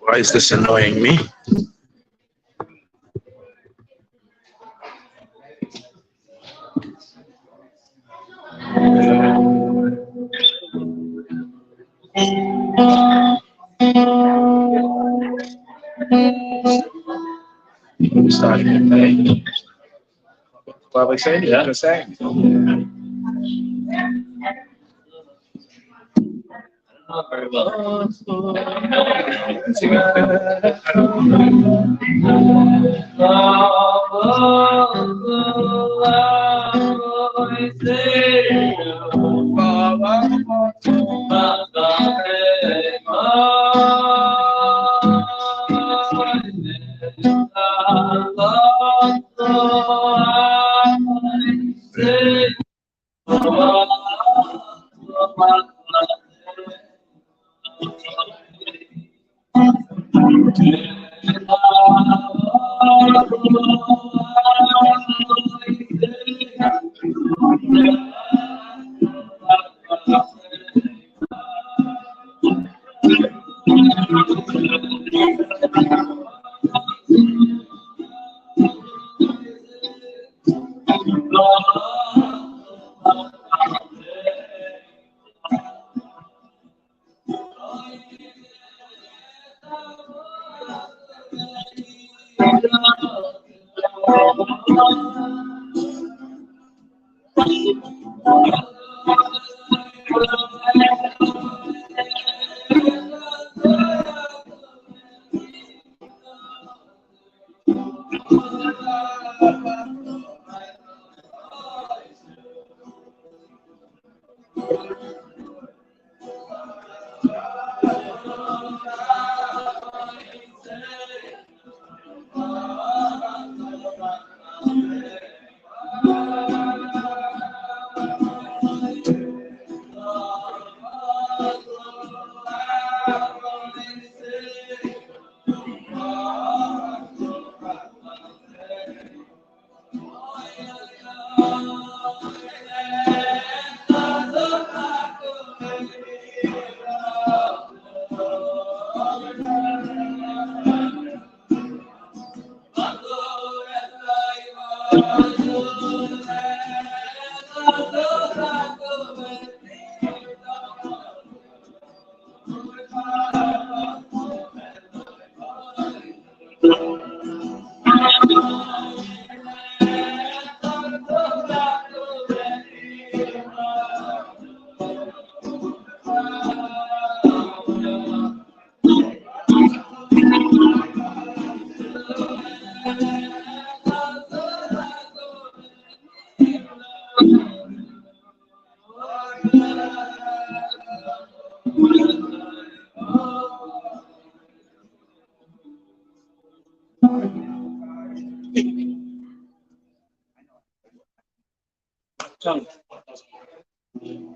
Why is this annoying me? Starting to play. What are we saying? Yeah, the same. Not very well.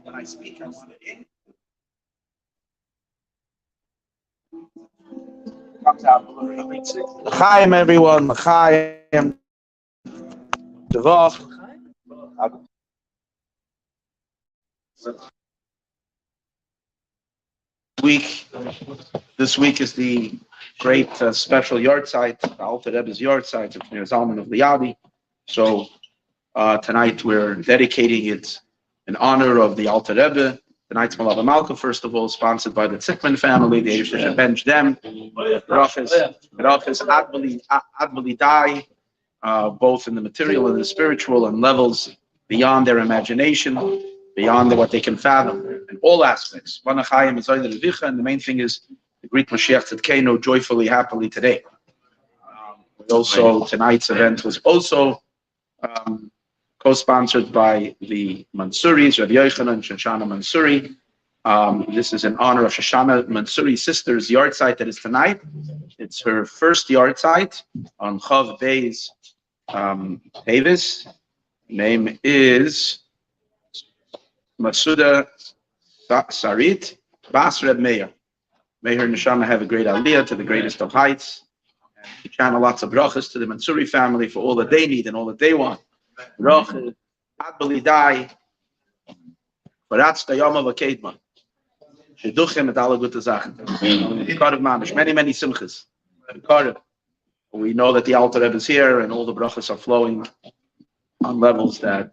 When I speak, I want it in. Comes out blurry. Chaim, everyone. Chaim. This week is the great special yard site, the Alter Rebbe's yard site of Schneur Zalman of Liadi. So tonight we're dedicating it in honor of the Alter Rebbe. Tonight's Melaveh Malkah, first of all, sponsored by the Tzadikim family, the Eivshter bench them, Rachis Advali die, both in the material and the spiritual and levels beyond their imagination, beyond what they can fathom, in all aspects. And the main thing is the Greek Mashiach Tzadkeinu joyfully, happily today. Also, tonight's event was also co-sponsored by the Mansuris, Rabbi Yochanan and Shoshana Mansuri, This is in honor of Shoshana Mansuri's sister's yard site that is tonight. It's her first yard site on Chav Bey's Teves. Name is Masuda Sarit Bas Reb Meir. May her neshama have a great aliyah to the greatest of heights. And channel lots of brachas to the Mansuri family for all that they need and all that they want. Brachas, ad belidai, baratz dayama v'kedma. Sheduchim et alle gute Sachen. Many, many simchas. We know that the Alter Rebbe is here and all the brachas are flowing on levels that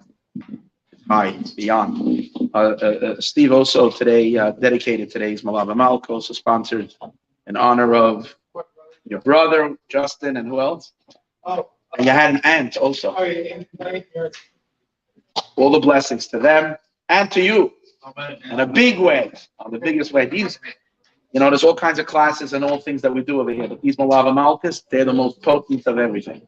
high, beyond. Steve also today dedicated today's Melaveh Malkah, also sponsored in honor of your brother, Justin, and who else? Oh. And you had an aunt also. Oh, yeah. All the blessings to them and to you. In a big way, on the biggest way. These, there's all kinds of classes and all things that we do over here, but these Melaveh Malkahs, they're the most potent of everything.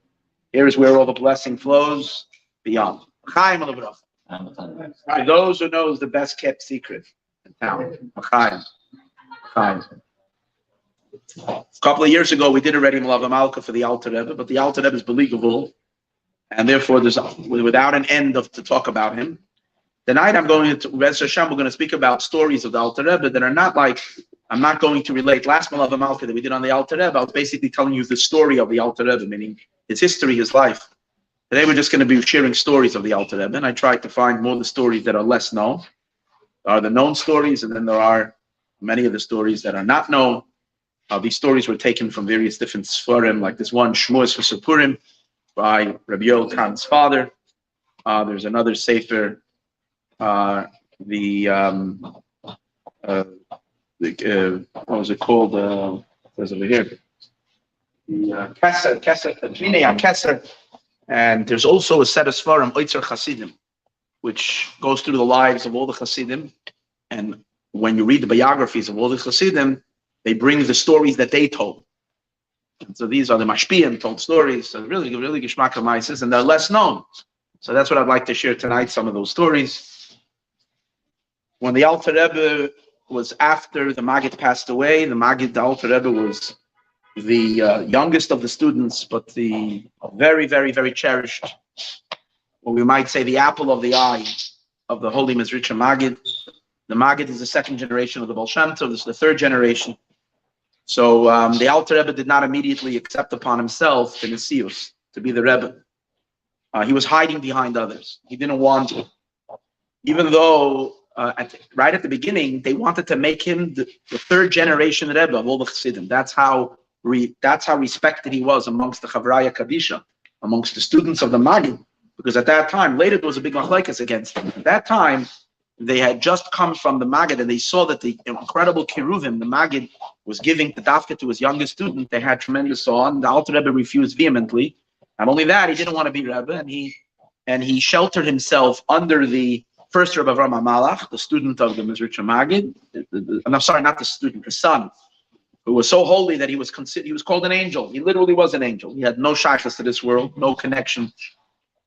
Here is where all the blessing flows beyond. Chaim Levrach. For those who knows the best kept secret in town. Chaim. Chaim. A couple of years ago, we did already Melaveh Malkah for the Alter Rebbe, but the Alter Rebbe is believable, and therefore there's without an end to talk about him. Tonight, I'm going to Rez Hashem. We're going to speak about stories of the Alter Rebbe that are not like I'm not going to relate. Last Melaveh Malkah that we did on the Alter Rebbe, I was basically telling you the story of the Alter Rebbe, meaning his history, his life. Today, we're just going to be sharing stories of the Alter Rebbe, and I tried to find more of the stories that are less known. There are the known stories, and then there are many of the stories that are not known. These stories were taken from various different Sfarim, like this one, Schneur for Supurim, by Rabbi Yoel Khan's father. There's another Sefer, what was it called? There's over here. The Kesser. And there's also a set of Sfarim, Oitzer Chasidim, which goes through the lives of all the Chasidim. And when you read the biographies of all the Chasidim, they bring the stories that they told. And so these are the Mashpiyim told stories. So really Geshmak HaMaises, and they're less known. So that's what I'd like to share tonight, some of those stories. When the Alter Rebbe was after the Maggid passed away, the Alter Rebbe was the youngest of the students, but the very, very, very cherished, or we might say the apple of the eye of the holy Mezuzah Maggid. The Maggid is the second generation of the Baal Shem Tov. This is the third generation. So the Alter Rebbe did not immediately accept upon himself the Nesius, to be the Rebbe. He was hiding behind others. He didn't want to. Even though right at the beginning, they wanted to make him the third generation Rebbe of all the Chassidim. That's how respected he was amongst the Chavraya Kadisha, amongst the students of the Maggid. Because at that time, later there was a big machlekes against him. At that time, they had just come from the Maggid and they saw that the incredible kiruvim the Maggid was giving the dafka to his youngest student. They had tremendous awe, and the Alter Rebbe refused vehemently. Not only that, he didn't want to be Rebbe, and he sheltered himself under the first Rebbe Avraham HaMalach, the student of the Mezuzah Maggid. I'm sorry, not the student, the son, who was so holy that he was called an angel. He literally was an angel. He had no shaykhs to this world, no connection.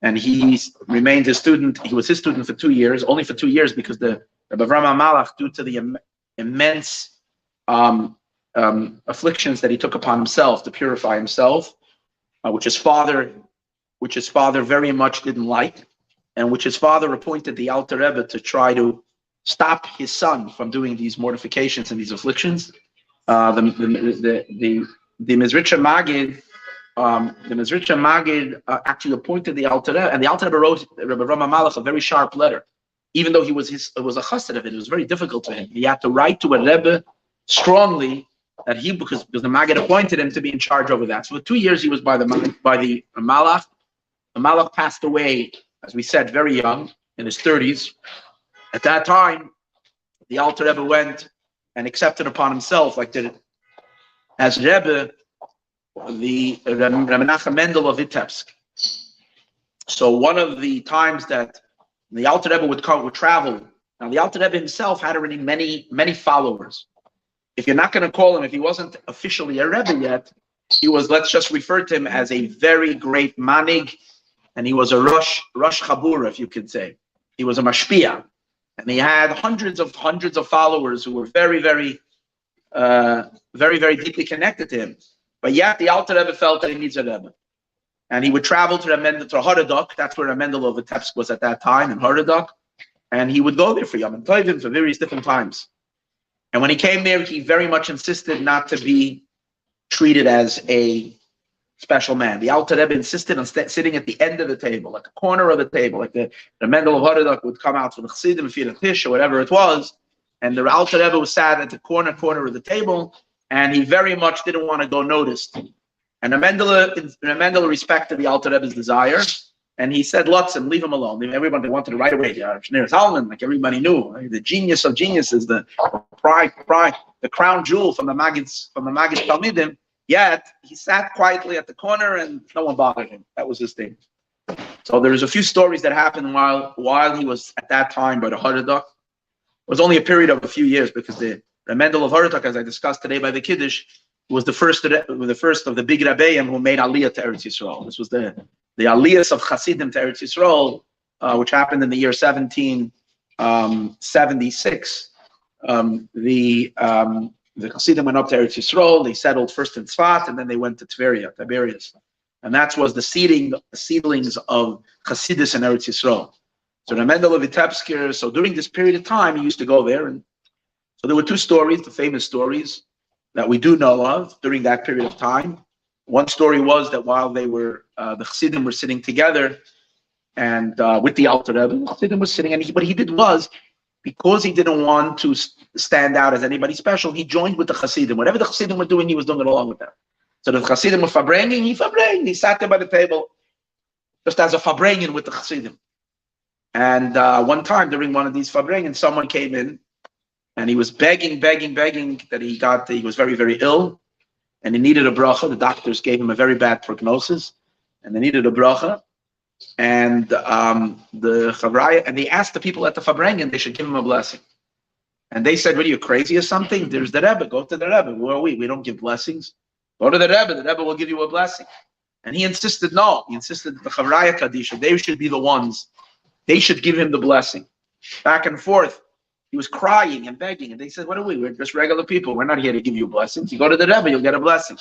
And he remained his student. He was his student for 2 years, only for 2 years, because the Rebbe Avraham HaMalach, due to the immense afflictions that he took upon himself to purify himself, which his father very much didn't like, and which his father appointed the Alter Rebbe to try to stop his son from doing these mortifications and these afflictions. The Mezuzah Maggid, actually appointed the Alter Rebbe, and the Alter Rebbe wrote Rebbe Avraham HaMalach a very sharp letter. Even though it was a chassid of it, it was very difficult to him. He had to write to a Rebbe strongly that because the Maggid appointed him to be in charge over that. So for 2 years he was by the Malach. The Malach passed away, as we said, very young, in his 30s. At that time, the Alter Rebbe went and accepted upon himself, like as Rebbe, the Rebbe Menachem Mendel of Vitebsk. So one of the times that the Alter Rebbe would travel, now the Alter Rebbe himself had already many followers. If you're not going to call him, if he wasn't officially a Rebbe yet, he was, let's just refer to him as a very great manig, and he was a Rosh Chabura, if you could say. He was a mashpia. And he had hundreds of followers who were very, very, very deeply connected to him. But yet the Alter Rebbe felt that he needs a Rebbe. And he would travel to Haradok. That's where Mendel of Vitebsk was at that time, in Haradok. And he would go there for Yom Tovim for various different times. And when he came there, he very much insisted not to be treated as a special man. The Alter Rebbe insisted on sitting at the end of the table, at the corner of the table, like the Mendel of Haradok would come out for the Chassidim, feed a tish or whatever it was. And the Alter Rebbe was sat at the corner of the table, and he very much didn't want to go noticed. And Mendel respected the Alter Rebbe's desire, and he said, "Lutzen, leave him alone." Everybody wanted to right away. Schneur Zalman, like everybody knew, the genius of geniuses, the pride, the crown jewel from the Maggid's Talmidim. Yet he sat quietly at the corner, and no one bothered him. That was his thing. So there's a few stories that happened while he was at that time by the Haradok. It was only a period of a few years, because the Mendel of Haradok, as I discussed today by the Kiddush, was the first of the big Rebbeim who made Aliyah to Eretz Yisrael. This was the Aliyahs of Chassidim to Eretz Yisrael, which happened in the year 1776. The Chassidim went up to Eretz Yisrael. They settled first in Tzfat, and then they went to Tiberias. And that was the seedlings of Chassidus in Eretz Yisrael. So the Mendel of Vitebsk, so during this period of time, he used to go there. And so there were two stories, the famous stories, that we do know of during that period of time. One story was that while they were, the Chassidim were sitting together, and with the Alter Rebbe, the Chassidim was sitting, and what he did was, because he didn't want to stand out as anybody special, he joined with the Chassidim. Whatever the Chassidim were doing, he was doing it along with them. So the Chassidim were farbrengen, he sat there by the table, just as a farbrengen with the Chassidim. And one time during one of these farbrengen, someone came in, and he was begging that he was very, very ill, and he needed a bracha. The doctors gave him a very bad prognosis, and they needed a bracha. And they asked the people at the Fabrengen, they should give him a blessing. And they said, "What are you, crazy or something? There's the Rebbe. Go to the Rebbe. Who are we? We don't give blessings. Go to the Rebbe. The Rebbe will give you a blessing." And he insisted, no. He insisted that the Chavraya Kadisha, they should be the ones. They should give him the blessing. Back and forth. He was crying and begging, and they said, "What are we? We're just regular people. We're not here to give you blessings. You go to the Rebbe, you'll get a blessing."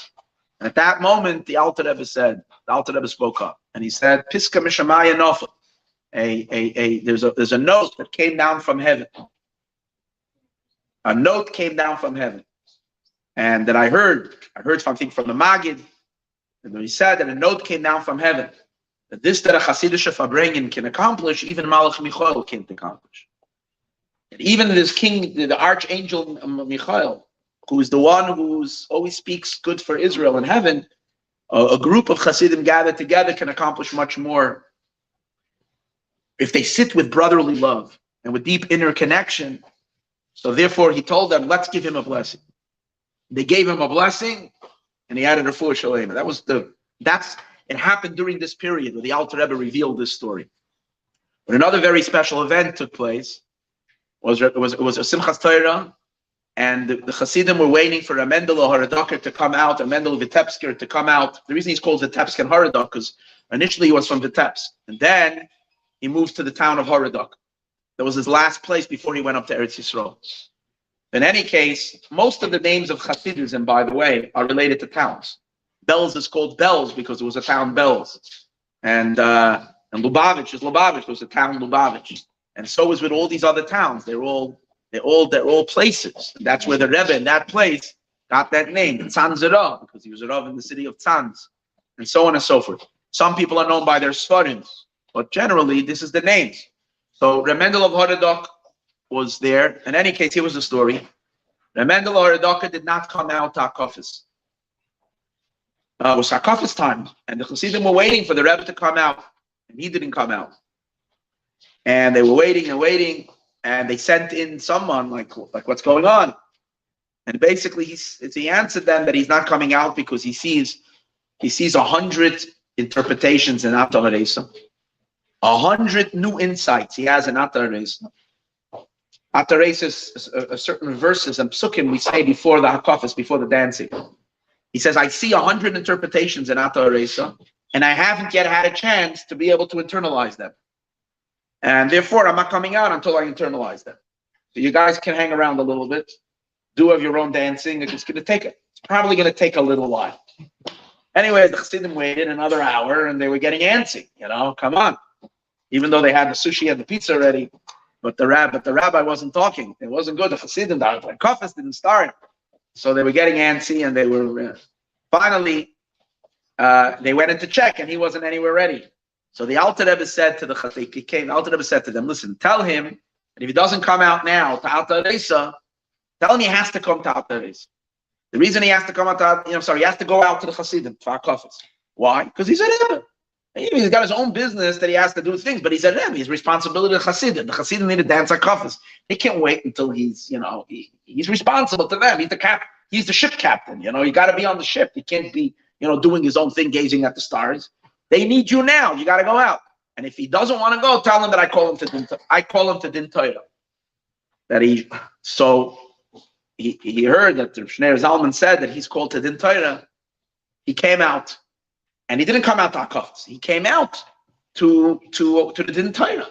And at that moment, the Alter Rebbe spoke up, and he said, "Piska mishamaya nofel." There's a note that came down from heaven. A note came down from heaven, and that I heard something from the Maggid, and he said that a note came down from heaven that this that a Chassidish Fabrengen can accomplish, even Malach Michael can't accomplish. And even this king, the archangel Michael, who is the one who always speaks good for Israel in heaven, a group of Chassidim gathered together can accomplish much more if they sit with brotherly love and with deep inner connection. So therefore, he told them, "Let's give him a blessing." They gave him a blessing, and he added a full shalem. It happened during this period where the Alter Rebbe revealed this story. But another very special event took place. It was a Simchas Torah, and the Chassidim were waiting for a Mendel Haradoker to come out, a Mendel Vitebsker to come out. The reason he's called Vitebsk and Haradok because initially he was from Vitebsk, and then he moved to the town of Haradok. That was his last place before he went up to Eretz Yisrael. In any case, most of the names of Chassidim, by the way, are related to towns. Belz is called Belz because it was a town Belz, and Lubavitch is Lubavitch. There was a town Lubavitch. And so is with all these other towns. They're all places. And that's where the Rebbe in that place got that name, Tzanzera, because he was a Rav in the city of Tzanz, and so on and so forth. Some people are known by their Svarim, but generally this is the names. So Remendel of Haradok was there. In any case, here was the story. Remendel of Haradok did not come out to Hakafis. It was Hakafis time, and the Chassidim were waiting for the Rebbe to come out, and he didn't come out. And they were waiting, and they sent in someone like what's going on? And basically he answered them that he's not coming out because he sees 100 interpretations in Atar Haresa, 100 new insights he has in Atar Haresa. Atar Haresa is certain verses and psukim we say before the Hakafis, before the dancing. He says, "I see 100 interpretations in Atar Haresa, and I haven't yet had a chance to be able to internalize them." And therefore, I'm not coming out until I internalize them. So you guys can hang around a little bit, do of your own dancing. It's probably going to take a little while. Anyway, the Chassidim waited another hour, and they were getting antsy. Come on. Even though they had the sushi and the pizza ready, but the rabbi wasn't talking. It wasn't good. The Chassidim, the Kafas didn't start. So they were getting antsy, and they were finally, they went in to check, and he wasn't anywhere ready. So the Alter Rebbe said to the Chassidim, the Alter Rebbe said to them, listen, tell him, and if he doesn't come out now to Alter Reisa, tell him he has to come to Alter Reisa. The reason he has to come out to, he has to go out to the Chassidim, to our Kafas. Why? Because he's a Rebbe. He's got his own business that he has to do things, but he's a Rebbe. He's responsibility to the Chassidim. The Chassidim need to dance at Kafas. They can't wait until he's, he's responsible to them. He's the ship captain. You got to be on the ship. He can't be, doing his own thing, gazing at the stars. They need you now. You got to go out. And if he doesn't want to go, tell him that I call him to Din Torah. He heard that the Schneur Zalman said that he's called to Din Torah. He came out. And he didn't come out to Hakafas. He came out to the Din Torah.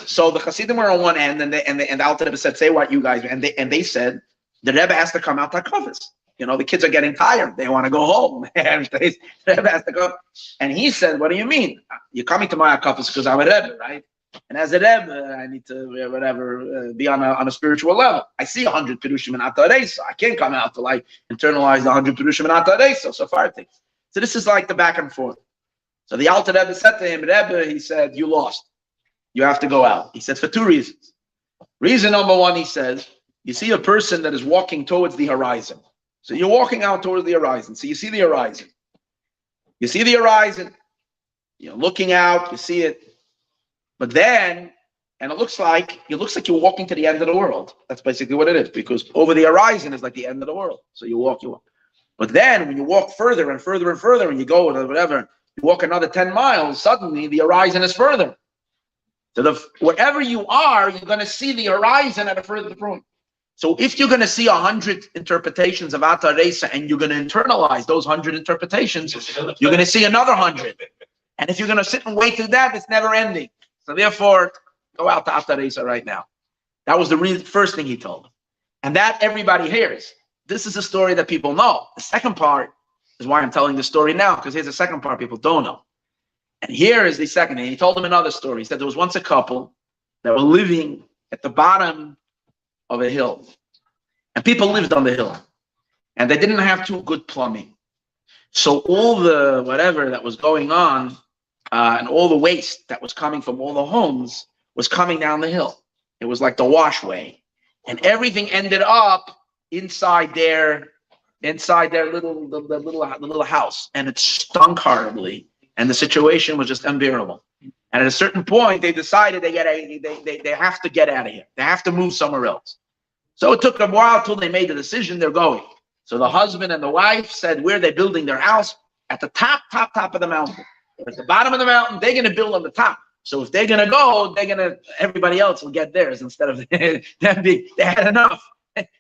So the Chassidim were on one end, and the Alter Rebbe said, "Say what you guys." And they said, "The Rebbe has to come out to Hakafas. The kids are getting tired. They want to go home." And the Rebbe has to go. And he said, "What do you mean? You're coming to my Hakafas because I'm a Rebbe, right? And as a Rebbe, I need to be on a spiritual level. I see 100 Pirushim in Atar Reisa. I can't come out to internalize the 100 Pirushim in Atar Reisa. So far things." So this is like the back and forth. So the Alter Rebbe said to him, Rebbe, he said, you lost. You have to go out. He said, for two reasons. Reason number one, he says, you see a person that is walking towards the horizon. So you're walking out towards the horizon. So you see the horizon. You see the horizon. You're looking out. You see it. But then, and it looks like you're walking to the end of the world. That's basically what it is. Because over the horizon is like the end of the world. So you walk. But then when you walk further and further and further, and you go whatever, you walk another 10 miles, suddenly the horizon is further. So wherever you are, you're going to see the horizon at a further point. So if you're going to see 100 interpretations of Atar Reisa and you're going to internalize those 100 interpretations, you're going to see another 100. And if you're going to sit and wait through that, it's never ending. So therefore, go out to Atar Reisa right now. That was the first thing he told them. And that everybody hears. This is a story that people know. The second part is why I'm telling the story now, because here's the second part people don't know. And here is the second. And he told them another story. He said there was once a couple that were living at the bottom of a hill. And people lived on the hill. And they didn't have too good plumbing. So all the whatever that was going on and all the waste that was coming from all the homes was coming down the hill. It was like the washway. And everything ended up inside their little house, and it stunk horribly, and the situation was just unbearable. And at a certain point, they decided they have to get out of here. They have to move somewhere else. So it took a while till they made the decision. They're going. So the husband and the wife said, where they're building their house at the top of the mountain. At the bottom of the mountain, they're going to build on the top. So if they're going to go, everybody else will get theirs instead of them being. They had enough.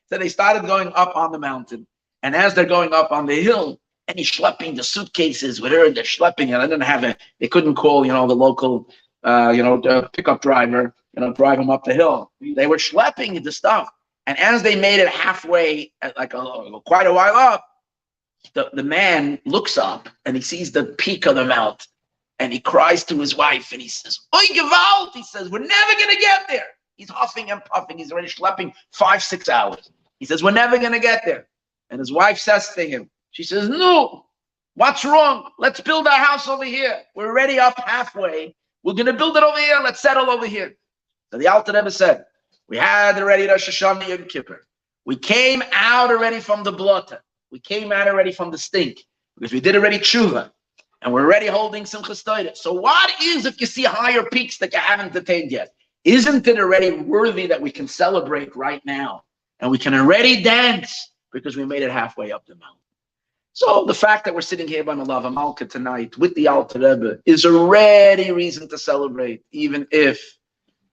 So they started going up on the mountain. And as they're going up on the hill, and he's schlepping the suitcases with her, and they're schlepping, and they couldn't call, the local, pickup driver, drive them up the hill. They were schlepping the stuff. And as they made it halfway, quite a while up, the man looks up and he sees the peak of the mountain. And he cries to his wife and he says, "Oi, Gewalt!" He says, "We're never going to get there." He's huffing and puffing. He's already schlepping 5-6 hours. He says, "We're never going to get there." And his wife says to him, she says, "No, what's wrong? Let's build our house over here. We're already up halfway. We're going to build it over here. Let's settle over here." So the Alter Rebbe said, we had already Rosh Hashanah Yom Kippur. We came out already from the blotter. We came out already from the stink because we did already tshuva. And we're already holding Simchas Torah. So what is if you see higher peaks that you haven't attained yet? Isn't it already worthy that we can celebrate right now? And we can already dance because we made it halfway up the mountain. So the fact that we're sitting here by Melaveh Malkah tonight with the Alter Rebbe is already reason to celebrate, even if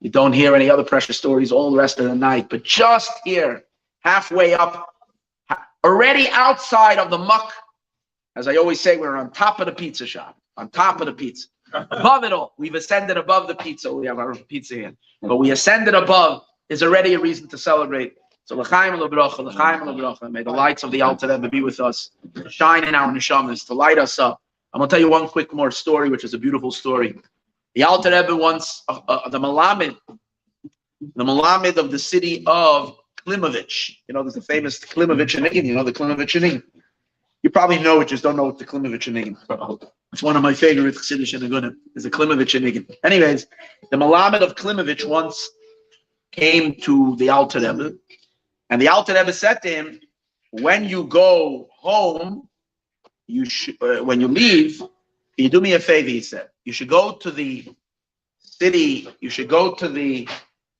you don't hear any other precious stories all the rest of the night. But just here, halfway up, already outside of the muck. As I always say, we're on top of the pizza shop, on top of the pizza. Above it all, we've ascended above the pizza. We have our pizza here, but we ascended above is already a reason to celebrate. So l'chaim l'bracha, l'chaim l'bracha. May the lights of the Alter Rebbe be with us, shine in our neshamas, to light us up. I'm gonna tell you one quick more story, which is a beautiful story. The Alter Rebbe once, the Melamed of the city of Klimovich. You know, there's the famous Klimovich Nigin. You know the Klimovich Nigin. You probably know it, just don't know what the Klimovich Nigin. It's one of my favorite Chassidish Nigunim. Is the Klimovich Nigin. Anyways, the Melamed of Klimovich once came to the Alter Rebbe, and the Alter Rebbe said to him, "When you go home, you should, when you leave, can you do me a favor?" He said, "You should go to the city. You should go to the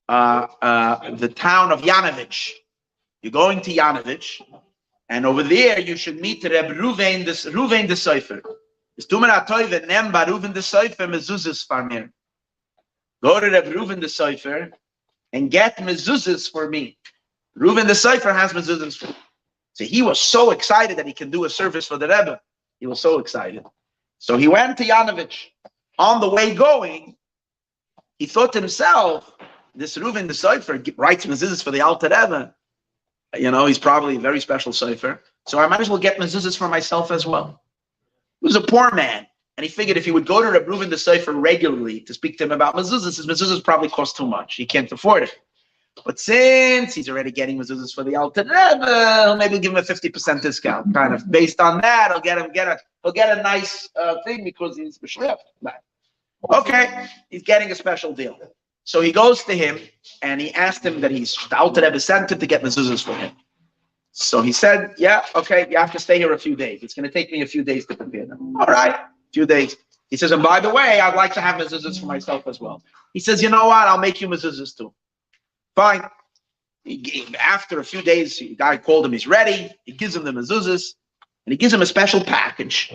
town of Yanovich. You're going to Yanovich, and over there you should meet Rebbe Ruvain the Seifer. It's Tumar Atoyve Nem Bar Ruvain the Seifer Mezuzahs Farmir. Go to Rebbe Ruvain the Seifer and get mezuzahs for me. Reuven the Seifer has mezuzahs for me." So he was so excited that he can do a service for the Rebbe. He was so excited. So he went to Yanovich. On the way going, he thought to himself, this Reuven the Seifer writes mezuzahs for the Alter Rebbe. You know, he's probably a very special Seifer. So I might as well get mezuzahs for myself as well. He was a poor man. And he figured if he would go to Reb Reuven the Seifer regularly to speak to him about mezuzahs, his mezuzahs probably cost too much. He can't afford it. But since he's already getting mezuzahs for the Alter Rebbe, maybe give him a 50% discount. Kind of based on that, he'll get a nice thing because he's b'shliach. Okay, he's getting a special deal. So he goes to him and he asked him that the Alter Rebbe sent him to get mezuzahs for him. So he said, "Yeah, okay, you have to stay here a few days. It's going to take me a few days to prepare them." All right. Few days. He says, "And by the way, I'd like to have mezuzahs for myself as well." He says, "You know what? I'll make you mezuzahs too." Fine. After a few days, the guy called him. He's ready. He gives him the mezuzahs, and he gives him a special package.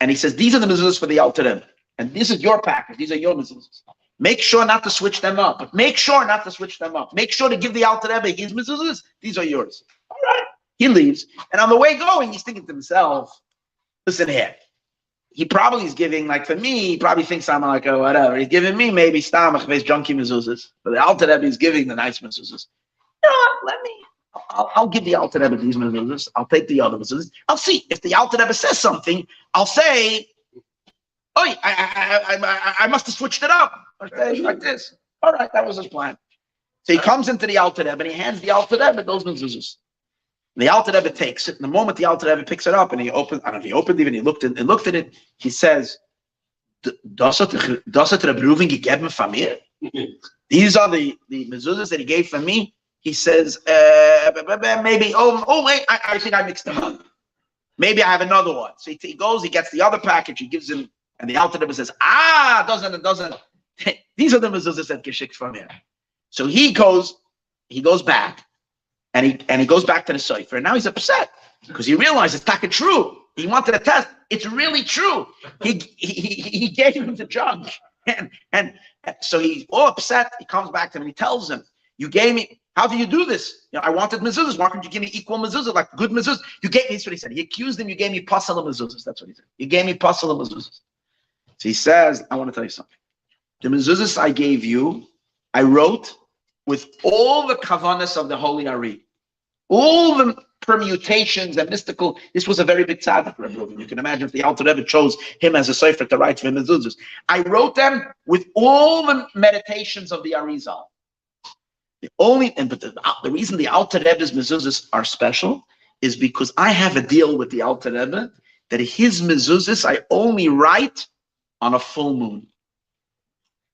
And he says, "These are the mezuzahs for the Alter Rebbe, and this is your package. These are your mezuzahs. Make sure not to switch them up. But make sure not to switch them up. Make sure to give the Alter Rebbe his mezuzahs. These are yours." All right. He leaves, and on the way going, he's thinking to himself, "Listen here. He probably is giving, like for me, he probably thinks I'm like a whatever. He's giving me maybe stamach-based junky mezuzahs. But the Alter Rebbe is giving the nice mezuzahs. You know what? I'll give the Alter Rebbe these mezuzahs. I'll take the other mezuzahs. I'll see. If the Alter Rebbe says something, I'll say, oh, I must have switched it up. Like this. All right, that was his plan. So he comes into the Alter Rebbe and he hands the Alter Rebbe those mezuzahs. The Alter Rebbe takes it. And the moment the Alter Rebbe picks it up and he opened, I don't know if he opened it, even he looked at it, he says, "Das hat Rebbe Reuven gegeben von mir?" These are the mezuzahs that he gave for me. He says, maybe, wait, I think I mixed them up. Maybe I have another one. So he goes, he gets the other package, he gives him, and the Alter Rebbe says, doesn't. These are the mezuzahs that geschickt from here. So he goes back. And he goes back to the Seifer, and now he's upset because he realized it's not true. He wanted a test. It's really true. He gave him the junk, and so he's all upset. He comes back to him and he tells him, "You gave me. How do you do this? You know, I wanted mezuzahs. Why couldn't you give me equal mezuzahs, like good mezuzahs? You gave me." That's what he said. He accused him. "You gave me pasala mezuzahs." That's what he said. "You gave me pasala mezuzahs." So he says, "I want to tell you something. The mezuzahs I gave you, I wrote with all the kavanas of the Holy Ari, all the permutations and mystical." This was a very big tzaddik, Rebbe Reuven. You can imagine if the Alter Rebbe chose him as a Seifer to write for him mezuzahs. I wrote them with all the meditations of the Arizal. The reason the Alter Rebbe's mezuzahs are special is because I have a deal with the Alter Rebbe that his mezuzahs I only write on a full moon.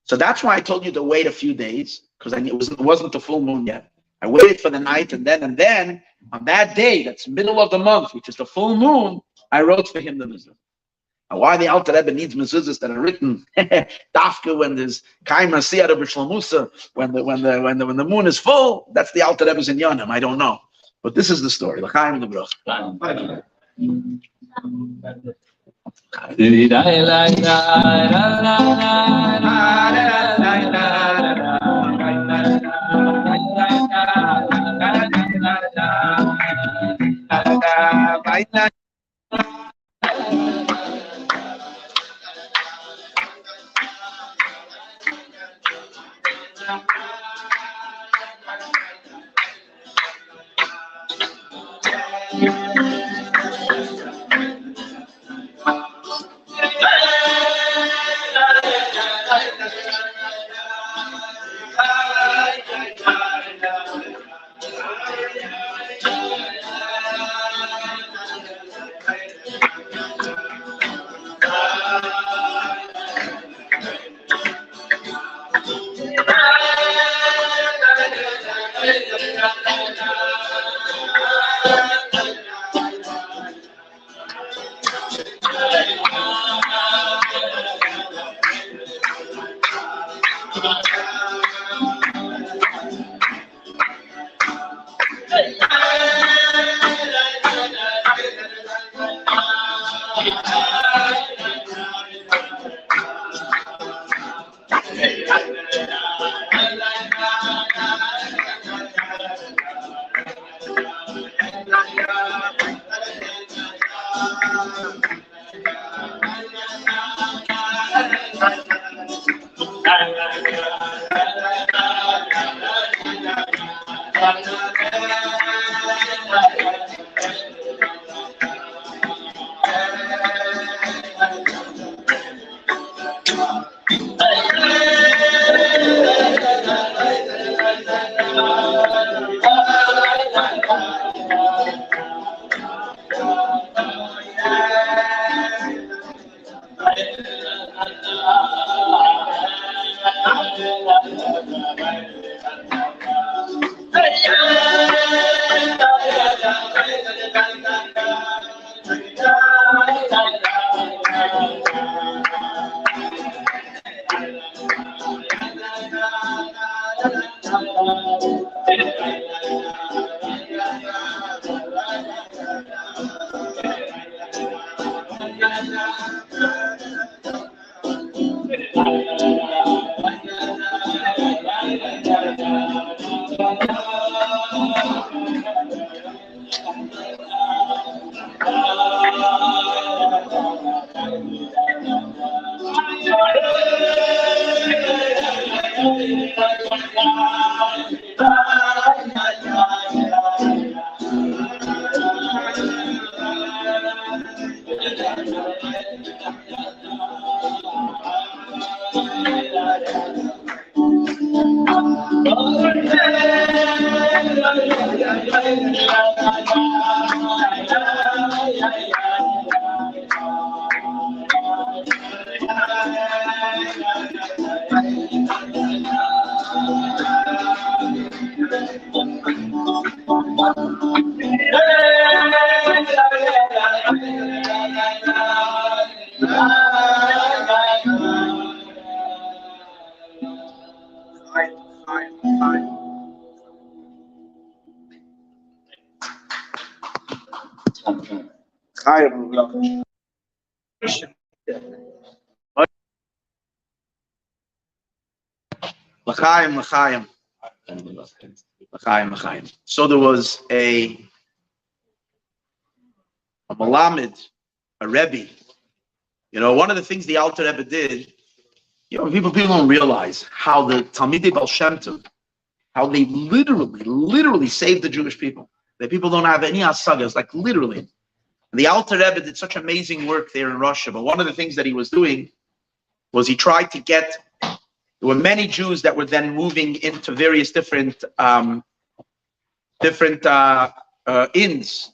So that's why I told you to wait a few days, because it wasn't the full moon yet. I waited for the night, and then on that day, that's middle of the month, which is the full moon, I wrote for him the mezuzah. And why the Alter Rebbe needs mezuzahs that are written dafka when there's kaima siyar b'shlamusa, when the moon is full, that's the Alter Rebbe's in Yonim. I don't know, but this is the story. L'chaim l'bracha. So there was a Malamed, a Rebbe. You know, one of the things the Alter Rebbe did, you know, people don't realize how the Talmidei Baal Shem Tov, how they literally saved the Jewish people. The people don't have any asagas, like literally. And the Alter Rebbe did such amazing work there in Russia. But one of the things that he was doing was he tried to get. There were many Jews that were then moving into various different inns.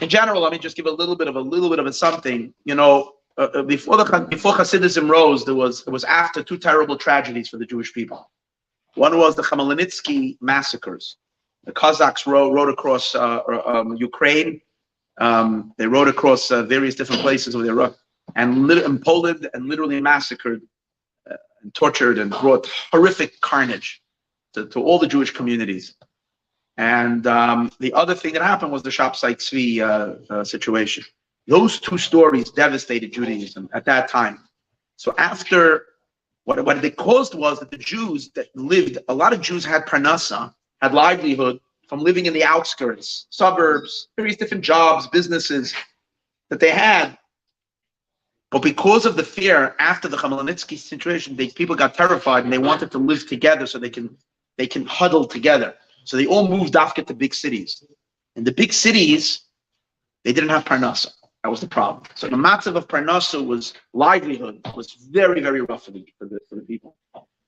In general, let me just give a little bit of a something. You know, before Hasidism rose, it was after two terrible tragedies for the Jewish people. One was the Khmelnytsky massacres. The Cossacks rode across Ukraine. They rode across various different places where they were, and in Poland, and literally massacred and tortured and brought horrific carnage to all the Jewish communities. And the other thing that happened was the Shapsai Tzvi situation. Those two stories devastated Judaism at that time. So after, what they caused was that the Jews that lived, a lot of Jews had parnasa, had livelihood from living in the outskirts, suburbs, various different jobs, businesses that they had. But because of the fear after the Khmelnytsky situation, people got terrified and they wanted to live together so they can huddle together. So they all moved after to big cities. In the big cities, they didn't have parnasa. That was the problem. So the matzav of parnasa was livelihood was very, very rough for the people.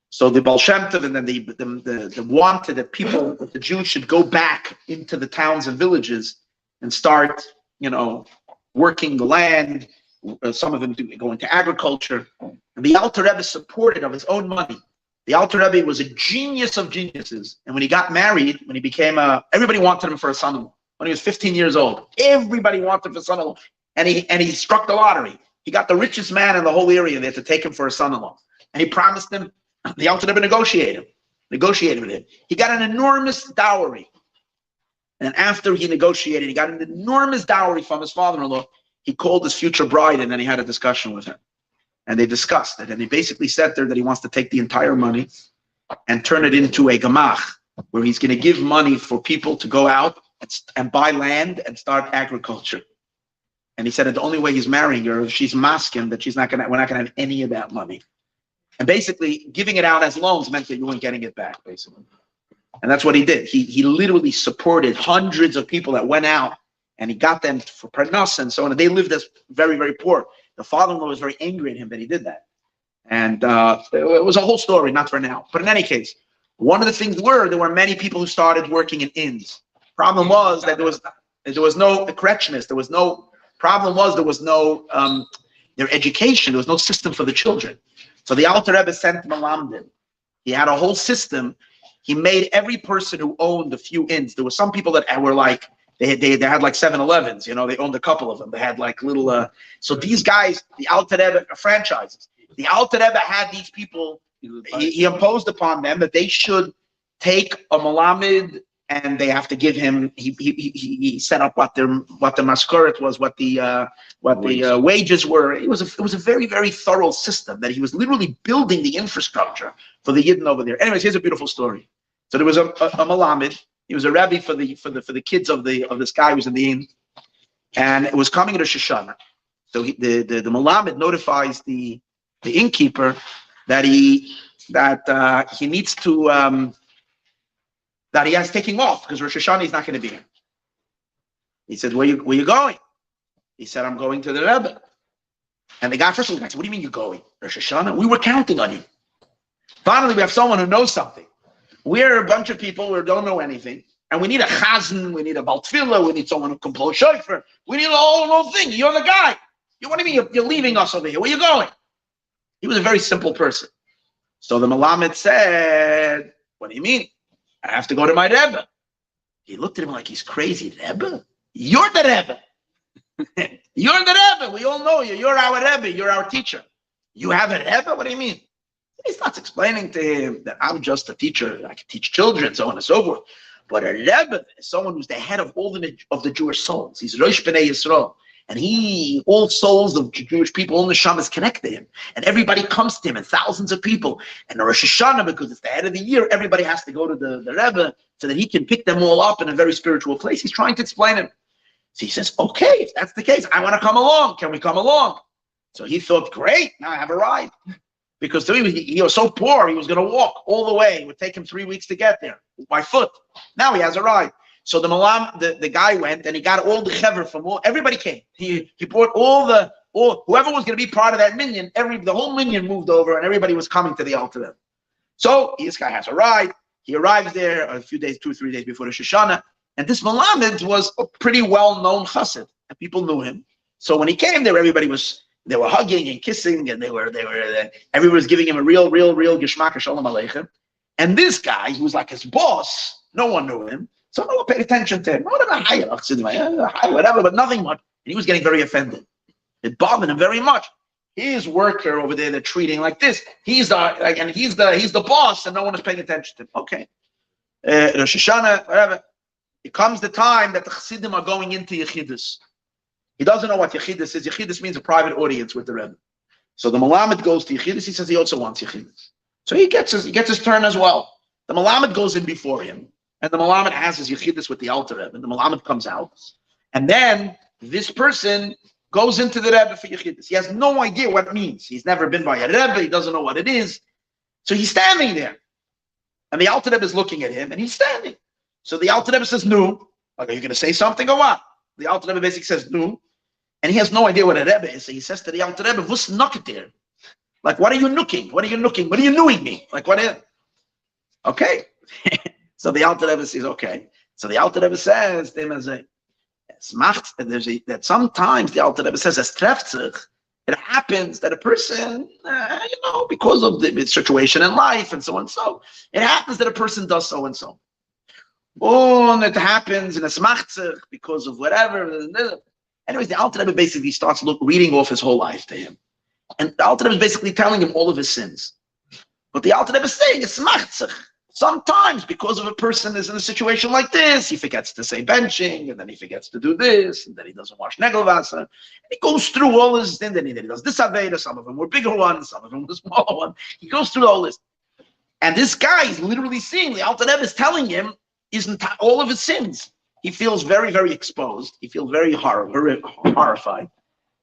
So the Baal Shem Tov and then they wanted that the Jews should go back into the towns and villages and start, you know, working the land. Some of them go into agriculture. And the Alter Rebbe supported of his own money. The Alter Rebbe was a genius of geniuses. And when he got married, when he became everybody wanted him for a son-in-law. When he was 15 years old, everybody wanted him for a son-in-law. And he struck the lottery. He got the richest man in the whole area there to take him for a son-in-law. And he promised him, the Alter Rebbe negotiated with him. He got an enormous dowry. And after he negotiated, he got an enormous dowry from his father-in-law. he called his future bride and then he had a discussion with her. And they discussed it. And he basically said there that he wants to take the entire money and turn it into a gemach, where he's going to give money for people to go out and buy land and start agriculture. And he said that the only way he's marrying her, if she's masking, that we're not going to have any of that money. And basically, giving it out as loans meant that you weren't getting it back, basically. And that's what he did. He literally supported hundreds of people that went out, and he got them for parnas and so on. And they lived as very, very poor. The father-in-law was very angry at him that he did that. And it was a whole story, not for now. But in any case, one of the things there were many people who started working in inns. Problem was that there was no correctionist. There was no their education. There was no system for the children. So the Alter Rebbe sent Melamdim. He had a whole system. He made every person who owned a few inns. There were some people that were like, they had like 7-Elevens, they owned a couple of them. They had like little, so these guys, the Alter Rebbe franchises. The Alter Rebbe had these people, he imposed upon them that they should take a Melamed and they have to give him, he set up what the maskoret was, what the wages were. It was a very, very thorough system that he was literally building the infrastructure for the Yidden over there. Anyways, here's a beautiful story. So there was a Melamed. He was a Rabbi for the kids of this guy who was in the inn, and it was coming to Shoshana. So the Melamed notifies the innkeeper that he needs to that he has taking off because Rosh Hashanah is not going to be here. He said, where you going? He said, I'm going to the Rebbe. And the guy first of all said, what do you mean you're going? Rosh Hashanah? We were counting on you. Finally, we have someone who knows something. We're a bunch of people who don't know anything, and we need a chazan, we need a baltfila, we need someone who can blow shofar. We need a whole thing. You're the guy. What do you mean you're leaving us over here? Where you going? He was a very simple person. So the Melamed said, what do you mean? I have to go to my Rebbe. He looked at him like he's crazy. Rebbe? You're the Rebbe. You're the Rebbe. We all know you. You're our Rebbe. You're our teacher. You have a Rebbe? What do you mean? He starts explaining to him that I'm just a teacher. I can teach children, so on and so forth. But a Rebbe is someone who's the head of all the Jewish souls. He's Rosh Bnei Yisrael. And all souls of Jewish people, all neshamas connect to him. And everybody comes to him, and thousands of people. And the Rosh Hashanah, because it's the end of the year, everybody has to go to the Rebbe so that he can pick them all up in a very spiritual place. He's trying to explain it. So he says, okay, if that's the case, I want to come along. Can we come along? So he thought, great, now I have a ride. Because he was so poor, he was going to walk all the way. It would take him 3 weeks to get there by foot. Now he has a ride. So the guy went and he got all the chever from everybody came. He brought whoever was going to be part of that minyan. The whole minyan moved over and everybody was coming to the Alter Rebbe. So this guy has a ride. He arrives there a few days, 2 or 3 days before the Shoshana. And this Melamed was a pretty well-known chassid, and people knew him. So when he came there, they were hugging and kissing, and everybody was giving him a real geschmack shalom aleichem. And this guy, who was like his boss, no one knew him, so no one paid attention to him. Whatever, but nothing much. And he was getting very offended. It bothered him very much. His worker over there, they're treating like this. He's the boss, and no one is paying attention to him. Okay, Rosh Hashanah, whatever. It comes the time that the Chassidim are going into Yechidus. He doesn't know what Yechidus is. Yechidus means a private audience with the Rebbe. So the Melamed goes to Yechidus. He says he also wants Yechidus. So he gets his turn as well. The Melamed goes in before him, and the Melamed has his Yechidus with the Alter Rebbe. And the Melamed comes out, and then this person goes into the Rebbe for Yechidus. He has no idea what it means. He's never been by a Rebbe. He doesn't know what it is. So he's standing there, and the Alter Rebbe is looking at him, and he's standing. So the Alter Rebbe says, "No, like, are you going to say something or what?" The Alter Rebbe basically says, "No." And he has no idea what a Rebbe is. So he says to the Alter Rebbe, "What's there? Like, what are you nooking? What are you nooking? What are you knowing me? Like, what is?" Okay. So the Alter Rebbe says, "Okay." So the Alter Rebbe says to him that sometimes the Alter Rebbe says, "Es trefft sich." It happens that a person, because of the situation in life and so and so, it happens that a person does so and so. And it happens, and es macht sich because of whatever. Anyways, the Alter Rebbe basically starts reading off his whole life to him. And the Alter Rebbe is basically telling him all of his sins. But the Alter Rebbe is saying, es macht sich. sometimes because of a person is in a situation like this, he forgets to say benching, and then he forgets to do this, and then he doesn't wash negelwasser. He goes through all this, and then he does this aveda. Some of them were bigger ones, some of them were smaller ones. He goes through all this. And this guy is literally seeing, the Alter Rebbe is telling him all of his sins. He feels very, very exposed. He feels very horrified.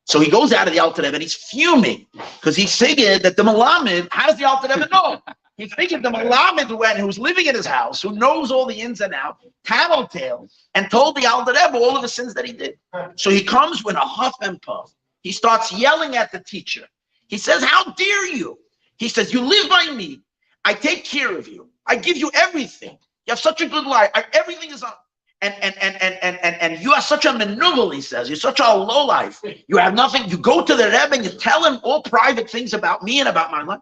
So he goes out of the Alter Rebbe and he's fuming because he figured that the Melamed, how does the Alter Rebbe know? He figured the Melamed, who's living in his house, who knows all the ins and outs, tattletale, and told the Alter Rebbe all of the sins that he did. So he comes with a huff and puff. He starts yelling at the teacher. He says, how dare you? He says, you live by me. I take care of you. I give you everything. You have such a good life. Everything is on. And you are such a menuvel, he says. You're such a lowlife. You have nothing. You go to the Rebbe and you tell him all private things about me and about my life.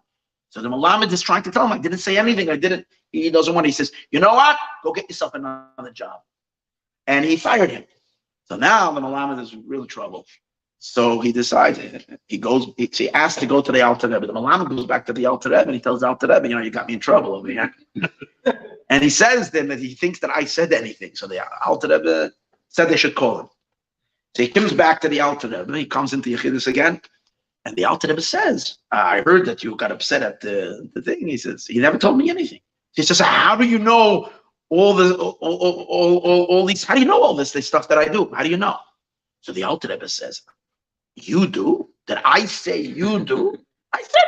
So the Melamed is trying to tell him, I didn't say anything. I didn't. He doesn't want it. He says, you know what? Go get yourself another job. And he fired him. So now the Melamed is in real trouble. So he decides, he asked to go to the Alter Rebbe. The Melamed goes back to the Alter Rebbe and he tells the Alter Rebbe, you got me in trouble over here. And he says then that he thinks that I said anything. So the Alter Rebbe said they should call him. So he comes back to the Alter Rebbe. He comes into Yechidus again. And the Alter Rebbe says, I heard that you got upset at the thing. He says, he never told me anything. He says, how do you know all these, how do you know all this stuff that I do? How do you know? So the Alter Rebbe says, you do? That I say you do? I said,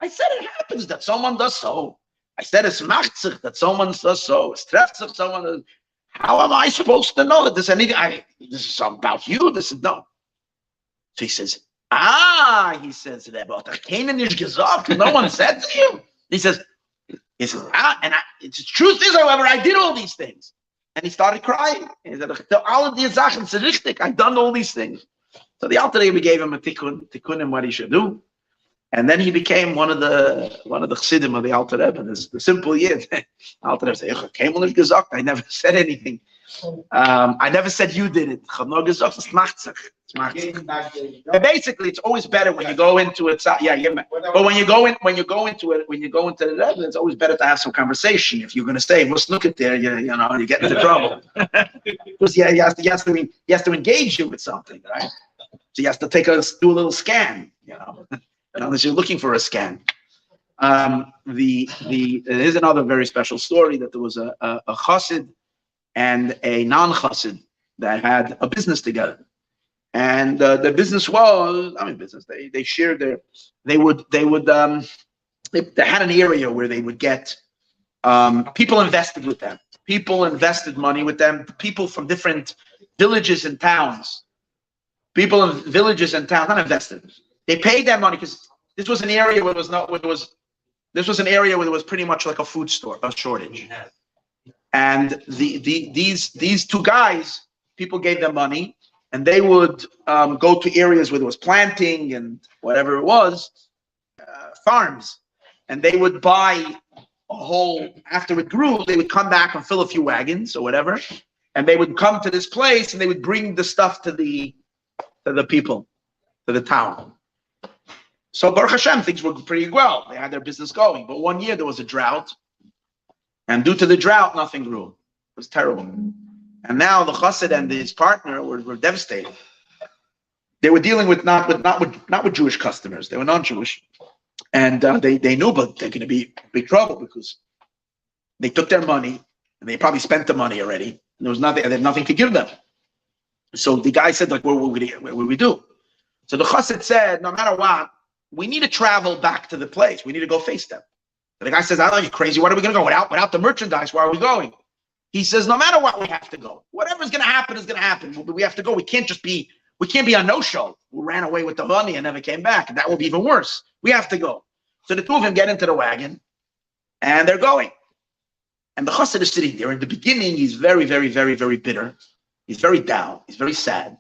I said it happens that someone does so. I said it's machzich that someone does so. It's trefzich someone does. How am I supposed to know that there's anything? This is about you. This is no. So he says, he says, Rebbe, no one said to you. He says, the truth is, however, I did all these things. And he started crying. He said, I've done all these things. So the Alter Rebbe gave him a tikkun what he should do. And then he became one of the chassidim of the Alter Rebbe. The simple yid. Alter Rebbe said, I never said anything. I never said you did it. And basically, it's always better when you go into it. But when you go into the Rebbe, it's always better to have some conversation. If you're going to say, "Let's look at there," you get into trouble because he has to engage you with something, right? So he has to do a little scan, unless you're looking for a scan. Here's another very special story that there was a chassid and a non-chassid that had a business together, and the business was, business. They shared they had an area where they would get people invested with them. People invested money with them. People from different villages and towns. People in villages and towns, not invested. They paid them money because this was an area where this was an area where there was pretty much like a food store, a shortage. And these two guys, people gave them money, and they would go to areas where there was planting and whatever it was, farms, and they would buy a whole. After it grew, they would come back and fill a few wagons or whatever, and they would come to this place and they would bring the stuff to the people, to the town. So Baruch Hashem, things were pretty well. They had their business going. But one year there was a drought. And due to the drought, nothing grew. It was terrible. And now the chassid and his partner were devastated. They were dealing with not with Jewish customers. They were non-Jewish. And they knew, but they're going to be in big trouble because they took their money and they probably spent the money already. And there was nothing, they had nothing to give them. So the guy said, what will we do? So the chassid said, no matter what, we need to travel back to the place. We need to go face them. So the guy says, I know you're crazy. What are we going to go without the merchandise? Where are we going? He says, no matter what, we have to go. Whatever's going to happen is going to happen. We have to go. We can't be a no-show. We ran away with the money and never came back. And that will be even worse. We have to go. So the two of them get into the wagon and they're going. And the chassid is sitting there. In the beginning, he's very, very, very, very bitter. He's very down. He's very sad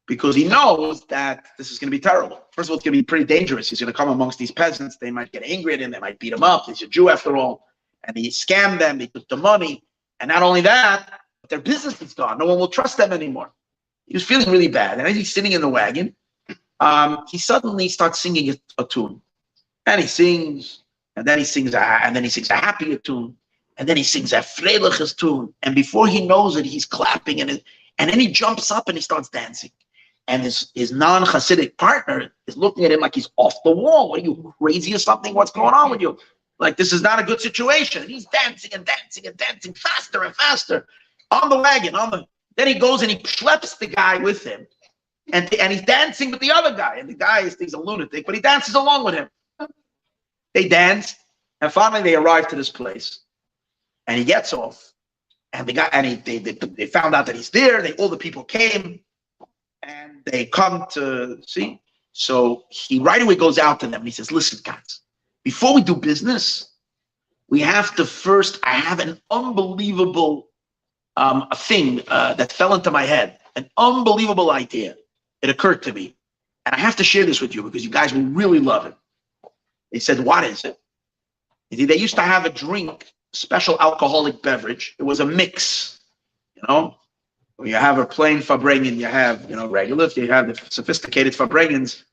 because he knows that this is going to be terrible. First of all, it's going to be pretty dangerous. He's going to come amongst these peasants. They might get angry at him. They might beat him up. He's a Jew after all. And he scammed them. They took the money. And not only that, but their business is gone. No one will trust them anymore. He was feeling really bad. And as he's sitting in the wagon, he suddenly starts singing a tune. And he sings, and then he sings a happier tune. And then he sings that Freilich's tune. And before he knows it, he's clapping. And then he jumps up and he starts dancing. And his non-Hasidic partner is looking at him like he's off the wall. What are you, crazy or something? What's going on with you? Like, this is not a good situation. And he's dancing and dancing and dancing faster and faster on the wagon. Then he goes and he schleps the guy with him. And he's dancing with the other guy. And the guy he's a lunatic, but he dances along with him. They dance. And finally they arrive to this place. And he gets off. And the guy, and they found out that he's there. All the people came. And they come to see. So he right away goes out to them and he says, listen, guys, before we do business, we have to first, I have an unbelievable thing that fell into my head, an unbelievable idea. It occurred to me. And I have to share this with you because you guys will really love it. They said, what is it? They used to have a drink, special alcoholic beverage. It was a mix, When you have a plain Farbrengen, you have, regular. If you have the sophisticated Farbrengens,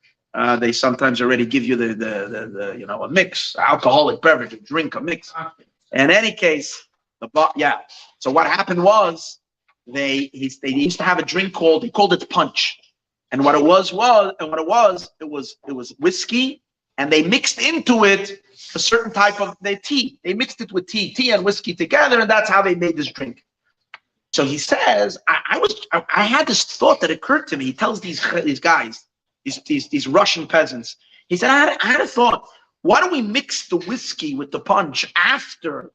they sometimes already give you the a mix, alcoholic beverage, a drink, a mix. In any case, So what happened was they used to have a drink he called it punch, and what it was whiskey, and they mixed into it a certain type of tea. They mixed it with tea and whiskey together, and that's how they made this drink. So he says, I had this thought that occurred to me. He tells these guys, these Russian peasants. He said, I had a thought. Why don't we mix the whiskey with the punch after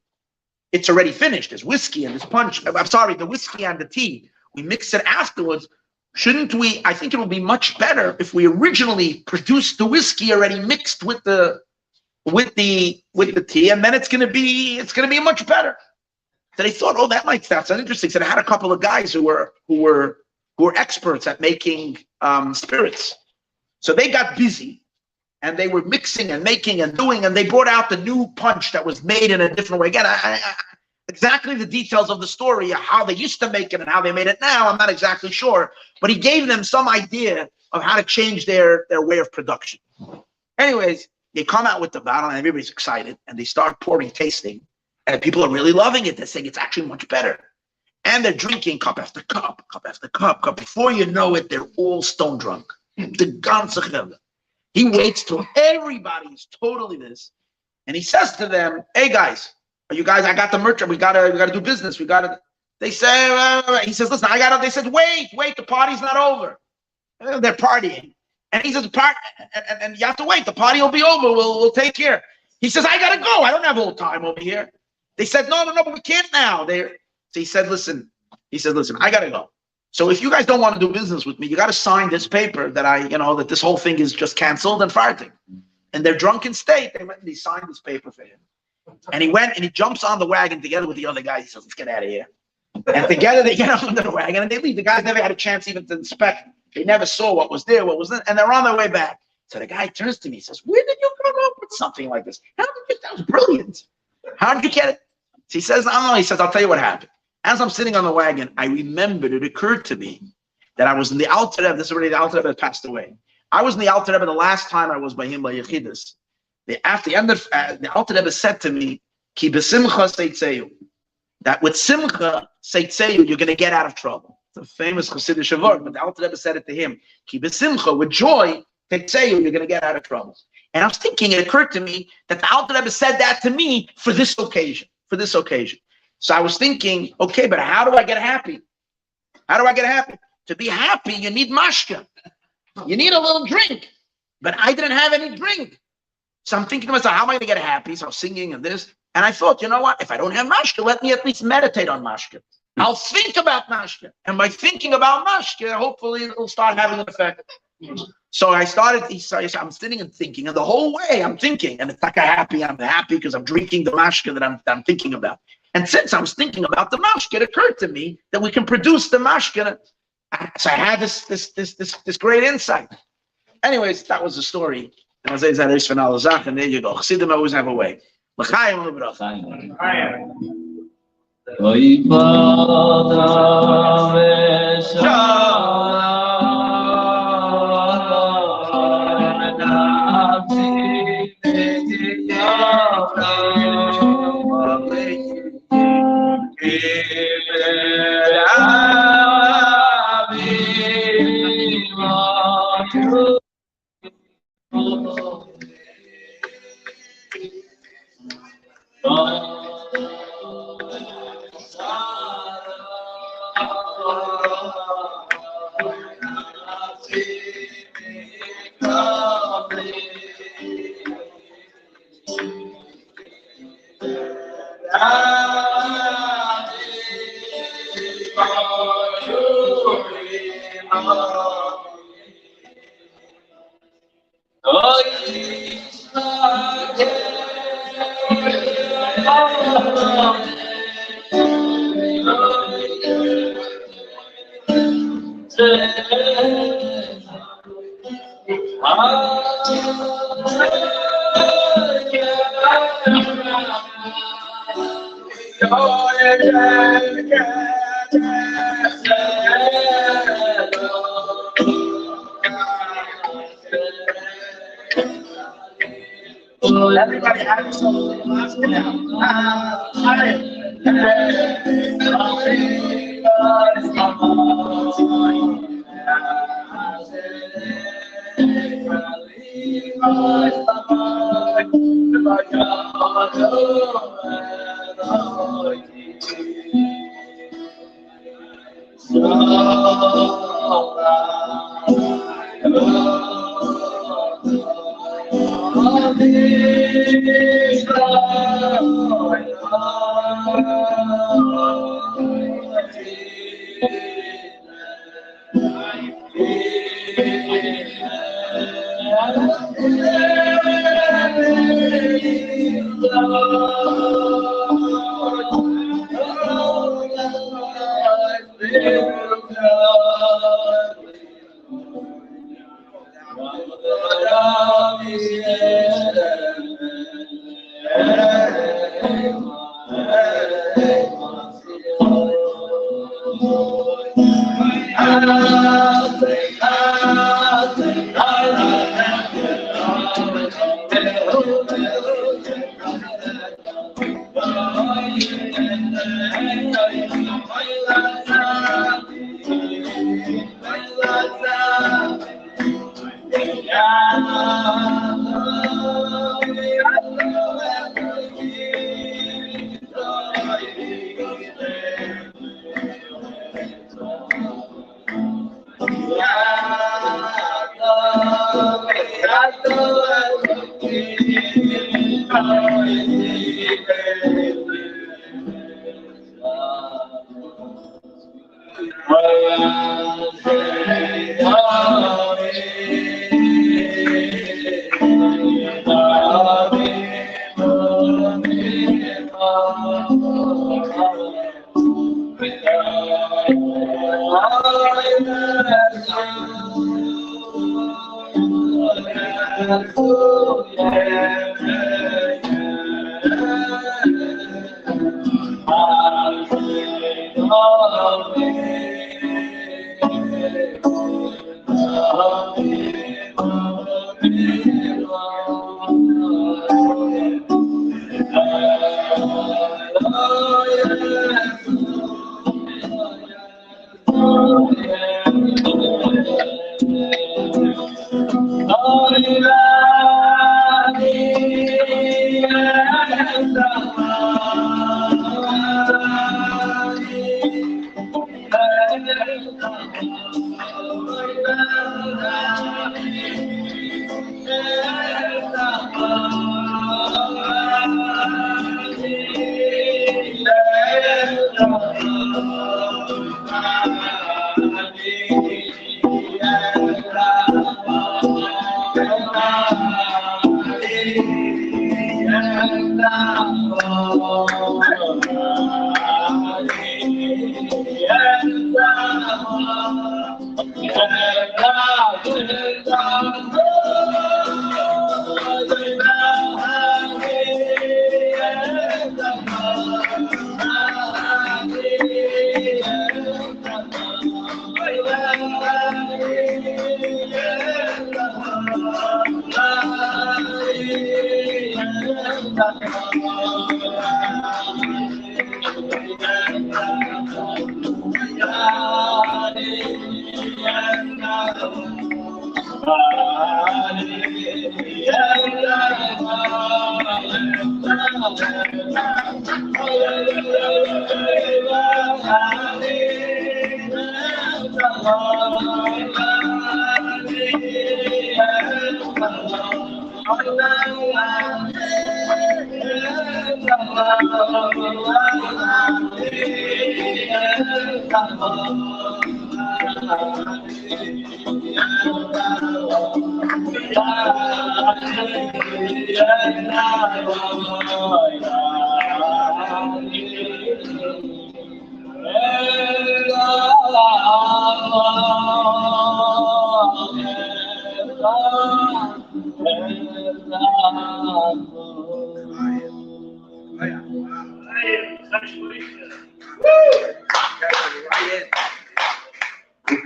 it's already finished? There's whiskey and there's punch. I'm sorry, the whiskey and the tea. We mix it afterwards. Shouldn't we? I think it would be much better if we originally produced the whiskey already mixed with the tea, and then it's gonna be much better. So they thought, that's interesting. So they had a couple of guys who were experts at making spirits. So they got busy and they were mixing and making and doing, and they brought out the new punch that was made in a different way. Again, exactly the details of the story, how they used to make it and how they made it now, I'm not exactly sure. But he gave them some idea of how to change their way of production. Anyways, they come out with the bottle and everybody's excited and they start pouring, tasting. And people are really loving it. They're saying it's actually much better. And they're drinking cup after cup, cup after cup. Before you know it, they're all stone drunk. The ganze Rebbe. He waits till everybody is totally this. And he says to them, hey guys, I got the merchant. We gotta do business. They say, he says, listen, they said, wait, the party's not over. They're partying. And he says, and you have to wait. The party will be over. We'll take care. He says, I gotta go. I don't have all time over here. They said, no, but we can't now. So he said, listen, I gotta go. So if you guys don't want to do business with me, you got to sign this paper that that this whole thing is just canceled and fighting. In their drunken state, they went and they signed this paper for him. And he went and he jumps on the wagon together with the other guys. He says, let's get out of here. And together they get on the wagon and they leave. The guys never had a chance even to inspect. They never saw what was there, and they're on their way back. So the guy turns to me and says, where did you come up with something like this? That was brilliant. How did you get it? So he says, I don't know. He says, I'll tell you what happened. As I'm sitting on the wagon, I remembered, it occurred to me that I was in the Alter Rebbe. This is already the Alter Rebbe had passed away. I was in the Alter Rebbe the last time I was by him by Yechidus. After the end of the Alter Rebbe said to me, Ki besimcha seitzeyu, that with simcha seitzeyu, you're going to get out of trouble. It's a famous Chassidish word, but the Alter Rebbe said it to him. Ki besimcha, with joy, seitzeyu, you're going to get out of trouble. And I was thinking, it occurred to me that the Alter Rebbe said that to me for this occasion. So I was thinking, okay, but how do I get happy? To be happy, you need mashka. You need a little drink. But I didn't have any drink. So I'm thinking to myself, how am I going to get happy? So I was singing and this. And I thought, you know what? If I don't have mashka, let me at least meditate on mashka. I'll think about mashka. And by thinking about mashka, hopefully it'll start having an effect. So I'm sitting and thinking, and the whole way I'm thinking, and it's like I'm happy because I'm drinking the mashka that I'm thinking about. And since I was thinking about the mashka, it occurred to me that we can produce the mashka. So I had this great insight. Anyways, that was the story. And there you go. Chassidim always have a way. L'chaim u'bracha. Everybody has something last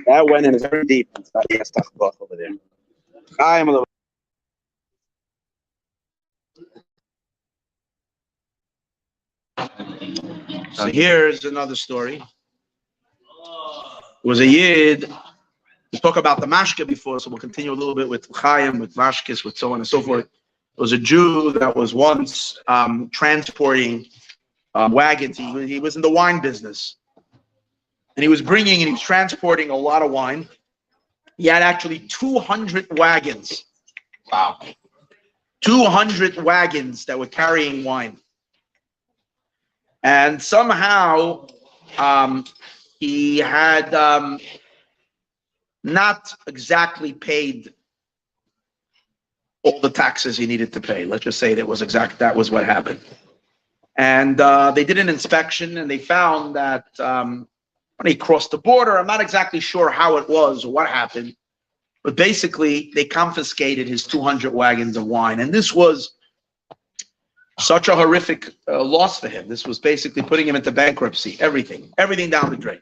That went in very deep. Over there. So here's another story. It was a Yid. We talked about the mashke before, so we'll continue a little bit with Chaim, with mashkes, with so on and so forth. It was a Jew that was once transporting wagons. He was in the wine business. And he was transporting a lot of wine. He had actually 200 wagons. Wow. 200 wagons that were carrying wine. And somehow he had not exactly paid all the taxes he needed to pay. Let's just say that was what happened. And they did an inspection and they found that when he crossed the border, I'm not exactly sure how it was or what happened, but basically they confiscated his 200 wagons of wine. And this was such a horrific loss for him. This was basically putting him into bankruptcy, everything down the drain.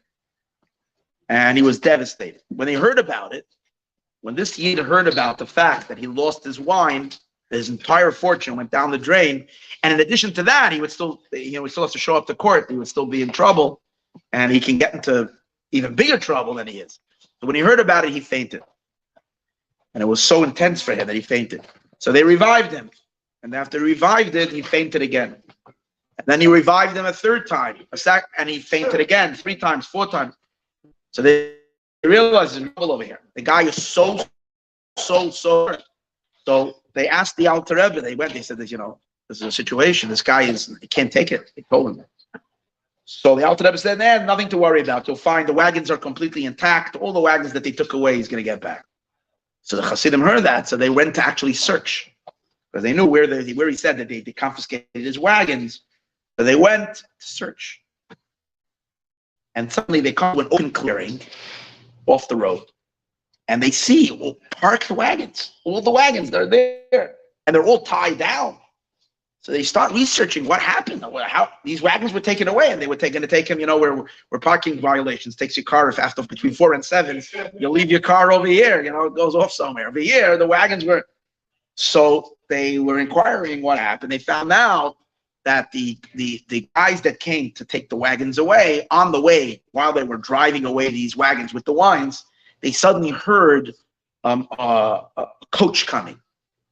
And he was devastated. When he heard about it, when this Yid heard about the fact that he lost his wine, his entire fortune went down the drain. And in addition to that, he would still have to show up to court. He would still be in trouble. And he can get into even bigger trouble than he is. So when he heard about it, he fainted. And it was so intense for him that he fainted. So they revived him. And after he revived it, he fainted again. And then he revived him a third time, and he fainted again, 3 times, 4 times. So they realized there's trouble over here. The guy is so hurt. So they asked the Alter Rebbe, they said, this is a situation. This guy he can't take it. They told him. So the Alter Rebbe said, nothing to worry about. You'll find the wagons are completely intact. All the wagons that they took away, he's going to get back. So the Hasidim heard that. So they went to actually search. Because they knew where he said that they confiscated his wagons. So they went to search. And suddenly they come to an open clearing off the road. And they see parked wagons. All the wagons, they're there. And they're all tied down. So they start researching what happened, how these wagons were taken away, and they were going to take him, where parking violations takes your car if after between 4 and 7, you'll leave your car over here, it goes off somewhere. Over here, the wagons were. So they were inquiring what happened. They found out that the guys that came to take the wagons away, on the way, while they were driving away these wagons with the wines, they suddenly heard a coach coming.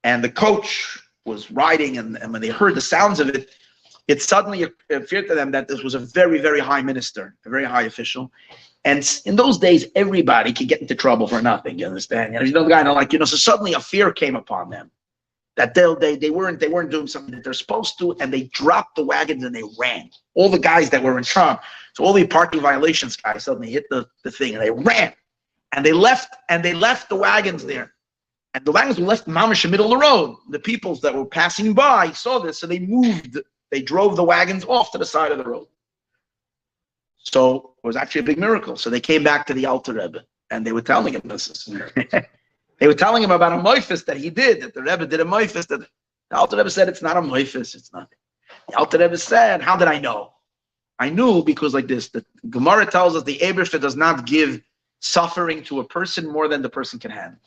And the coach was riding, and when they heard the sounds of it, it suddenly appeared to them that this was a very, very high minister, a very high official. And in those days, everybody could get into trouble for nothing, you understand? So suddenly a fear came upon them that they weren't doing something that they're supposed to, and they dropped the wagons and they ran. All the guys that were in charge, so all the parking violations guys suddenly hit the thing and they ran. And they left the wagons there. And the wagons were left mamish in the middle of the road. The people that were passing by saw this, so they drove the wagons off to the side of the road. So it was actually a big miracle. So they came back to the Alter Rebbe, and they were telling him this. They were telling him about a moifus that he did, that the Rebbe did a moifus. That the Alter Rebbe said, it's not a moifus, it's nothing. The Alter Rebbe said, how did I know? I knew because like this, the Gemara tells us the Eibishter does not give suffering to a person more than the person can handle.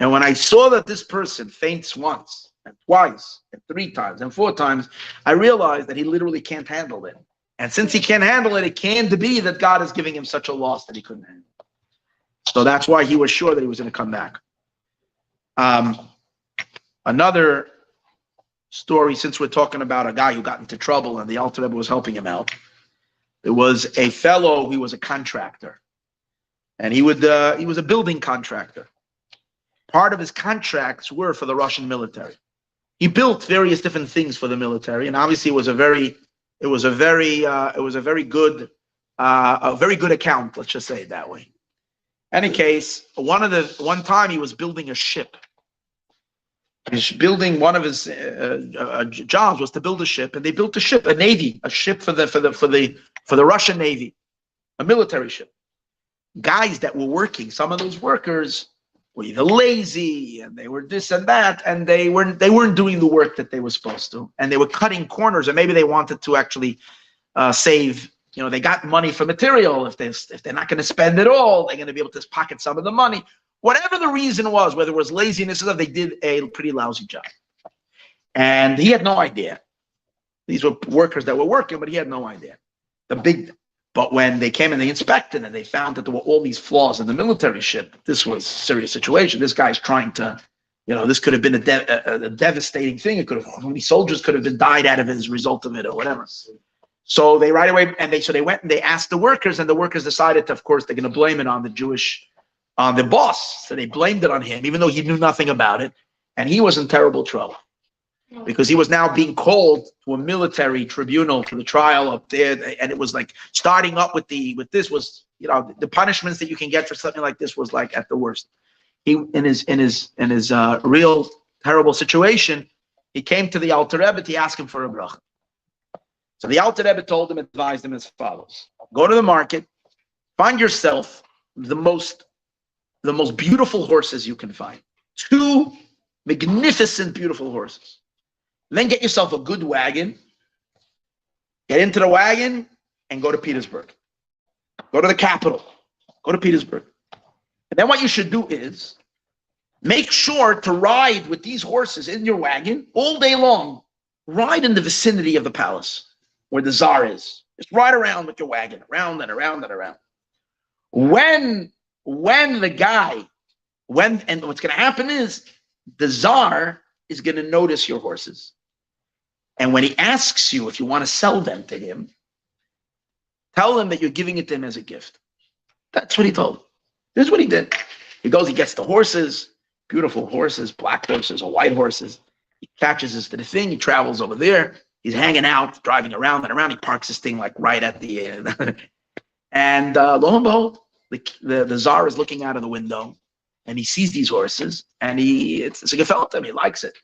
And when I saw that this person faints once, and twice, and 3 times, and 4 times, I realized that he literally can't handle it. And since he can't handle it, it can't be that God is giving him such a loss that he couldn't handle. So that's why he was sure that he was going to come back. Another story, since we're talking about a guy who got into trouble and the Alter Rebbe was helping him out. There was a fellow, he was a contractor. And he was a building contractor. Part of his contracts were for the Russian military. He built various different things for the military, and obviously it was a very good account. Let's just say it that way. Any case, one time he was building a ship. One of his jobs was to build a ship, and they built a ship, a ship for the Russian Navy, a military ship. Guys that were working, some of those workers were either lazy and they were this and that, and they weren't doing the work that they were supposed to, and they were cutting corners, and maybe they wanted to actually save. They got money for material. If they're not going to spend it all, they're going to be able to pocket some of the money. Whatever the reason was, whether it was laziness or something, they did a pretty lousy job. And he had no idea. These were workers that were working, but he had no idea. But when they came and they inspected and they found that there were all these flaws in the military ship, this was a serious situation. This guy's trying to, this could have been a devastating thing. How many soldiers could have been died out of it as a result of it or whatever. So they right away, they went and they asked the workers, and the workers decided to, of course, they're going to blame it on the boss. So they blamed it on him, even though he knew nothing about it. And he was in terrible trouble because he was now being called to a military tribunal to the trial up there. And it was like starting up with this was, the punishments that you can get for something like this was like at the worst. He, in his real terrible situation, he came to the Alter Rebbe to ask him for a bracha. So the Alter Rebbe advised him as follows: go to the market, find yourself the most beautiful horses you can find. 2 magnificent, beautiful horses. Then get yourself a good wagon, get into the wagon, and go to Petersburg. Go to the capital. Go to Petersburg. And then what you should do is make sure to ride with these horses in your wagon all day long. Ride in the vicinity of the palace where the Tsar is. Just ride around with your wagon, around and around and around. And what's going to happen is the Tsar is going to notice your horses. And when he asks you if you want to sell them to him, tell him that you're giving it to him as a gift. That's what he told him. This is what he did. He goes, he gets the horses, beautiful horses, black horses or white horses. He catches us to the thing. He travels over there. He's hanging out, driving around and around. He parks this thing like right at the end. And lo and behold, the Tsar is looking out of the window, and he sees these horses, and it's a gefellt him. He likes it.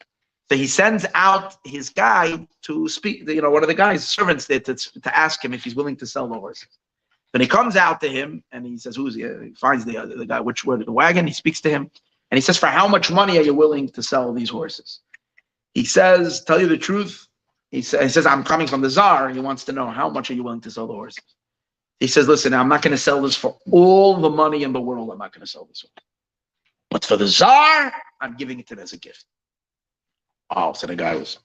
So he sends out his guy to speak, one of the guy's servants there to ask him if he's willing to sell the horses. But he comes out to him, and he says, "Who's he?" He finds the guy, which were the wagon. He speaks to him, and he says, "For how much money are you willing to sell these horses?" He says, "Tell you the truth." He says, "I'm coming from the Tsar." He wants to know, how much are you willing to sell the horses? He says, "Listen, I'm not going to sell this for all the money in the world. I'm not going to sell this one. But for the Tsar, I'm giving it to him as a gift." Oh, so the guy was.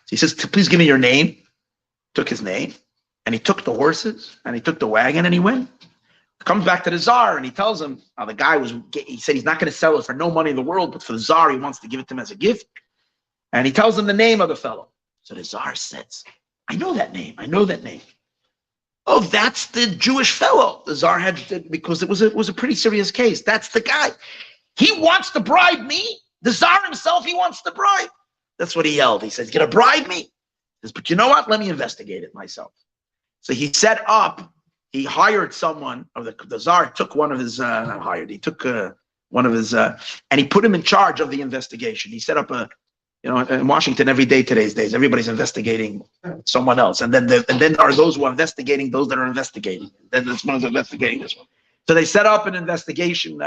He says, "Please give me your name." Took his name, and he took the horses, and he took the wagon, and he went. Comes back to the Tsar, and he tells him, the guy he said he's not going to sell it for no money in the world, but for the Tsar, he wants to give it to him as a gift. And he tells him the name of the fellow. So the Tsar says, "I know that name. I know that name." "Oh, that's the Jewish fellow." The Tsar had, because it was a pretty serious case. "That's the guy. He wants to bribe me. The Tsar himself, he wants to bribe." That's what he yelled. He says, "He's going to bribe me." He says, "But you know what? Let me investigate it myself." So he he hired someone, or the Tsar took one of his, not hired, he took one of his, and he put him in charge of the investigation. He set up in Washington every day today's days, everybody's investigating someone else. And then there are those who are investigating those that are investigating. Then there's one who's investigating this one. So they set up an investigation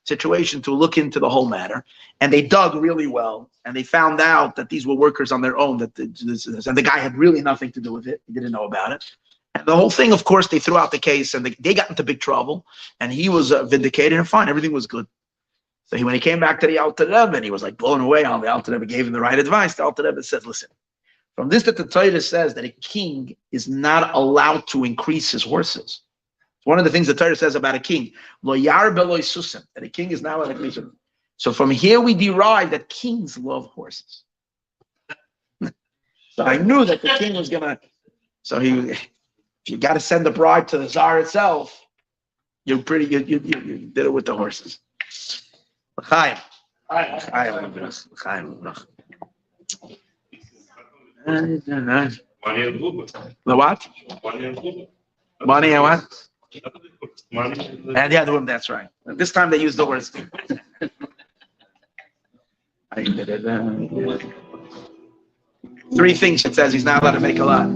situation to look into the whole matter. And they dug really well. And they found out that these were workers on their own. And the guy had really nothing to do with it. He didn't know about it. And the whole thing, of course, they threw out the case, and they got into big trouble. And he was vindicated, and fine, everything was good. So when he came back to the Alter Rebbe, and he was like blown away how the Alter Rebbe gave him the right advice, the Alter Rebbe said, "Listen, from this that the Torah says that a king is not allowed to increase his horses. It's one of the things the Torah says about a king, lo yarbe lo yisusim, that a king is not allowed to increase them. So from here we derive that kings love horses. So I knew that the king was gonna. So if you got to send a bride to the Tsar itself, you did it with the horses. L'chaim. The what? Money and what? And the other one, that's right. This time they used the words. Three things it says he's not allowed to make a lot.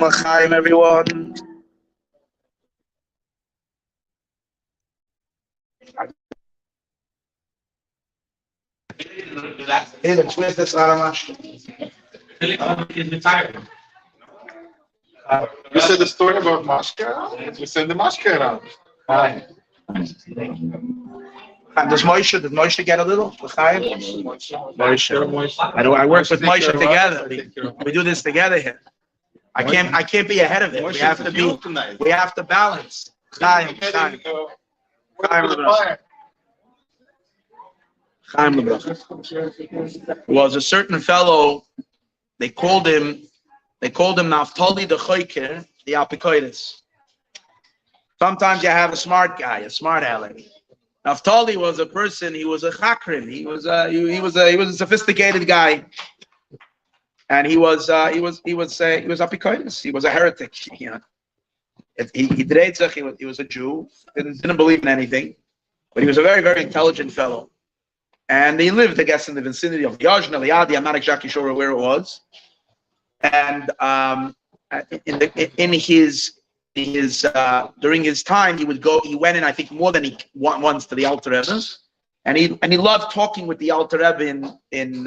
L'chaim, everyone. Hey, where's the Saramash? You said the story about Mashka? You said the Mashka around. Does Moshe get a little? Moshe. I work with Moshe together. We do this together here. I can't be ahead of it. We have to balance. Chaim. Was a certain fellow, they called him Naftali the Choiker, the Apikoidis. Sometimes you have a smart guy, a smart aleck. Naftali was a person, he was a chakrin, he was a sophisticated guy. And he was Apikoidis, he was a heretic, you know. He was a Jew, didn't believe in anything, but he was a very, very intelligent fellow. And he lived, I guess, in the vicinity of Yajna, Liadi. I'm not exactly sure where it was. And during his time, he went in, I think, more than once to the Alter Rebbe, and he loved talking with the Alter Rebbe in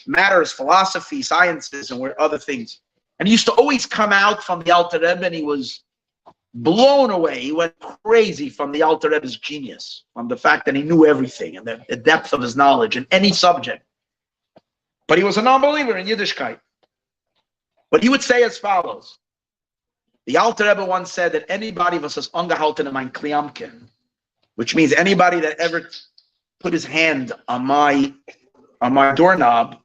matters, philosophy, sciences, and other things. And he used to always come out from the Alter Rebbe, and he was blown away. He went crazy from the Alter Rebbe's genius, from the fact that he knew everything and the depth of his knowledge in any subject. But he was a non-believer in Yiddishkeit. But he would say as follows: the Alter Rebbe once said that anybody was as angehalten in mein Kliamke, which means anybody that ever put his hand on my doorknob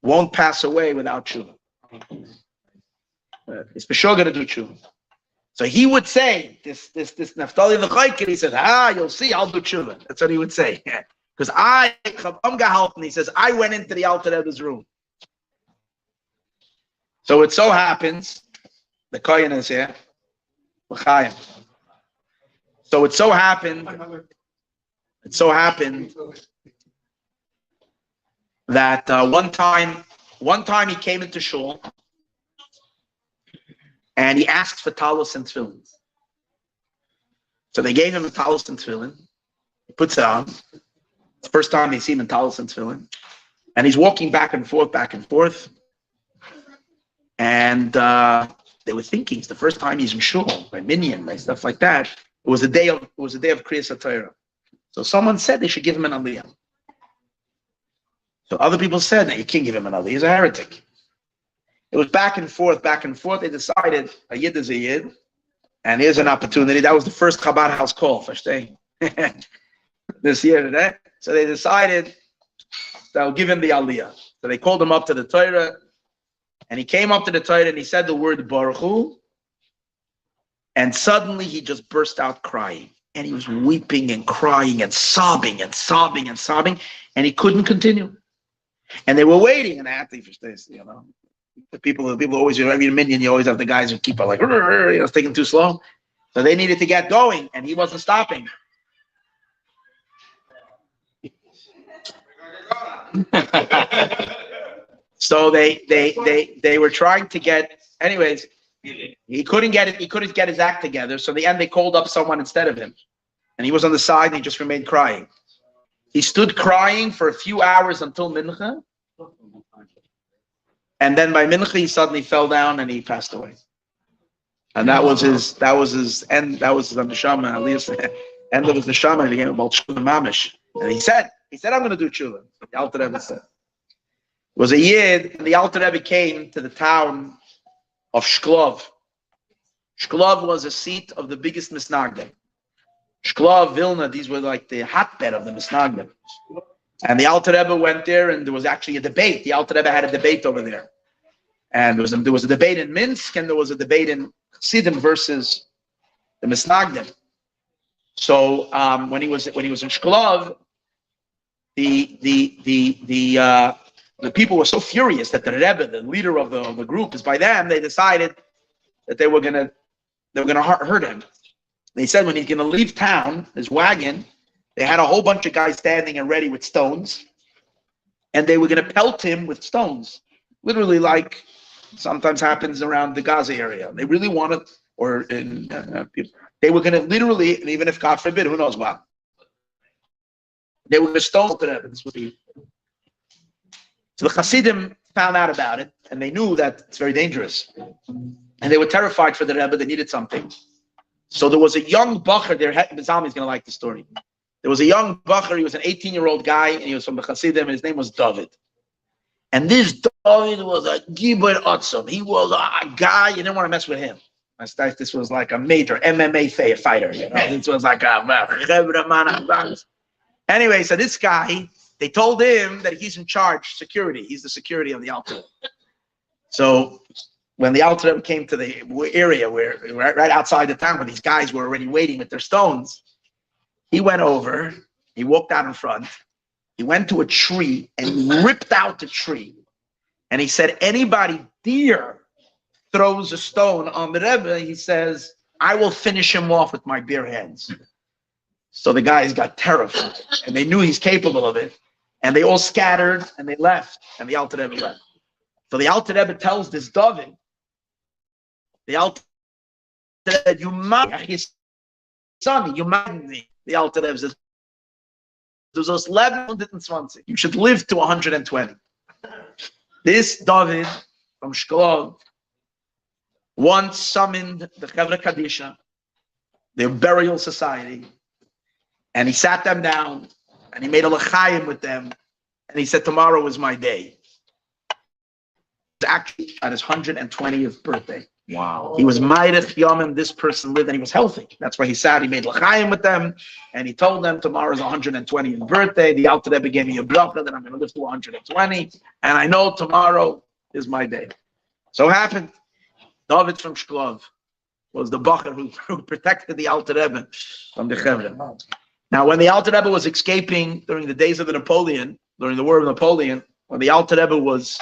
won't pass away without tshuva. It's for sure going to do tshuva. So he would say, this Naftali the Chayker, he says, you'll see, I'll do tshuva. That's what he would say. Because he says, I went into the Alter Rebbe's room. So it so happens, the Kohen is here, L'chaim. So it so happened that one time he came into shul, and he asked for talus and tefillin. So they gave him a talus and tefillin. He puts it on. It's the first time they see him in talus and tefillin. And he's walking back and forth. And they were thinking, it's the first time he's in shul, by minyan, by stuff like that. It was a day of Kriyas HaTorah. So someone said they should give him an aliyah. So other people said, no, you can't give him an aliyah. He's a heretic. It was back and forth. They decided a yid is a yid, and here's an opportunity. That was the first Chabad house call, versteh? This year, today. So they decided they'll give him the aliyah. So they called him up to the Torah, and he came up to the Torah and he said the word Baruch Hu, and suddenly he just burst out crying, and he was weeping and crying and sobbing, and he couldn't continue. And they were waiting, and I had to, you know. The people always, every minyan, you always have the guys who keep like, it's taking too slow. So they needed to get going, and he wasn't stopping. So they were trying to get, anyways, he couldn't get his act together. So in the end, they called up someone instead of him. And he was on the side, and he just remained crying. He stood crying for a few hours until mincha. And then by mincha, he suddenly fell down and he passed away. And that was his end. That was his neshama. At least end of his neshama. He became about tshuva mamish. And he said, I'm going to do tshuva. The Alter Rebbe said. It was a yid, and the Alter Rebbe came to the town of Shklov. Shklov was a seat of the biggest misnagdim. Shklov, Vilna, these were like the hotbed of the misnagdim. And the Alter Rebbe went there, and there was actually a debate. The Alter Rebbe had a debate over there. And there was a debate in Minsk, and there was a debate in Chassidim versus the Misnagdim. So when he was in Shklov, the people were so furious that the Rebbe, the leader of the group, is by them. They decided that they were gonna hurt him. They said when he's gonna leave town, his wagon, they had a whole bunch of guys standing and ready with stones, and they were going to pelt him with stones, literally like sometimes happens around the Gaza area. They really wanted, they were going to literally, and even if God forbid, who knows what, they were going to stone to them. So the Hasidim found out about it, and they knew that it's very dangerous, and they were terrified for the Rebbe. They needed something. So there was a young bacher there. Zalman is going to like the story. There was a young bacher. He was an 18-year-old guy, and he was from the Hasidim, and his name was David. And this David was a gibor atzam. He was a guy, you didn't want to mess with him. This was like a major MMA fighter. This was like a... Anyway, so this guy, they told him that he's in charge, security. He's the security of the altar. So when the Alter Rebbe came to the area where right outside the town where these guys were already waiting with their stones, he went over, he walked out in front, he went to a tree and he ripped out the tree. And he said, anybody dare throws a stone on the Rebbe, he says, I will finish him off with my bare hands. So the guys got terrified and they knew he's capable of it. And they all scattered and they left and the Alter Rebbe left. So the Alter Rebbe tells this David, the Alter Rebbe, you might, his son, you might me. The Alter Rebbe says, there's 1120. You should live to 120. This David from Schneur once summoned the Chevra Kadisha, their burial society, and he sat them down and he made a l'chaim with them, and he said, tomorrow is my day. Actually at his 120th birthday. Wow. He was Ma'irich Yomim, this person lived and he was healthy. That's why he sat, he made l'chaim with them, and he told them tomorrow's 120th birthday. The Alter Rebbe gave me a bracha that I'm going to live to 120, and I know tomorrow is my day. So happened, David from Shklov was the bacher who protected the Alter Rebbe from the Chevra. Now when the Alter Rebbe was escaping during the days of the Napoleon, during the War of Napoleon, when the Alter Rebbe was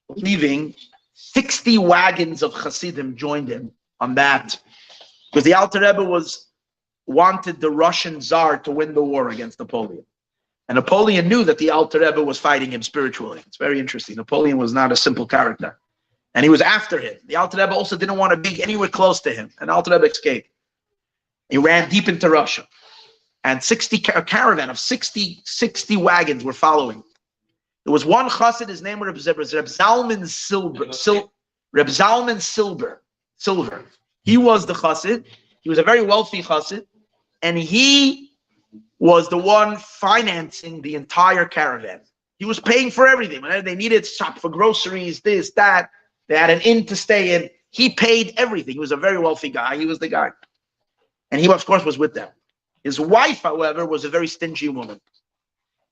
leaving, 60 wagons of Hasidim joined him on that, because the Alter Rebbe wanted the Russian Tsar to win the war against Napoleon, and Napoleon knew that the Alter Rebbe was fighting him spiritually. It's very interesting. Napoleon was not a simple character, and he was after him. The Alter Rebbe also didn't want to be anywhere close to him, and Alter Rebbe escaped. He ran deep into Russia, and a caravan of 60 wagons were following. There was one chassid, his name was Reb Zalman Silver. He was the chassid. He was a very wealthy chassid, and he was the one financing the entire caravan. He was paying for everything. Whenever they needed shop for groceries, this, that, they had an inn to stay in. He paid everything. He was a very wealthy guy. He was the guy. And he, of course, was with them. His wife, however, was a very stingy woman.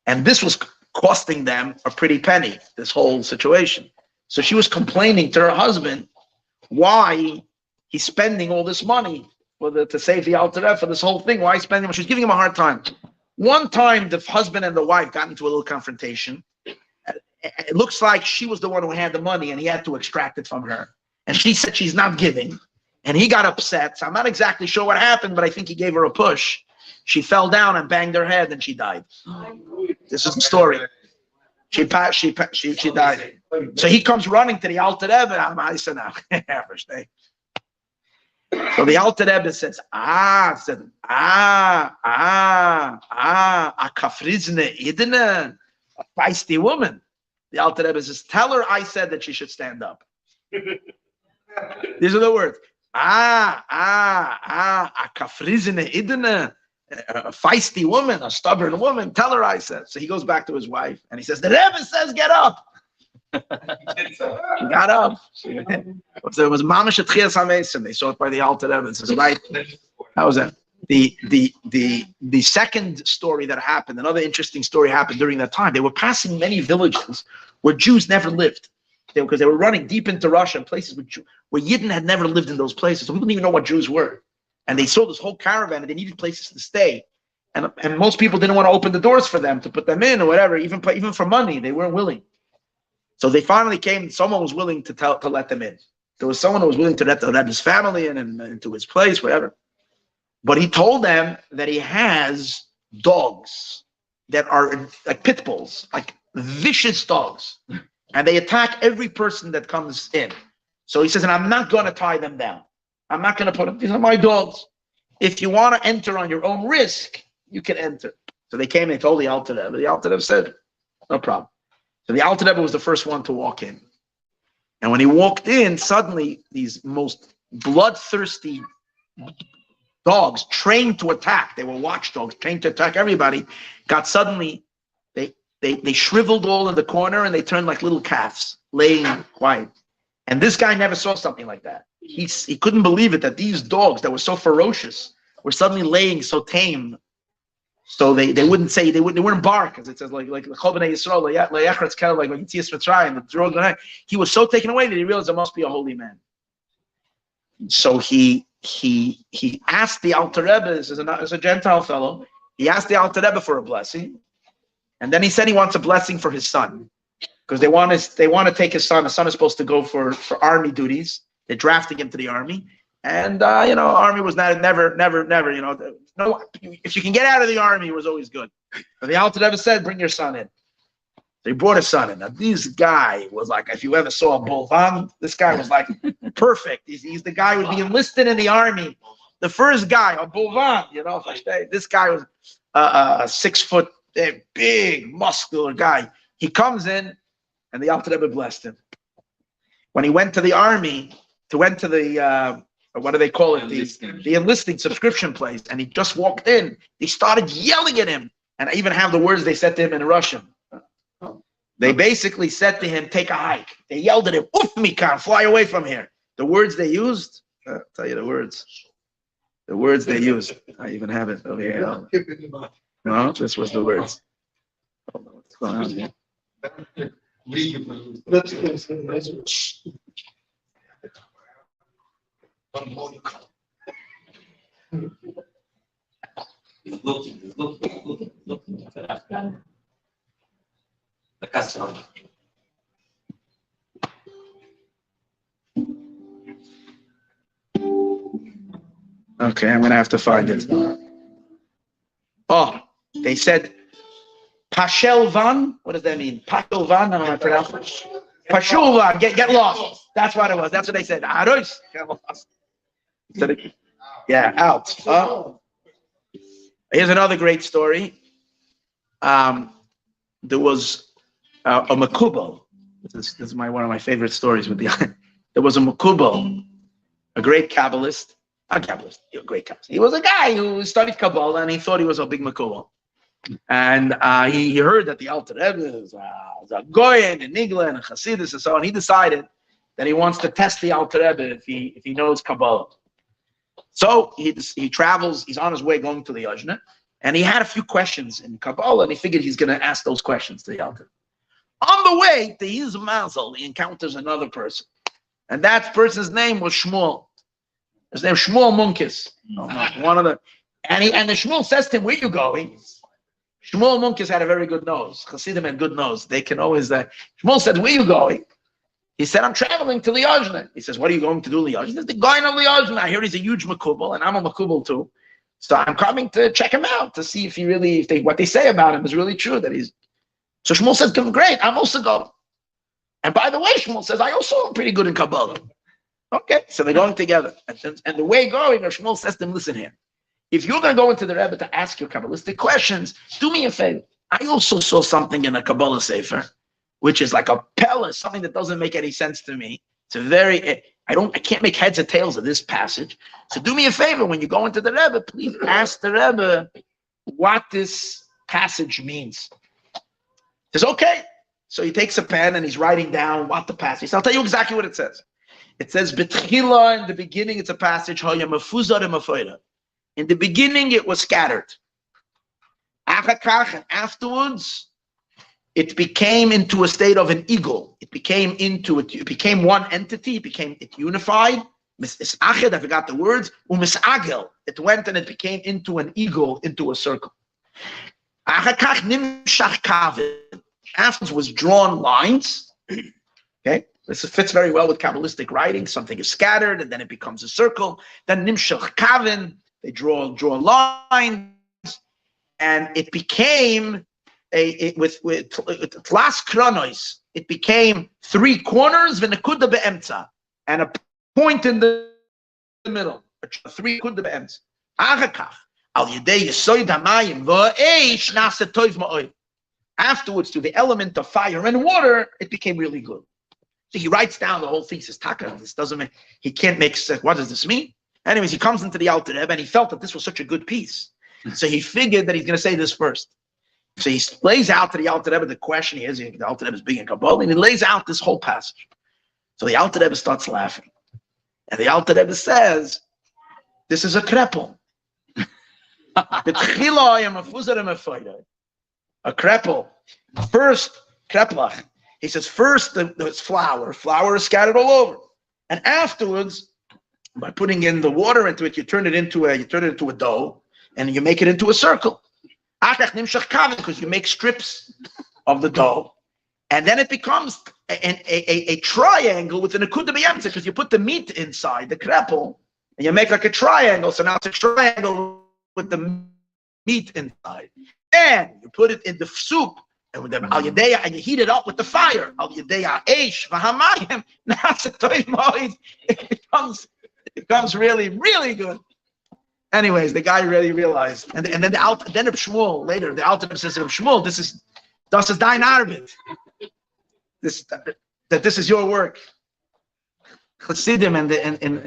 And this was costing them a pretty penny, this whole situation. So she was complaining to her husband why he's spending all this money to save the Alter Rebbe for this whole thing. Why he's spending? She's giving him a hard time. One time, the husband and the wife got into a little confrontation. It looks like she was the one who had the money and he had to extract it from her. And she said she's not giving. And he got upset. So I'm not exactly sure what happened, but I think he gave her a push. She fell down and banged her head and she died. This is the story. She died. So he comes running to the Alter Rebbe. I said, no. So the Alter Rebbe says, a kafrizne idene, a feisty woman. The Alter Rebbe says, tell her I said that she should stand up. These are the words. A kafrizne idene. A feisty woman, a stubborn woman, tell her I said. So he goes back to his wife and he says, the Rebbe says get up. She got up. It was Mamash at Chias HaMesim. They saw it by the Alter Rebbe. It says, right, that was it. The second story that happened, another interesting story happened during that time. They were passing many villages where Jews never lived. Because they were running deep into Russia, places where Yidden had never lived in those places. So people didn't even know what Jews were. And they saw this whole caravan and they needed places to stay. And most people didn't want to open the doors for them to put them in or whatever, even for money, they weren't willing. So they finally came, someone was willing to let them in. There was someone who was willing to let his family in and into his place, whatever. But he told them that he has dogs that are like pit bulls, like vicious dogs. And they attack every person that comes in. So he says, and I'm not going to tie them down. I'm not going to put them, these are my dogs. If you want to enter on your own risk, you can enter. So they came and they told the Alter Rebbe. The Alter Rebbe said, no problem. So the Alter Rebbe was the first one to walk in. And when he walked in, suddenly these most bloodthirsty dogs trained to attack. They were watchdogs trained to attack everybody. Got suddenly, they shriveled all in the corner and they turned like little calves, laying quiet. And this guy never saw something like that. He couldn't believe it that these dogs that were so ferocious were suddenly laying so tame. So they wouldn't say, they wouldn't bark, as it says, like Chobnei Yisrael, like Yitzias Mitzrayim. He was so taken away that he realized there must be a holy man. So he asked the Alter Rebbe, this is a Gentile fellow, he asked the Alter Rebbe for a blessing, and then he said he wants a blessing for his son, because they want to take his son. His son is supposed to go for army duties. They're drafting him to the army, and army was never. No, if you can get out of the army, it was always good. But the Alter Rebbe said, "Bring your son in." They brought his son in. Now, this guy was like, if you ever saw a bolvan, this guy was like perfect. He's the guy who would be enlisted in the army. The first guy, a bolvan, this guy was a 6 foot, big, muscular guy. He comes in, and the Alter Rebbe blessed him. When he went to the army, went to the, what do they call it? The enlisting subscription place, and he just walked in. They started yelling at him. And I even have the words they said to him in Russian. They basically said to him, take a hike. They yelled at him, "Uf mikan, fly away from here." The words they used, I'll tell you the words. The words they used. I even have it over here. No, this was the words. Hold on, what's going on here? Okay, I'm gonna have to find it. Oh, they said Pashelvan. What does that mean? Pashelvan? How do I pronounce it? Pashulvan. Get lost. That's what it was. That's what they said. Aros. Get lost. Yeah, out. Here's another great story. There was a makubal. This is one of my favorite stories with the. There was a makubal, a great Kabbalist. A Kabbalist, a great Kabbalist. He was a guy who studied Kabbalah and he thought he was a big makubal. And he heard that the Alter Rebbe was a Goyen and Nigla and Hasidus and so on. He decided that he wants to test the Alter Rebbe if he knows Kabbalah. So he travels. He's on his way going to the Yajna, and he had a few questions in Kabbalah, and he figured he's going to ask those questions to the Alter. On the way to his mazel, he encounters another person, and that person's name was Shmuel. His name was Shmuel Munkis. One of the, and the Shmuel says to him, "Where you going?" Shmuel Munkis had a very good nose. Hasidim had good nose. They can always. Shmuel said, "Where you going?" He said, "I'm traveling to Liadi." He says, "What are you going to do, Liadi?" He says, "The guy in Liadi. I hear he's a huge makubal, and I'm a makubal too. So I'm coming to check him out to see if what they say about him is really true. That he's." So Shmuel says, "Great, I'm also going." And by the way, Shmuel says, "I also am pretty good in Kabbalah." Okay, so they're going together. And the way going, Shmuel says to him, "Listen here. If you're going to go into the Rebbe to ask your Kabbalistic questions, do me a favor. I also saw something in a Kabbalah Sefer, which is like a pella, something that doesn't make any sense to me. It's a very, I can't make heads or tails of this passage. So do me a favor, when you go into the Rebbe, please ask the Rebbe what this passage means." He says, "Okay." So he takes a pen and he's writing down what the passage is. I'll tell you exactly what it says. It says, "Betchila," in the beginning, it's a passage, "Hoya mefuzar mefoira." In the beginning, it was scattered. Achakach, and afterwards, it became into a state of an eagle. It became one entity. It unified. Misached, I forgot the words. Umisagel. It went and it became into an eagle, into a circle. Achakach nimshach kavin. Afterwards was drawn lines. Okay. This fits very well with Kabbalistic writing. Something is scattered and then it becomes a circle. Then nimshach kavin. They draw lines, and it became with tlas kronos. It became 3 corners v'nekuda be'emtza, and a point in the middle. 3 kuda be'emtza. Achakach al yedei yisoid hamayim v'eish nasa tov ma'oy. Afterwards, through the element of fire and water, it became really good. So he writes down the whole thesis. Taka, this doesn't make. He can't make. What does this mean? Anyways, he comes into the Alter Rebbe and he felt that this was such a good piece. So he figured that he's going to say this first. So he lays out to the Alter Rebbe the question he has. The Alter Rebbe is big in Kabbalah, and he lays out this whole passage. So the Alter Rebbe starts laughing. And the Alter Rebbe says, this is a krepel. A krepel. First, kreplach. He says, first, there's flour. Flour is scattered all over. And afterwards, by putting in the water into it, you turn it into a dough, and you make it into a circle. Because you make strips of the dough. And then it becomes a triangle with an akuda b'yamtza, because you put the meat inside, the krepel, and you make like a triangle. So now it's a triangle with the meat inside. And you put it in the soup, and with the al yadeya, and you heat it up with the fire. Al yadeya eish v'hamayim. Now it's a toy moed. It becomes really, really good. Anyways, the guy really realized, and then Reb Shmuel later, the Alter Rebbe says to Reb Shmuel, this is dein Arbeit. This is your work. Chassidim in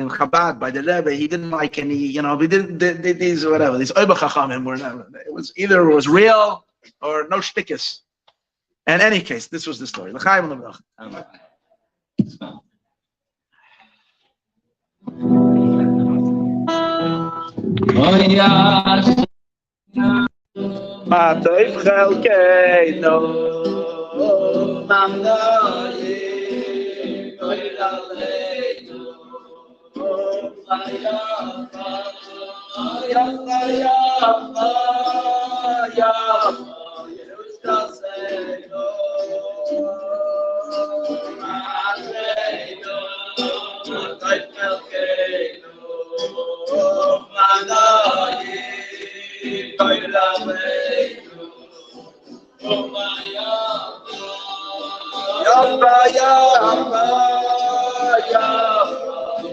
Chabad by the Rebbe, he didn't like any, we didn't these whatever, these Oiba Chachamim were never. It was either real or no shtickis. In any case, this was the story. L'chaim l'brach. Ma toiv chelkeinu mamnoyim oilaleinu yafa yafa yafa yerushalayinu ma'aleinu ma toiv chelkeinu mamnoyim oilaleinu yafa yafa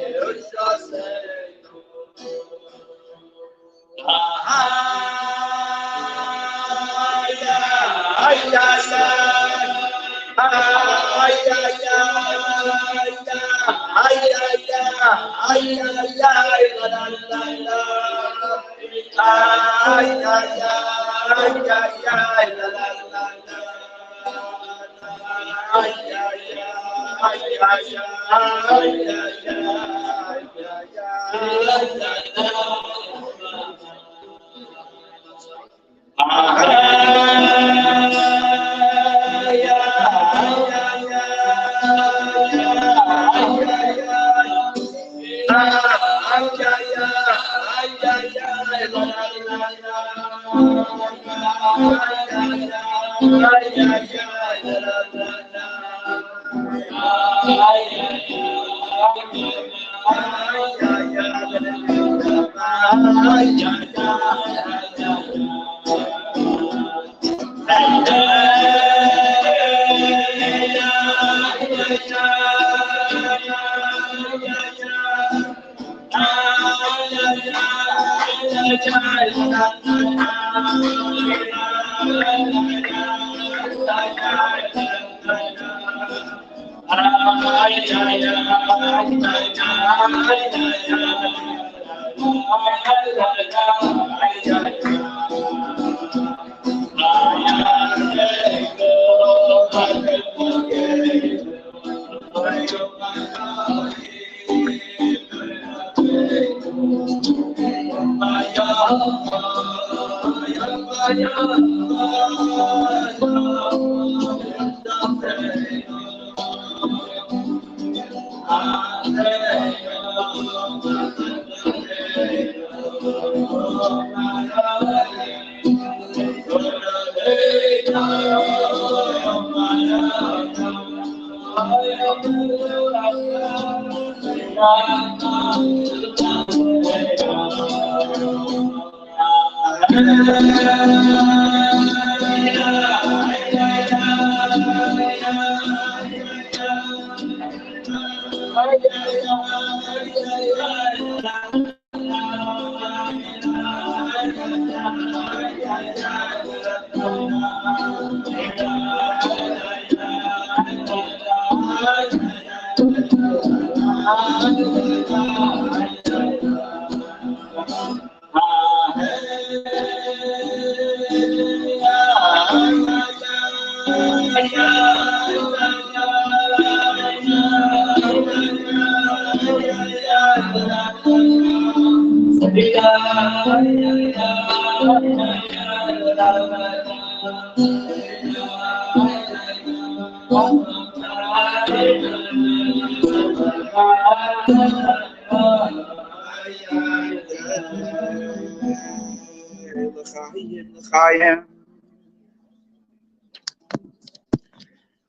yerushalayinu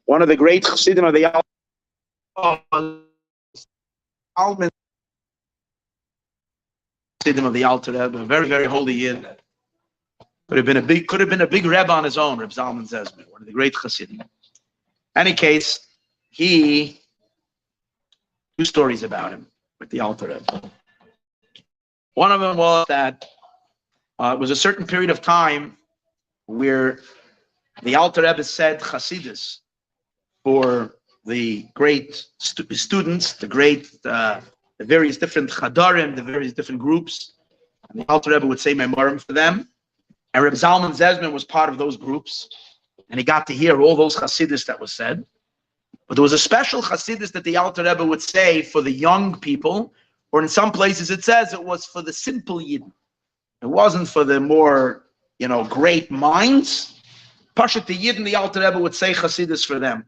One of the great Chassidim of the Zalman, Chassidim of the Alter Rebbe, a very, very holy Yid. Could have been a big Rebbe on his own, Reb Zalman Zesman, one of the great Chassidim. Any case, two stories about him with the Alter Rebbe. One of them was that it was a certain period of time where the Alter Rebbe said Chassidus for the great students, the various different Chadarim, the various different groups. And the Alter Rebbe would say Memorim for them. And Reb Zalman Zesman was part of those groups. And he got to hear all those Chassidus that was said. But there was a special Chassidus that the Alter Rebbe would say for the young people, or in some places it says it was for the simple Yidden. It wasn't for the more, great minds. Pashat the Yidden, the Alter Rebbe would say Chassidus for them.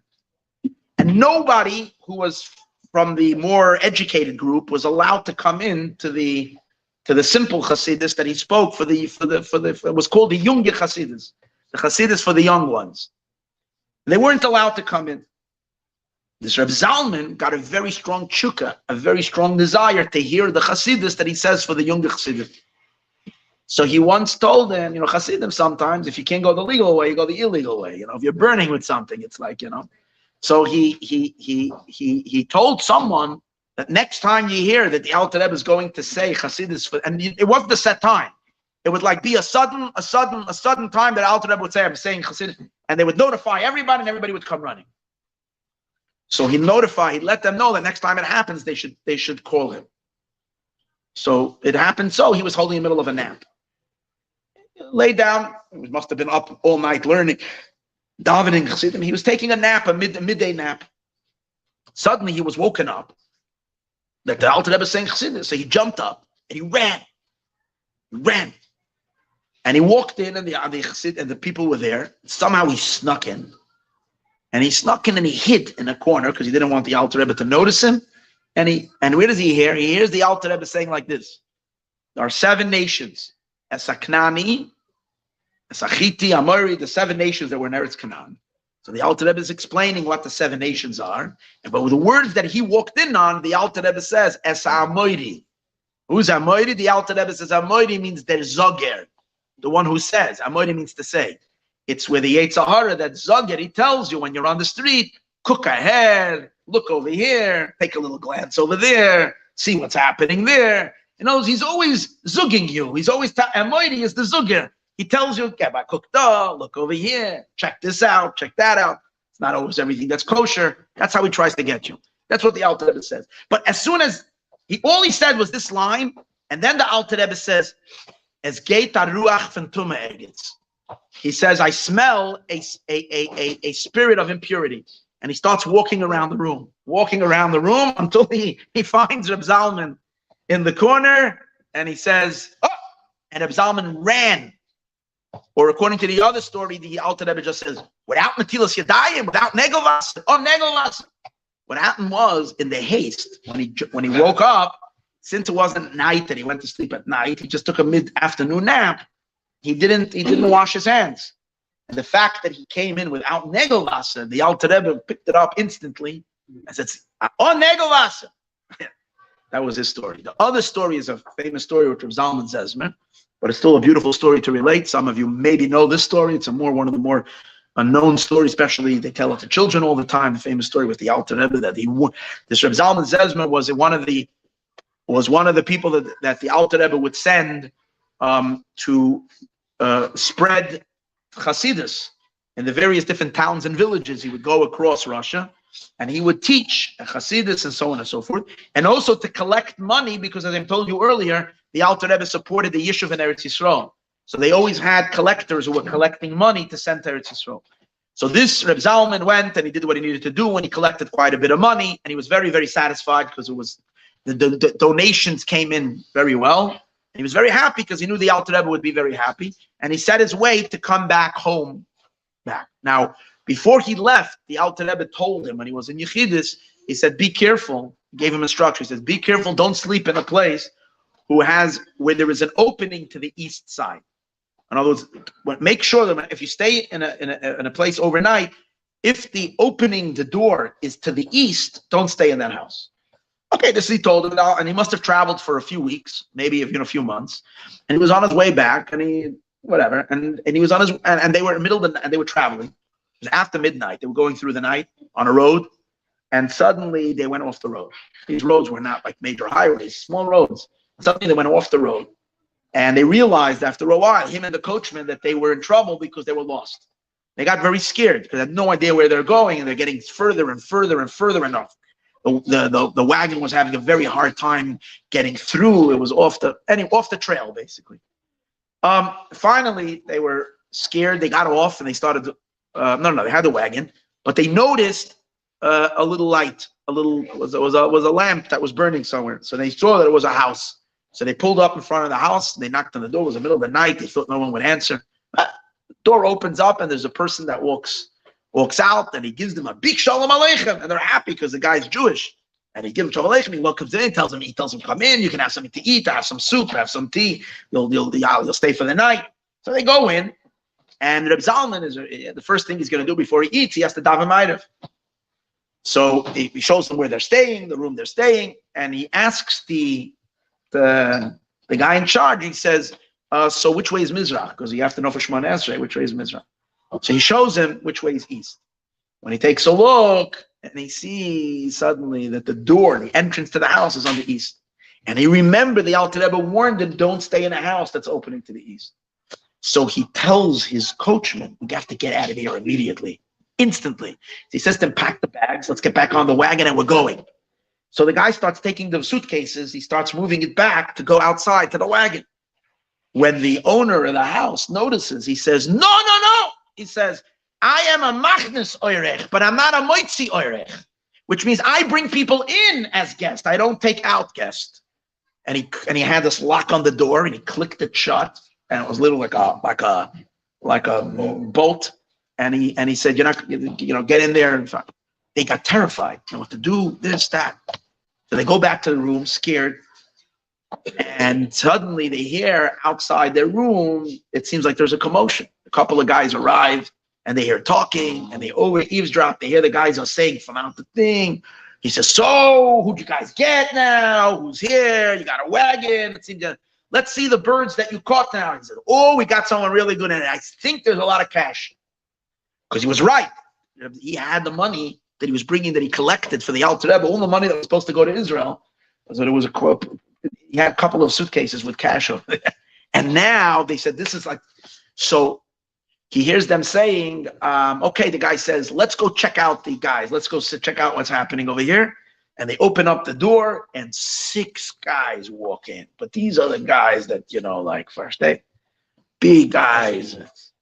And nobody who was from the more educated group was allowed to come in to the simple Chassidus that he spoke for it was called the Junge Chassidus, the Chassidus for the young ones. They weren't allowed to come in. This Reb Zalman got a very strong tshuka, a very strong desire to hear the Chassidus that he says for the Junge Chassidus. So he once told them, Chassidim sometimes, if you can't go the legal way, you go the illegal way. If you're burning with something, it's like, So he told someone that next time you hear that the Alter Rebbe is going to say Chassidus, and it wasn't a set time. It would be a sudden time that Alter Rebbe would say, I'm saying Chassidus, and they would notify everybody, and everybody would come running. So he let them know that next time it happens, they should call him. So it happened. So he was holding in the middle of a nap. Lay down. He must have been up all night learning, davening Chassidim. He was taking a nap, a midday nap. Suddenly he was woken up that the Alter Rebbe was saying Chassidus. So he jumped up and he ran. And he walked in, and the people were there. Somehow he snuck in. And he snuck in and he hid in a corner because he didn't want the Alter Rebbe to notice him. And where does he hear? He hears the Alter Rebbe saying like this: there are 7 nations. Esaknani, Esachiti, Amori, the 7 nations that were in Eretz Canaan. So the Alter Rebbe is explaining what the 7 nations are. But with the words that he walked in on, the Alter Rebbe says, Esa Amori. Who's Amori? The Alter Rebbe says Amori means there's Zoger, the one who says. Amori means to say. It's where the Yetzirah that Zoger, he tells you when you're on the street, cook ahead, look over here, take a little glance over there, see what's happening there. He's always zugging you. He's always Amoidi is the zugger. He tells you, get my cooked up, look over here, check this out, check that out. It's not always everything that's kosher. That's how he tries to get you. That's what the Alter Rebbe says. But as soon as all he said was this line, and then the Alter Rebbe says, "Es geht a ruach von Tumah ergitz." He says, I smell a spirit of impurity. And he starts walking around the room until he finds Reb Zalman in the corner, and he says, oh, and Reb Zalman ran. Or according to the other story, the Alter Rebbe just says, without Netilas Yadayim, without Negovas, Negovas. What happened was, in the haste, when he woke up, since it wasn't night and he went to sleep at night, he just took a mid-afternoon nap. He didn't wash his hands. And the fact that he came in without Negovasa, the Alter Rebbe picked it up instantly and said, oh, Negovasa. That was his story. The other story is a famous story with Reb Zalman Zesman, but it's still a beautiful story to relate. Some of you maybe know this story. It's one of the more unknown stories, especially they tell it to children all the time. The famous story with the Alter Rebbe that this Reb Zalman Zesman was one of the people that the Alter Rebbe would send to spread Chassidus in the various different towns and villages. He would go across Russia and he would teach Chassidus and so on and so forth, and also to collect money, because as I told you earlier, the Alter Rebbe supported the Yishuv in Eretz Yisrael. So they always had collectors who were collecting money to send to Eretz Yisrael. So this Reb Zalman went and he did what he needed to do, and he collected quite a bit of money, and he was very, very satisfied because it was the donations came in very well. And he was very happy because he knew the Alter Rebbe would be very happy, and he set his way to come back home. Now, before he left, the Alter Rebbe told him when he was in Yechidus, he said, "Be careful." He gave him instructions. He says, "Be careful. Don't sleep in a place where there is an opening to the east side." In other words, make sure that if you stay in a place overnight, if the door is to the east, don't stay in that house. Okay, this he told him, and he must have traveled for a few weeks, maybe a few months, and he was on his way back, and he was on his, and they were in the middle of the night, and they were traveling. It was after midnight. They were going through the night on a road, and suddenly they went off the road. These roads were not like major highways, small roads. Suddenly they went off the road. And they realized after a while, him and the coachman, that they were in trouble because they were lost. They got very scared because they had no idea where they're going, and they're getting further and further and further enough. The wagon was having a very hard time getting through. It was off the trail, basically. Finally, they were scared. They got off and they started. They had the wagon, but they noticed a little light. Was a lamp that was burning somewhere. So they saw that it was a house. So they pulled up in front of the house. They knocked on the door. It was the middle of the night. They thought no one would answer. The door opens up, and there's a person that walks out, and he gives them a big shalom aleichem, and they're happy because the guy's Jewish. And he gives him shalom aleichem. He welcomes in, tells him, come in. You can have something to eat, have some soup, have some tea. You'll stay for the night. So they go in, and Reb Zalman the first thing he's going to do before he eats, he has to daven ma'ariv. So he shows them where they're staying, the room they're staying, and he asks the guy in charge. He says, "So which way is Mizrach?" Because you have to know for Shemona Esrei which way is Mizrach. So he shows him which way is east. When he takes a look, and he sees suddenly that the entrance to the house is on the east. And he remembered the Alter Rebbe warned him, don't stay in a house that's opening to the east. So he tells his coachman, "We have to get out of here immediately, instantly." He says to him, "Pack the bags, let's get back on the wagon, and we're going." So the guy starts taking the suitcases, he starts moving it back to go outside to the wagon. When the owner of the house notices, he says, No. He says, "I am a machnes oirech, but I'm not a moitzi oirech," which means I bring people in as guests. I don't take out guests. And he had this lock on the door, and he clicked it shut, and it was little like a bolt. And he said, "You're not, get in there." And they got terrified. You know what to do? This, that. So they go back to the room, scared, and suddenly they hear outside their room, it seems like there's a commotion. A couple of guys arrive, and they hear talking, and they eavesdrop. They hear the guys are saying from out the thing. He says, "So, who'd you guys get now? Who's here? You got a wagon? It seems let's see the birds that you caught now." He said, "Oh, we got someone really good, and I think there's a lot of cash." Because he was right. He had the money that he was bringing, that he collected for the Alter Rebbe, all the money that was supposed to go to Israel. So there was he had a couple of suitcases with cash over there. And now they said, this is like, so he hears them saying, okay, the guy says, "Let's go check out the guys. Let's go check out what's happening over here." And they open up the door, and 6 guys walk in. But these are the guys that, like first day, big guys.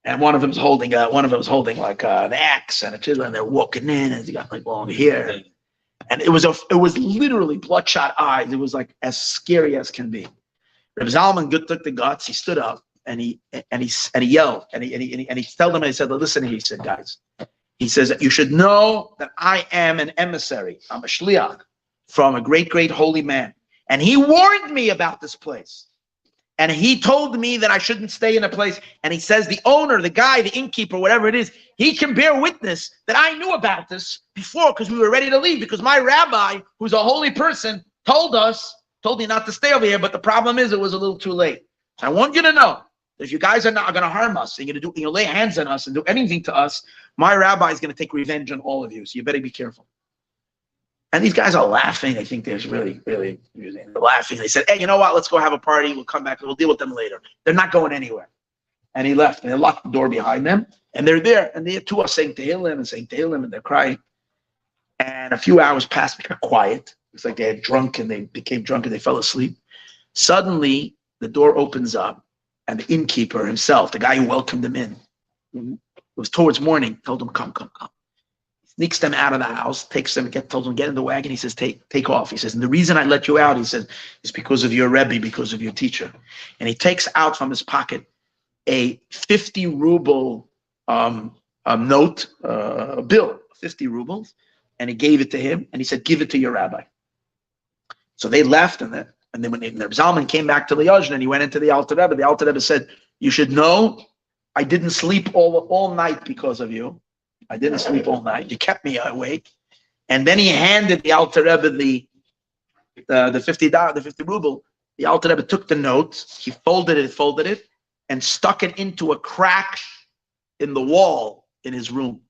And one of them was holding like an axe and a chisel, and they're walking in, and they got like long hair, and it was literally bloodshot eyes. It was like as scary as can be. Reb Zalman took the guts. He stood up and he yelled and he told them. And he said, "Listen," he said, "guys," he says, "you should know that I am an emissary. I'm a shliach from a great, great holy man, and he warned me about this place." And he told me that I shouldn't stay in a place. And he says the owner, the guy, the innkeeper, whatever it is, he can bear witness that I knew about this before because we were ready to leave. Because my rabbi, who's a holy person, told me not to stay over here. But the problem is it was a little too late. So I want you to know that if you guys are not going to harm us, and you're lay hands on us and do anything to us, my rabbi is going to take revenge on all of you. So you better be careful. And these guys are laughing. I think they're really, really amusing. They're laughing. They said, "Hey, you know what? Let's go have a party. We'll come back. We'll deal with them later." They're not going anywhere. And he left. And they locked the door behind them. And they're there. And they two are saying Tehillim, and they're crying. And a few hours passed. It got quiet. It's like they had drunk, and they became drunk, and they fell asleep. Suddenly, the door opens up, and the innkeeper himself, the guy who welcomed them in, it was towards morning, told them, come. Sneaks them out of the house, takes them, told them, get in the wagon. He says, take off. He says, and the reason I let you out, he says, is because of your Rebbe, because of your teacher. And he takes out from his pocket a 50 ruble note, a bill, 50 rubles, and he gave it to him, and he said, give it to your rabbi. So they left, and then when Zalman came back to Liadi, and he went into the Alter Rebbe said, you should know, I didn't sleep all night because of you. I didn't sleep all night. You kept me awake. And then he handed the Alter Rebbe the $50, the 50 ruble. The Alter Rebbe took the note, he folded it, and stuck it into a crack in the wall in his room.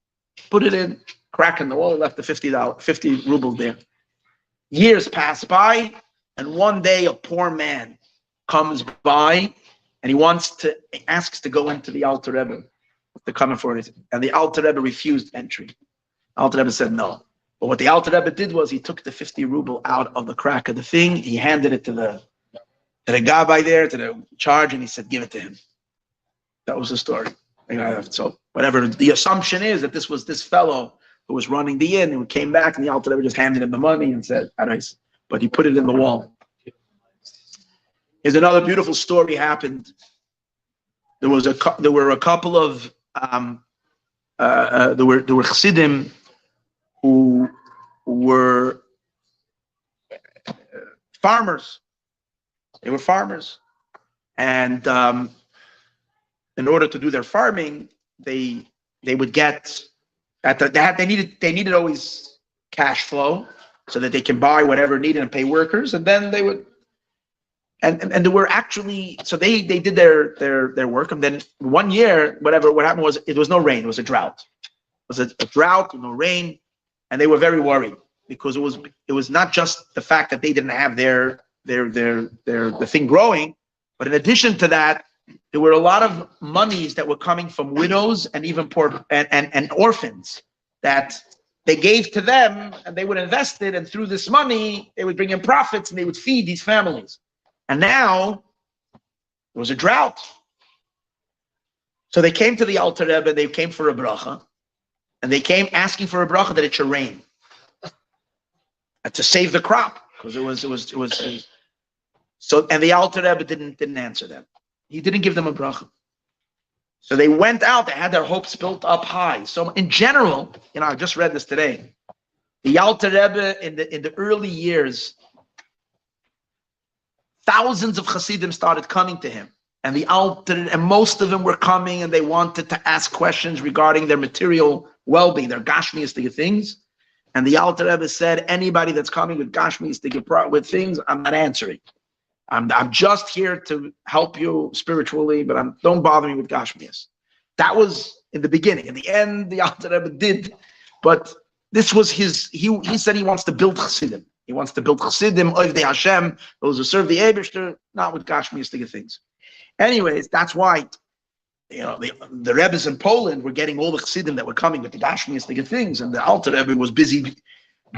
Put it in, crack in the wall, left the $50 rubles there. Years pass by, and one day a poor man comes by, and he asks to go into the Alter Rebbe. To come for it, and the Alter Rebbe refused entry. Alter Rebbe said no. But what the Alter Rebbe did was he took the 50 ruble out of the crack of the thing, he handed it to the Rabbi there, to the charge, and he said, give it to him. That was the story. So whatever the assumption is that this was this fellow who was running the inn, who came back, and the Alter Rebbe just handed him the money and said, nice. But he put it in the wall. Here's another beautiful story happened. There were a couple of there were Chassidim who were farmers. They were farmers, and in order to do their farming, they would get they needed always cash flow so that they can buy whatever needed and pay workers, and then they would. And there were actually, so they did their work, and then one year, what happened was it was no rain, it was a drought. It was a drought, no rain, and they were very worried because it was not just the fact that they didn't have the thing growing, but in addition to that, there were a lot of monies that were coming from widows and even poor and orphans that they gave to them, and they would invest it, and through this money, they would bring in profits and they would feed these families. And now there was a drought. So they came to the Alter Rebbe, they came for a bracha, and they came asking for a bracha that it should rain to save the crop, because it was so. And the Alter Rebbe didn't answer them. He didn't give them a bracha. So they went out. They had their hopes built up high. So in general, I just read this today. The Alter Rebbe in the early years, thousands of Hasidim started coming to him, and most of them were coming, and they wanted to ask questions regarding their material well-being, their gashmiistic things. And the Alter Rebbe said, anybody that's coming with gashmiistic with things, I'm not answering. I'm just here to help you spiritually, but don't bother me with gashmias. That was in the beginning. In the end, the Alter Rebbe did, but this was his. He said he wants to build Hasidim. He wants to build Chassidim, Oivdei Hashem, those who serve the Eibishter, not with gashmiistic things. Anyways, that's why the Rebbes in Poland were getting all the Chassidim that were coming with the gashmiistic things, and the Alter Rebbe was busy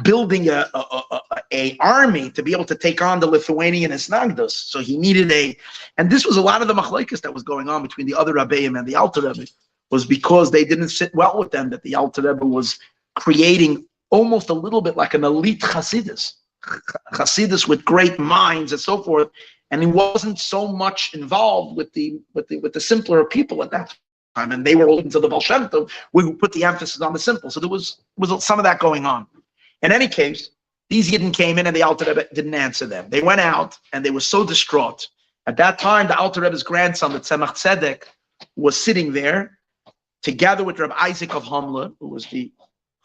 building a army to be able to take on the Lithuanian Esnagdos. So he needed and this was a lot of the machlokes that was going on between the other Rabbeim and the Alter Rebbe, was because they didn't sit well with them, that the Alter Rebbe was creating almost a little bit like an elite Hasidus with great minds and so forth, and he wasn't so much involved with the simpler people at that time, and they were all into the Baal Shem Tov. We put the emphasis on the simple, so there was some of that going on. In any case, these Yidden came in, and the Alter Rebbe didn't answer them. They went out, and they were so distraught. At that time, the Alter Rebbe's grandson, the Tzemach Tzedek, was sitting there together with Rabbi Isaac of Hamla, who was the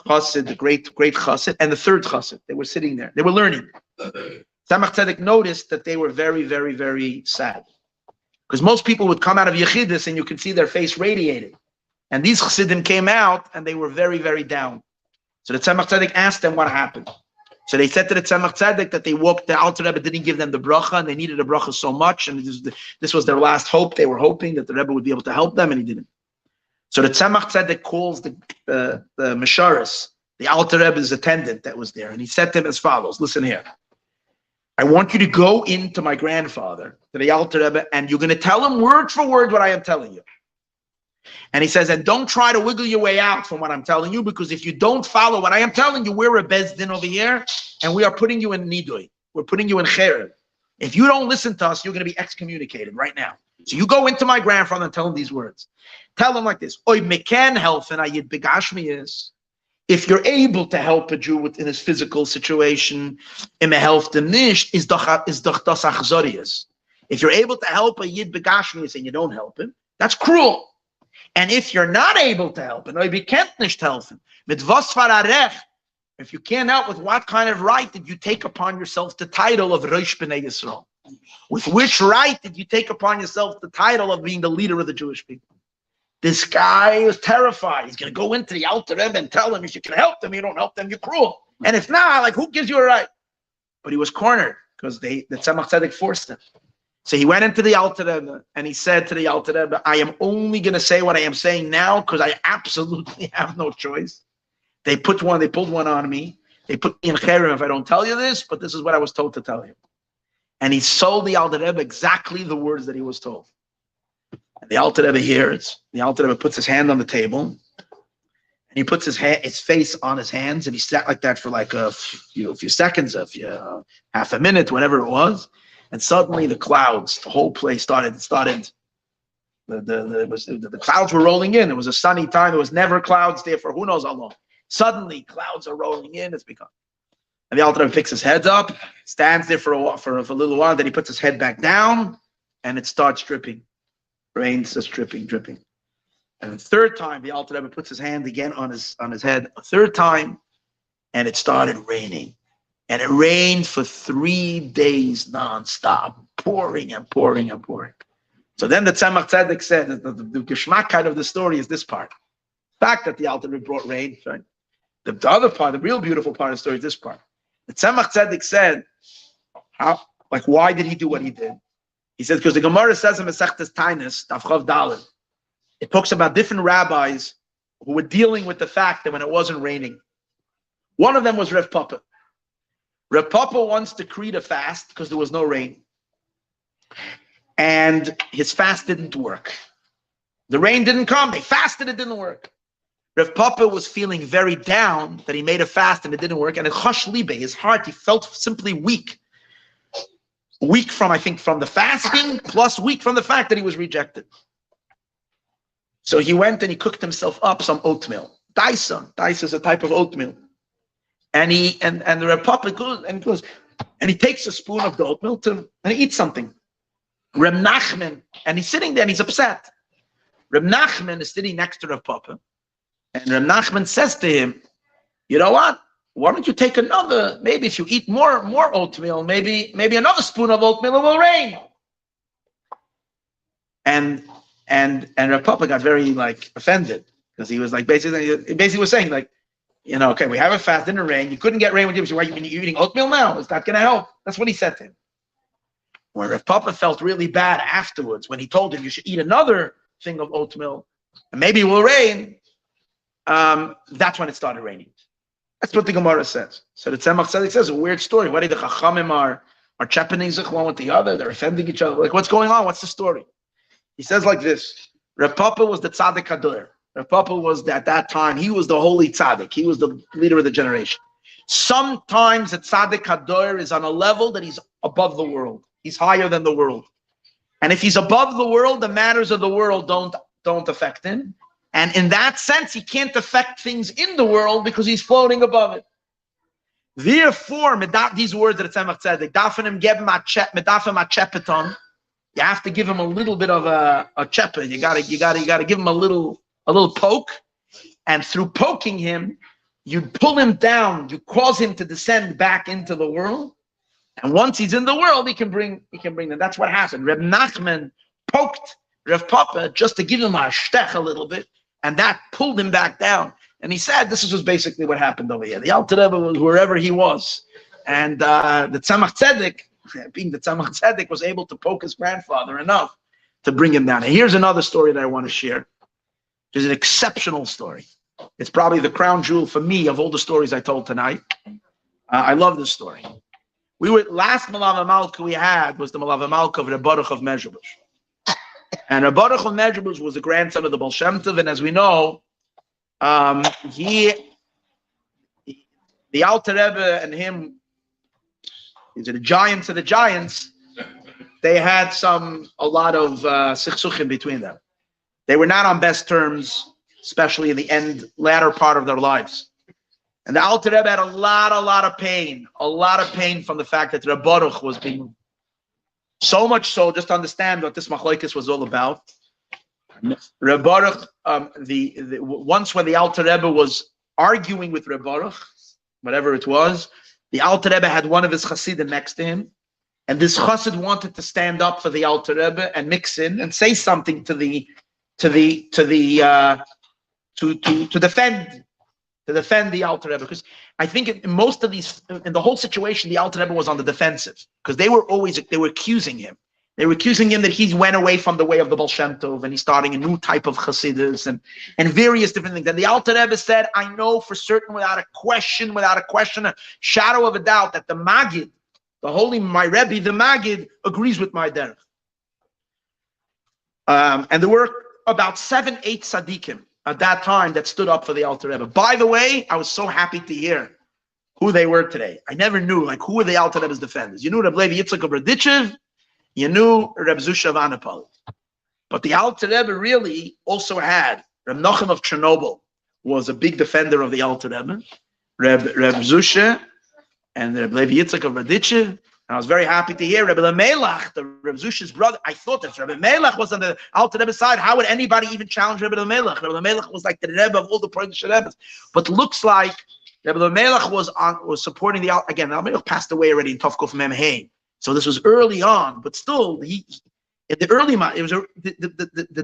Chassid, the great Chassid, and the third Chassid. They were sitting there. They were learning. Tzemach Tzedek noticed that they were very, very, very sad. Because most people would come out of Yechidus and you could see their face radiating. And these Chassidim came out and they were very, very down. So the Tzemach Tzedek asked them what happened. So they said to the Tzemach Tzedek that the Alter Rebbe didn't give them the bracha, and they needed a bracha so much, and this was their last hope. They were hoping that the Rebbe would be able to help them, and he didn't. So the Tzemach Tzedek calls the Mesharis, the Alter Rebbe's attendant that was there, and he said to him as follows: listen here, I want you to go into my grandfather, to the Alter Rebbe, and you're going to tell him word for word what I am telling you. And he says, and don't try to wiggle your way out from what I'm telling you, because if you don't follow what I am telling you, we're a bezdin over here, and we are putting you in nidui. We're putting you in cherev. If you don't listen to us, you're going to be excommunicated right now. So you go into my grandfather and tell him these words. Tell him like this: Oy mekan helfen ayid begashmi is. If you're able to help a Jew in his physical situation, im helft dem nicht, is doch das achzorius. If you're able to help a yid begashmi and you don't help him, that's cruel. And if you're not able to help him, oy bekent nicht helfen, mit was far arech, if you can't help, with what kind of right did you take upon yourself the title of Rosh B'nai Yisrael? With which right did you take upon yourself the title of being the leader of the Jewish people? This guy was terrified. He's going to go into the Alter Rebbe and tell him, if you can help them, you don't help them, you're cruel. And if not, like, who gives you a right? But he was cornered because the Tzemach Tzedek forced him. So he went into the Alter Rebbe and he said to the Alter Rebbe, I am only going to say what I am saying now because I absolutely have no choice. They pulled one on me. They put me in cherem if I don't tell you this, but this is what I was told to tell you. And he told the Alter Rebbe exactly the words that he was told. And the Alter Rebbe hears. The Alter Rebbe puts his hand on the table, and he puts his face on his hands, and he sat like that for like a few seconds, half a minute, whatever it was. And suddenly the clouds, the whole place started. The clouds were rolling in. It was a sunny time. There was never clouds there for who knows how long. Suddenly clouds are rolling in. And the Alter Rebbe picks his head up, stands there for a little while, then he puts his head back down, and it starts dripping. Rain just dripping. And the third time, the Alter Rebbe puts his hand again on his head, a third time, and it started raining. And it rained for 3 days nonstop, pouring and pouring and pouring. So then the Tzemach Tzedek said that the geschmackheit of the story is this part. The fact that the Alter Rebbe brought rain, right? The other part, the real beautiful part of the story is this part. The Tzemach Tzedek said, why did he do what he did? He said, because the Gemara says in Masechtas Tainis, Daf Chav Daled, it talks about different rabbis who were dealing with the fact that when it wasn't raining. One of them was Rav Papa. Rav Papa once decreed a fast because there was no rain. And his fast didn't work. The rain didn't come. They fasted, it didn't work. Rav Papa was feeling very down that he made a fast and it didn't work. And it chosh libe, his heart, he felt simply weak. Weak from the fasting, plus weak from the fact that he was rejected. So he went and he cooked himself up some oatmeal. Daisa. Daisa is a type of oatmeal. And the Rav Papa goes and he takes a spoon of the oatmeal and he eats something. Reb Nachman, and he's sitting there and he's upset. Reb Nachman is sitting next to Rav Papa. And Reb Nachman says to him, you know what? Why don't you take another, maybe if you eat more oatmeal, maybe another spoon of oatmeal, it will rain. And Rav Papa got very offended because he was basically was saying okay, we have a fast, didn't rain. You couldn't get rain with you. So why are you eating oatmeal now? It's not going to help. That's what he said to him. When Rav Papa felt really bad afterwards, when he told him you should eat another thing of oatmeal, and maybe it will rain, that's when it started raining. That's what the Gemara says. So the Tzemach Tzedek says a weird story. Why the Chachamim are chapening one with the other? They're offending each other. What's going on? What's the story? He says like this. Rav Papa was the Tzaddik Hador. Rav Papa was, at that time, he was the holy Tzaddik. He was the leader of the generation. Sometimes the Tzaddik Hador is on a level that he's above the world. He's higher than the world. And if he's above the world, the matters of the world don't affect him. And in that sense, he can't affect things in the world because he's floating above it. Therefore, these words that it's Tzemach Tzedek, you have to give him a little bit of a chepe. You gotta give him a little poke, and through poking him, you pull him down. You cause him to descend back into the world, and once he's in the world, he can bring them. That's what happened. Reb Nachman poked Rav Papa just to give him a shtech a little bit, and that pulled him back down. And he said, this was basically what happened over here. The Alter Rebbe was wherever he was. And the Tzemach Tzedek, being the Tzemach Tzedek, was able to poke his grandfather enough to bring him down. And here's another story that I want to share. It's an exceptional story. It's probably the crown jewel for me of all the stories I told tonight. I love this story. Last Melaveh Malkah we had was the Melaveh Malkah of the Baruch of Mezuzah. And Rabbi Baruch Mezuzah was the grandson of the Baal Shem Tov, and as we know, the Alter Rebbe and him, these are the giants of the giants. They had a lot of sichsuchim between them. They were not on best terms, especially in the latter part of their lives. And the Alter Rebbe had a lot of pain from the fact that Rabbi Baruch was being, so much so, just to understand what this machlokes was all about. Rabbi Baruch, once when the Alter Rebbe was arguing with Rabbi Baruch, whatever it was, the Alter Rebbe had one of his Hasidim next to him, and this Chassid wanted to stand up for the Alter Rebbe and mix in and say something to defend the Alter Rebbe, because I think in most of these, in the whole situation, the Alter Rebbe was on the defensive, because they were accusing him. They were accusing him that he went away from the way of the Baal Shem Tov and he's starting a new type of Chassidus and various different things. And the Alter Rebbe said, I know for certain, without a question, a shadow of a doubt, that the Magid, my Rebbe, the Magid, agrees with my derech. And there were about 7-8 Tzadikim at that time that stood up for the Alter Rebbe. By the way, I was so happy to hear who they were today. I never knew, who were the Alter Rebbe's defenders. You knew Rebbe Yitzchak of Raditchev, you knew Reb Zusha of Anapoli. But the Alter Rebbe really also had Reb Nochem of Chernobyl, was a big defender of the Alter Rebbe, Reb Zusha, and Reb Levi Yitzchak of Raditchev. And I was very happy to hear Reb Melach, the Reb Zusha's brother. I thought that Reb Melach was on the Alter Rebbe's side. How would anybody even challenge Reb Melach? Reb Melach was like the Rebbe of all the Polish Rebbes. But looks like Reb Melach was supporting the Alter. Again, Reb Melach passed away already in Tovkuf Mem Hey. So this was early on, but still, the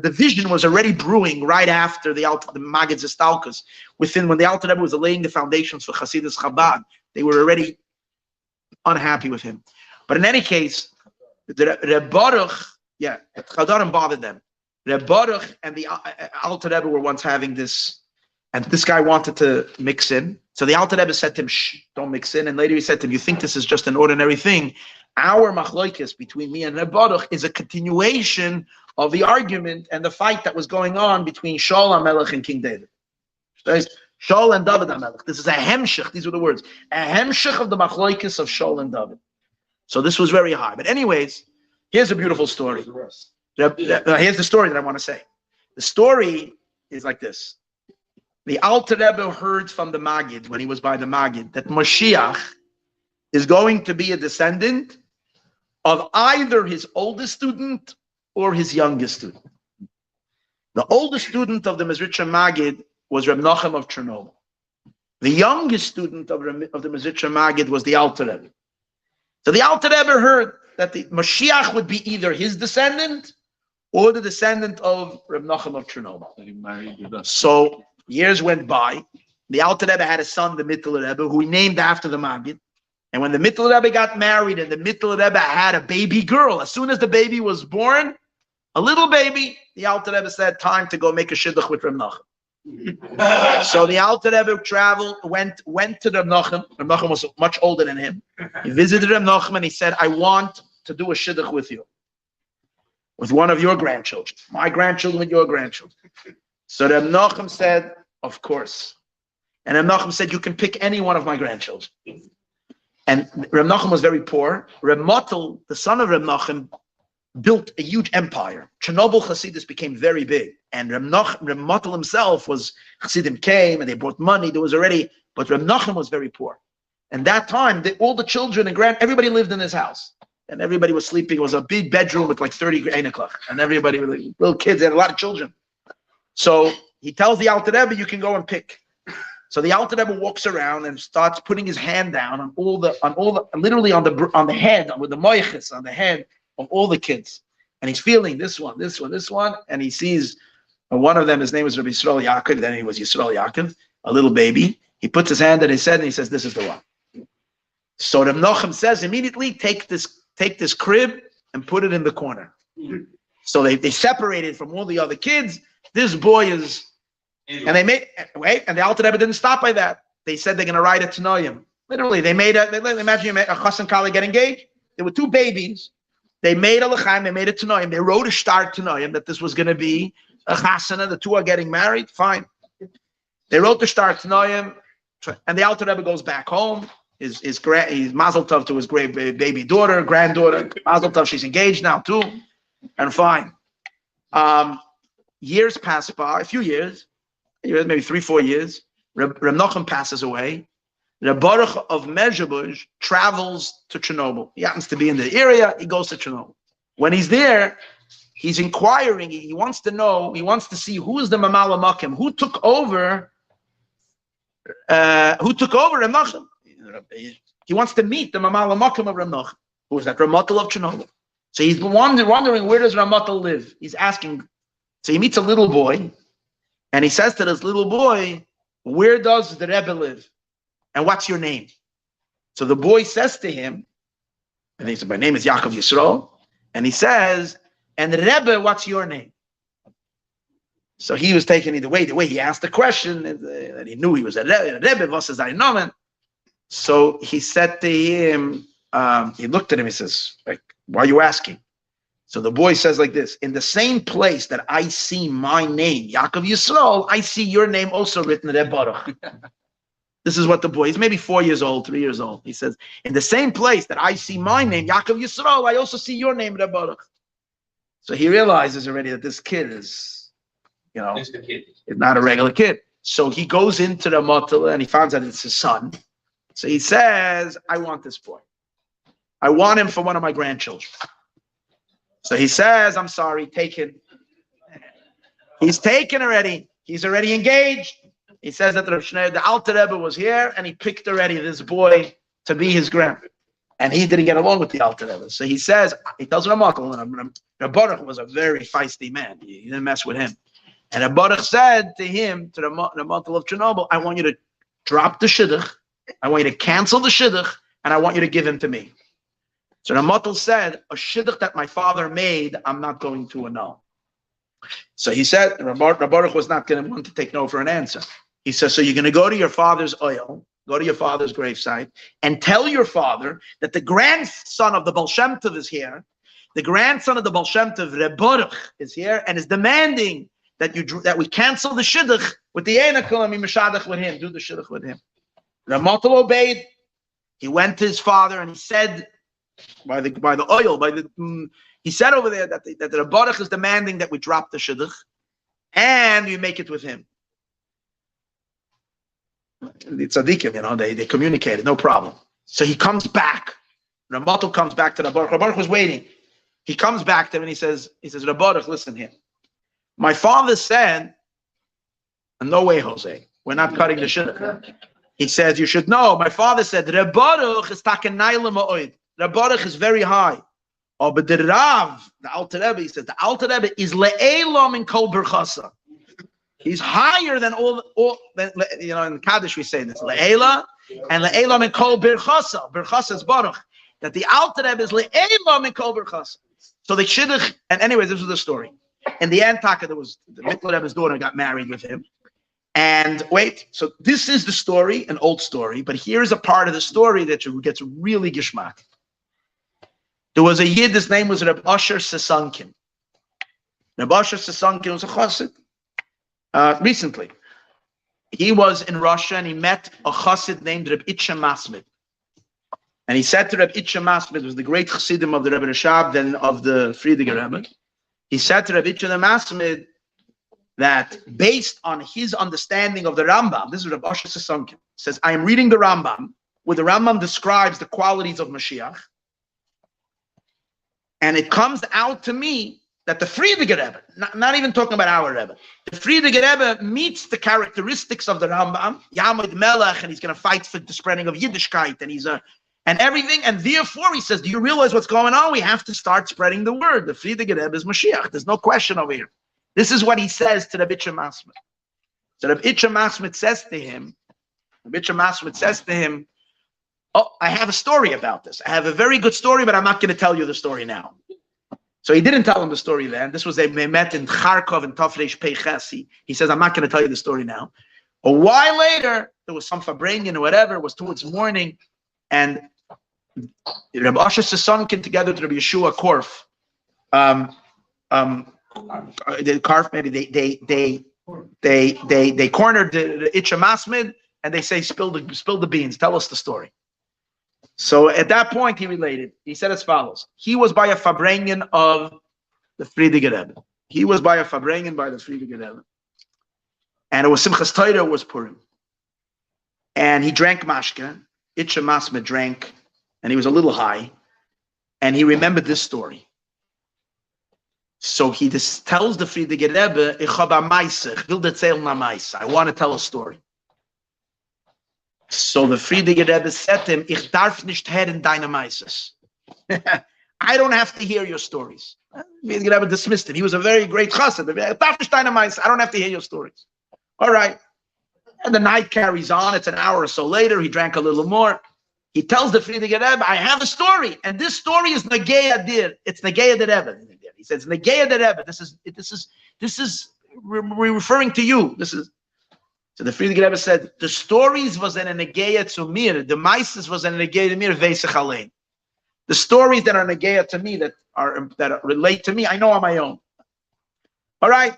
division was already brewing right after the Magid Zestalkus. When the Alter Rebbe was laying the foundations for Hasidus Chabad, they were already unhappy with him. But in any case, Reb Baruch, Chadarim bothered them. Reb Baruch and the Alter Rebbe were once having this, and this guy wanted to mix in. So the Alter Rebbe said to him, shh, don't mix in. And later he said to him, you think this is just an ordinary thing? Our machlokes between me and Reb Baruch is a continuation of the argument and the fight that was going on between Shaul HaMelech and King David. Shaul and David HaMelech. This is a hemshech. These were the words. A hemshech of the machlokes of Shaul and David. So this was very high. But anyways, here's a beautiful story. Here's the story that I want to say. The story is like this. The Alter Rebbe heard from the Magid, when he was by the Magid, that Moshiach is going to be a descendant of either his oldest student or his youngest student. The oldest student of the Mezuzah Magid was Reb Nochem of Chernobyl. The youngest student of the Mezuzah Magid was the Alter Rebbe. So the Alter Rebbe heard that the Mashiach would be either his descendant or the descendant of Reb Nochem of Chernobyl. So years went by. The Alter Rebbe had a son, the Mittel Rebbe, who he named after the Magid. And when the Mittel Rebbe got married and the Mittel Rebbe had a baby girl, as soon as the baby was born, a little baby, the Alter Rebbe said, time to go make a shidduch with Reb Nochem. So the Alter Rebbe went to Reb Nochem. Reb Nochem was much older than him. He visited Reb Nochem and he said, I want to do a shidduch with you, with one of your grandchildren, my grandchildren with your grandchildren. So Reb Nochem said, of course. And Reb Nochem said, you can pick any one of my grandchildren. And Reb Nochem was very poor. Reb Motel, the son of Reb Nochem, built a huge empire. Chernobyl Hasidus became very big. And Reb Motel himself was, Hasidim came and they brought money. There was already, but Reb Nochem was very poor. And that time, all the children and everybody lived in his house. And everybody was sleeping. It was a big bedroom with like 30 Einekach. And everybody, little kids, they had a lot of children. So he tells the Alter Rebbe, you can go and pick. So the Alter Rebbe walks around and starts putting his hand down on literally on the head, with the moiches on the head of all the kids. And he's feeling this one, and he sees one of them, his name was Rabbi Yisrael Yaakov, then he was Yisrael Yaakov, a little baby. He puts his hand on his head and he says, this is the one. So Reb Nochem says immediately, take this crib and put it in the corner. So they separated from all the other kids. This boy is, and the Alter Rebbe didn't stop by that. They said they're going to write a Tanoim. Literally, imagine a Chassan Kali get engaged. There were two babies. They made a l'chaim, they made a tanoim, they wrote a star tanoim that this was going to be a chasana, the two are getting married, fine. They wrote the star tanoim, and the Alter Rebbe goes back home. He's mazel tov to his great baby daughter, granddaughter, mazel tov, she's engaged now too, and fine. Years pass by, a few years, maybe 3-4 years. Reb Nachum passes away. The Baruch of Mezuzah travels to Chernobyl. He happens to be in the area. He goes to Chernobyl. When he's there, he's inquiring. He wants to know. He wants to see who is the Mamala Makim, who took over. Reb Nachum. He wants to meet the Mamala Makim of Reb Nachum, who is that Ramatal of Chernobyl. So he's wondering, where does Ramatal live? He's asking. So he meets a little boy, and he says to this little boy, "Where does the Rebbe live? And what's your name?" So the boy says to him, and he said, "My name is Yaakov Yisrael." And he says, "And the Rebbe, what's your name?" So he was taken either way. The way he asked the question, and he knew he was a Rebbe, was his nomen. So he said to him, he looked at him, he says, like, "Why are you asking?" So the boy says like this: "In the same place that I see my name, Yaakov Yisrael, I see your name also written, Reb Baruch." This is what the boy, he's maybe 4 years old, 3 years old. He says, "In the same place that I see my name, Yaakov Yisrael, I also see your name, Reb Baruch." So he realizes already that this kid is, is not a regular kid. So he goes into the Matal and he finds out it's his son. So he says, "I want this boy. I want him for one of my grandchildren." So he says, "I'm sorry, take him." He's taken already. He's already engaged. He says that Schneur, the Alter Rebbe was here, and he picked already this boy to be his grandson. And he didn't get along with the Alter Rebbe. So he says, he tells Ramatal, Reb Baruch was a very feisty man. He didn't mess with him. And Reb Baruch said to him, to the Ramatal of Chernobyl, "I want you to drop the shidduch. I want you to cancel the shidduch, and I want you to give him to me." So Ramatal said, "A shidduch that my father made, I'm not going to annul." So he said, Reb Baruch was not going to want to take no for an answer. He says, "So you're going to go to your father's oil, go to your father's gravesite, and tell your father that the grandson of the Baal Shem Tov is here. The grandson of the Baal Shem Tov, Reb Baruch, is here and is demanding that we cancel the shidduch with the Einakol and we mishadach with him, do the shidduch with him." Ramatal obeyed. He went to his father and he said, by the oil, he said over there that the Reb Baruch is demanding that we drop the shidduch and we make it with him. The Tzadikim, they communicated, no problem. So he comes back. Ramatal comes back to Reb Baruch. Reb Baruch was waiting. He comes back to him and he says, "Reb Baruch, listen here. My father said, no way, Jose, we're not cutting the shidduch." He says, "You should know, my father said, Reb Baruch is takenayla ma'od. Reb Baruch is very high. Oh, but the Rav, the Alter Rebbe, he says, the Alter Rebbe is le'elam in kol berchasa. He's higher than all in Kaddish we say this, le'ela, and le'elam in kol berchasa. Berchasa is Baruch. That the Alter Rebbe is le'elam in kol berchasa." So the shidduch, and anyways, this was the story. In the end, Taka, there was the Mikla Rebbe's daughter got married with him. And wait, so this is the story, an old story, but here's a part of the story that gets really gishmak. There was a Yid, his name was Reb Asher Sesankin. Reb Asher Sesankin was a chassid. Recently, he was in Russia and he met a chassid named Reb Itcha Masmid. And he said to Reb Itcha Masmid, was the great chassidim of the Rebbe Rashab, then of the Friediger Rebbe. He said to Reb Itcha Masmid that based on his understanding of the Rambam, this is Reb Asher Sesankin, says, "I am reading the Rambam, where the Rambam describes the qualities of Mashiach, and it comes out to me that the Friediger Rebbe, not even talking about our Rebbe, the Friediger Rebbe meets the characteristics of the Rambam, Yamid Melech, and he's going to fight for the spreading of Yiddishkeit, and everything, and therefore he says, do you realize what's going on? We have to start spreading the word. The Friediger Rebbe is Mashiach. There's no question over here." This is what he says to Reb Itcha Masmid. So Reb Itcha Masmid says to him, "Oh, I have a story about this. I have a very good story, but I'm not going to tell you the story now." So he didn't tell him the story then. This was they met in Kharkov and Tafresh Peichasi. He says, "I'm not going to tell you the story now." A while later, there was some Fabranian or whatever. It was towards morning, and Rabbi Asher's son came together to Rabbi Yeshua Korf. The Korf, maybe they cornered the Itcha Masmid and they say, spill the beans, tell us the story. So at that point, he related. He said as follows: he was by a Fabrengen of the Friediger Rebbe. He was by a Fabrengen by the Friediger Rebbe, and it was Simchas Torah, was Purim, and he drank mashke. Itcha Masmid drank, and he was a little high, and he remembered this story. So he just tells the Friediger Rebbe, "Ich hab a Meise, ich will erzählen a Meise. I want to tell a story." So the Friediger Rebbe said to him, "Ich darf nicht hören deine Meises." I don't have to hear your stories. Friediger Rebbe dismissed him. He was a very great chassid. "Ich darf nicht deine Meise. I don't have to hear your stories." All right. And the night carries on. It's an hour or so later. He drank a little more. He tells the Friediger Rebbe, "I have a story, and this story is Nageya Dir. It's Nageya the Rebbe." He says, "Nageya the Rebbe. This is we're referring to you. This is." So the Friediger Rebbe said, "The stories was in a Nageya to mir. The Meises was in a Nageya to mir veisach alein. The stories that are Nageya to me, that relate to me, I know on my own." All right.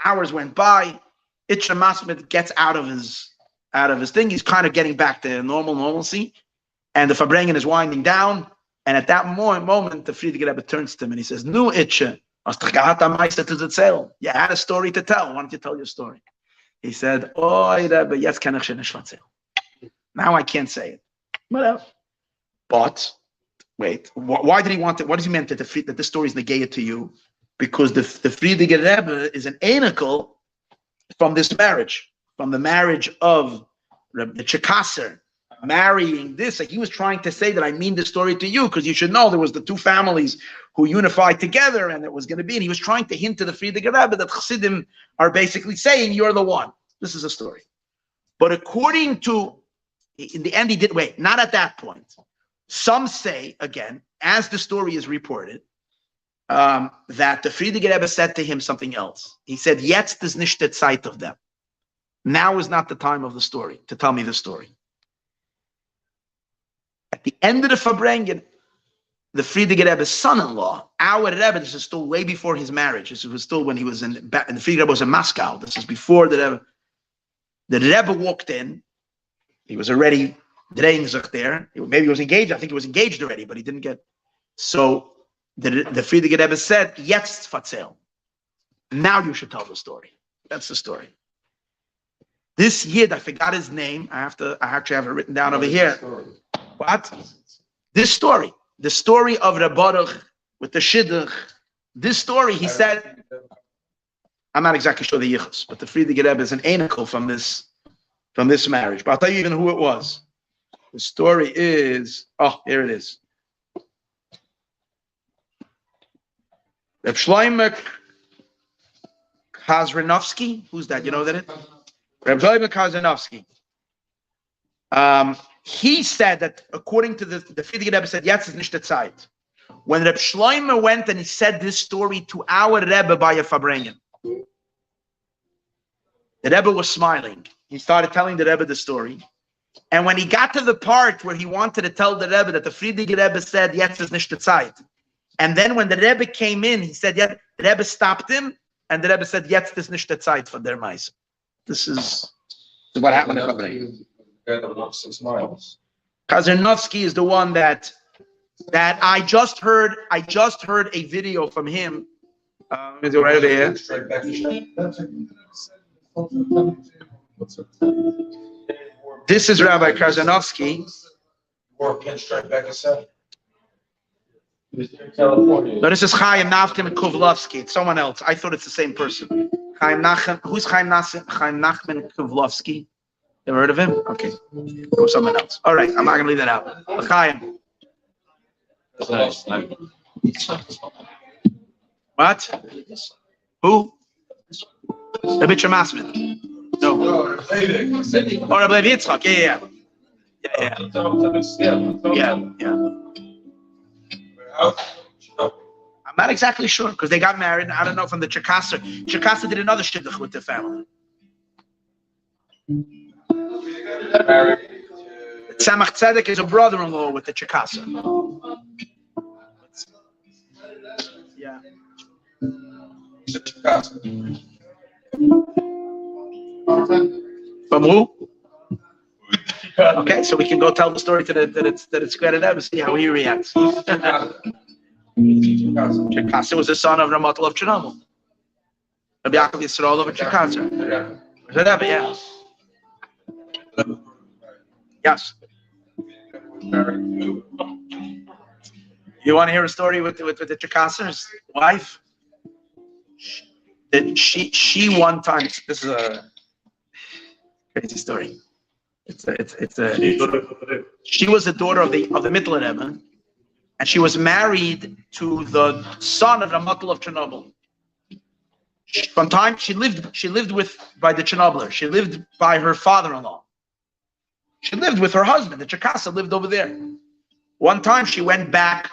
Hours went by. Itcha Masmid gets out of his thing. He's kind of getting back to normalcy, and the Fabrengen is winding down. And at that moment, the Friediger Rebbe turns to him and he says, "Nu Itcha, you had a story to tell. Why don't you tell your story?" He said, "Oy Rebbe, jetzt kann ich schon nicht erzählen. Now I can't say it." Whatever. But wait, why did he want it? What does he mean that this story is negated to you? Because the Friediger Rebbe is an anacle from this marriage, from the marriage of the Chekasser marrying this. Like he was trying to say that I mean this story to you because you should know there was the two families who unified together and it was going to be. And he was trying to hint to the Friediger Rebbe that Chassidim are basically saying you're the one. This is a story. But according to, in the end, he did wait. Not at that point. Some say again, as the story is reported, that the Friediger Rebbe said to him something else. He said, "Jetzt ist nicht die Zeit of them. Now is not the time of the story to tell me the story." At the end of the Fabrengen, the Friediger Rebbe's son-in-law, our Rebbe, this is still way before his marriage. This was still when he was and the Friediger Rebbe was in Moscow. This is before the Rebbe. The Rebbe walked in. He was already drehing sich there. Maybe he was engaged. I think he was engaged already, but he didn't get. So the Friediger Rebbe said, "Jetzt verzel. Now you should tell the story." That's the story. This Yid, I forgot his name. I actually have it written down over here. What? This story. The story of Reb Baruch with the Shidduch. This story, he said, I'm not exactly sure the yichus, but the Friediger Rebbe is an anacle from this marriage. But I'll tell you even who it was. The story is, here it is. Reb Shloimeh Kazranovsky. Who's that? You know that? Reb Shloimeh Kazranovsky. He said that according to the Friediger Rebbe said, "Jetzt ist nicht die Zeit." When Reb Shloimeh went and he said this story to our Rebbe by a Fabrengen, the Rebbe was smiling. He started telling the Rebbe the story. And when he got to the part where he wanted to tell the Rebbe that the Friediger Rebbe said, "Jetzt ist nicht die Zeit," and then when the Rebbe came in, he said, "Yeah," the Rebbe stopped him, and the Rebbe said, "Jetzt ist nicht die Zeit for their mice." This is what happened in Fabrengen. Kazarnovsky is the one that I just heard a video from him. Is it right over here? This is Rabbi Kazarnovsky. No, this is Chaim Nachman Kovlovsky. It's someone else. I thought it's the same person. Who's Chaim Nachman Kovlovsky? Ever heard of him? Okay. Or someone else. All right. I'm not going to leave that out. Chaim. What? Who? Rabbi Masmid. No. Oh, Rabbi Yitzchak. Yeah. I'm not exactly sure because they got married. I don't know from the Chekasser. Chekasser did another shidduch with their family. The Tzemach Tzedek is a brother-in-law with the Chikasa. Yeah. From who? Okay, so we can go tell the story to the Schneur Rebbe, see how he reacts. Chikasa was the son of Ramatul of Chernobyl. Rabbi Yaakov Yisrael of Chikasa. Rebbe, yeah. Yes. You want to hear a story with the Chikasa's wife? That she one time. This is a crazy story. She was the daughter of the Mittler Rebbe, and she was married to the son of the Ramatul of Chernobyl. From time she lived by the Chernobyler. She lived by her father-in-law. She lived with her husband. The Chikasa lived over there. One time she went back.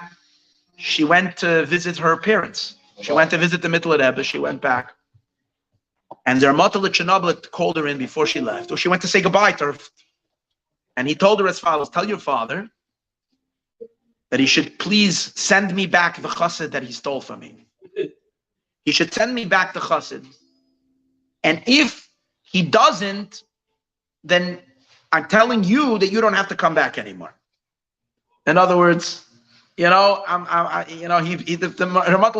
She went to visit her parents. She went to visit the Mittler Rebbe. She went back. And their Ramatul of Chernobyl called her in before she left. Or she went to say goodbye to her. And he told her as follows: tell your father that he should please send me back the chassid that he stole from me. He should send me back the chassid. And if he doesn't, then I'm telling you that you don't have to come back anymore. In other words, the Ramatul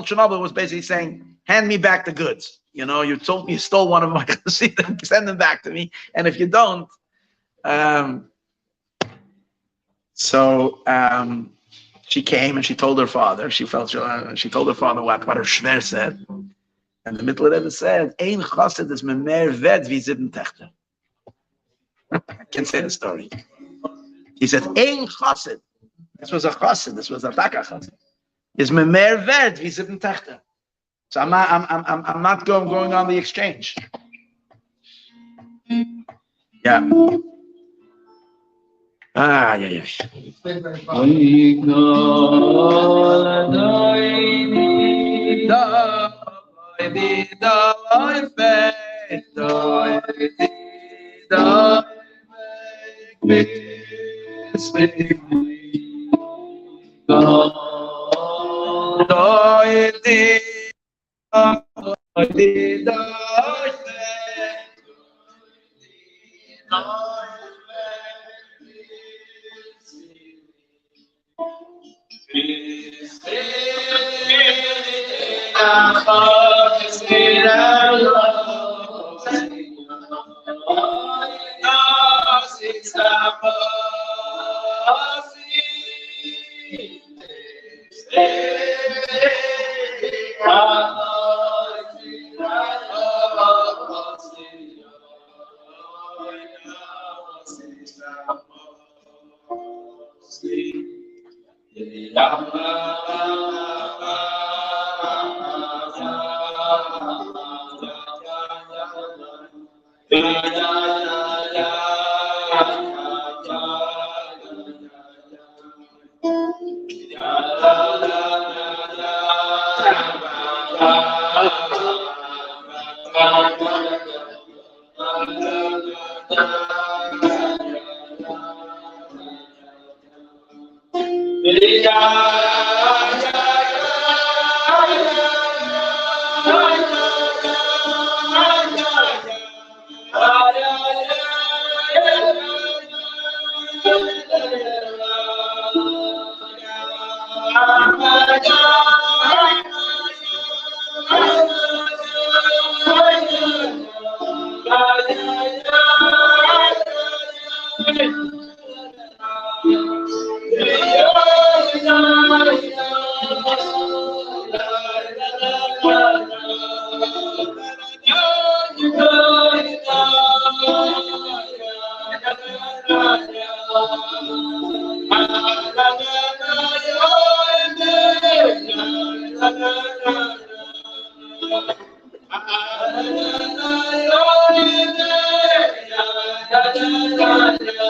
Chernobyl was basically saying, hand me back the goods. You stole one of my chassidim, send them back to me. And if you don't, she came and she told her father. She told her father what her Schneur said. And the Mittler Rebbe said, "Ein chassid is mehr wert wie 7 Techter." I can't say the story. He said, "Ein chassid." This was a chassid. This was a taka chassid. Is mehr wert wie 7 Techter. So I'm not going on the exchange. Yeah.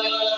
Yeah.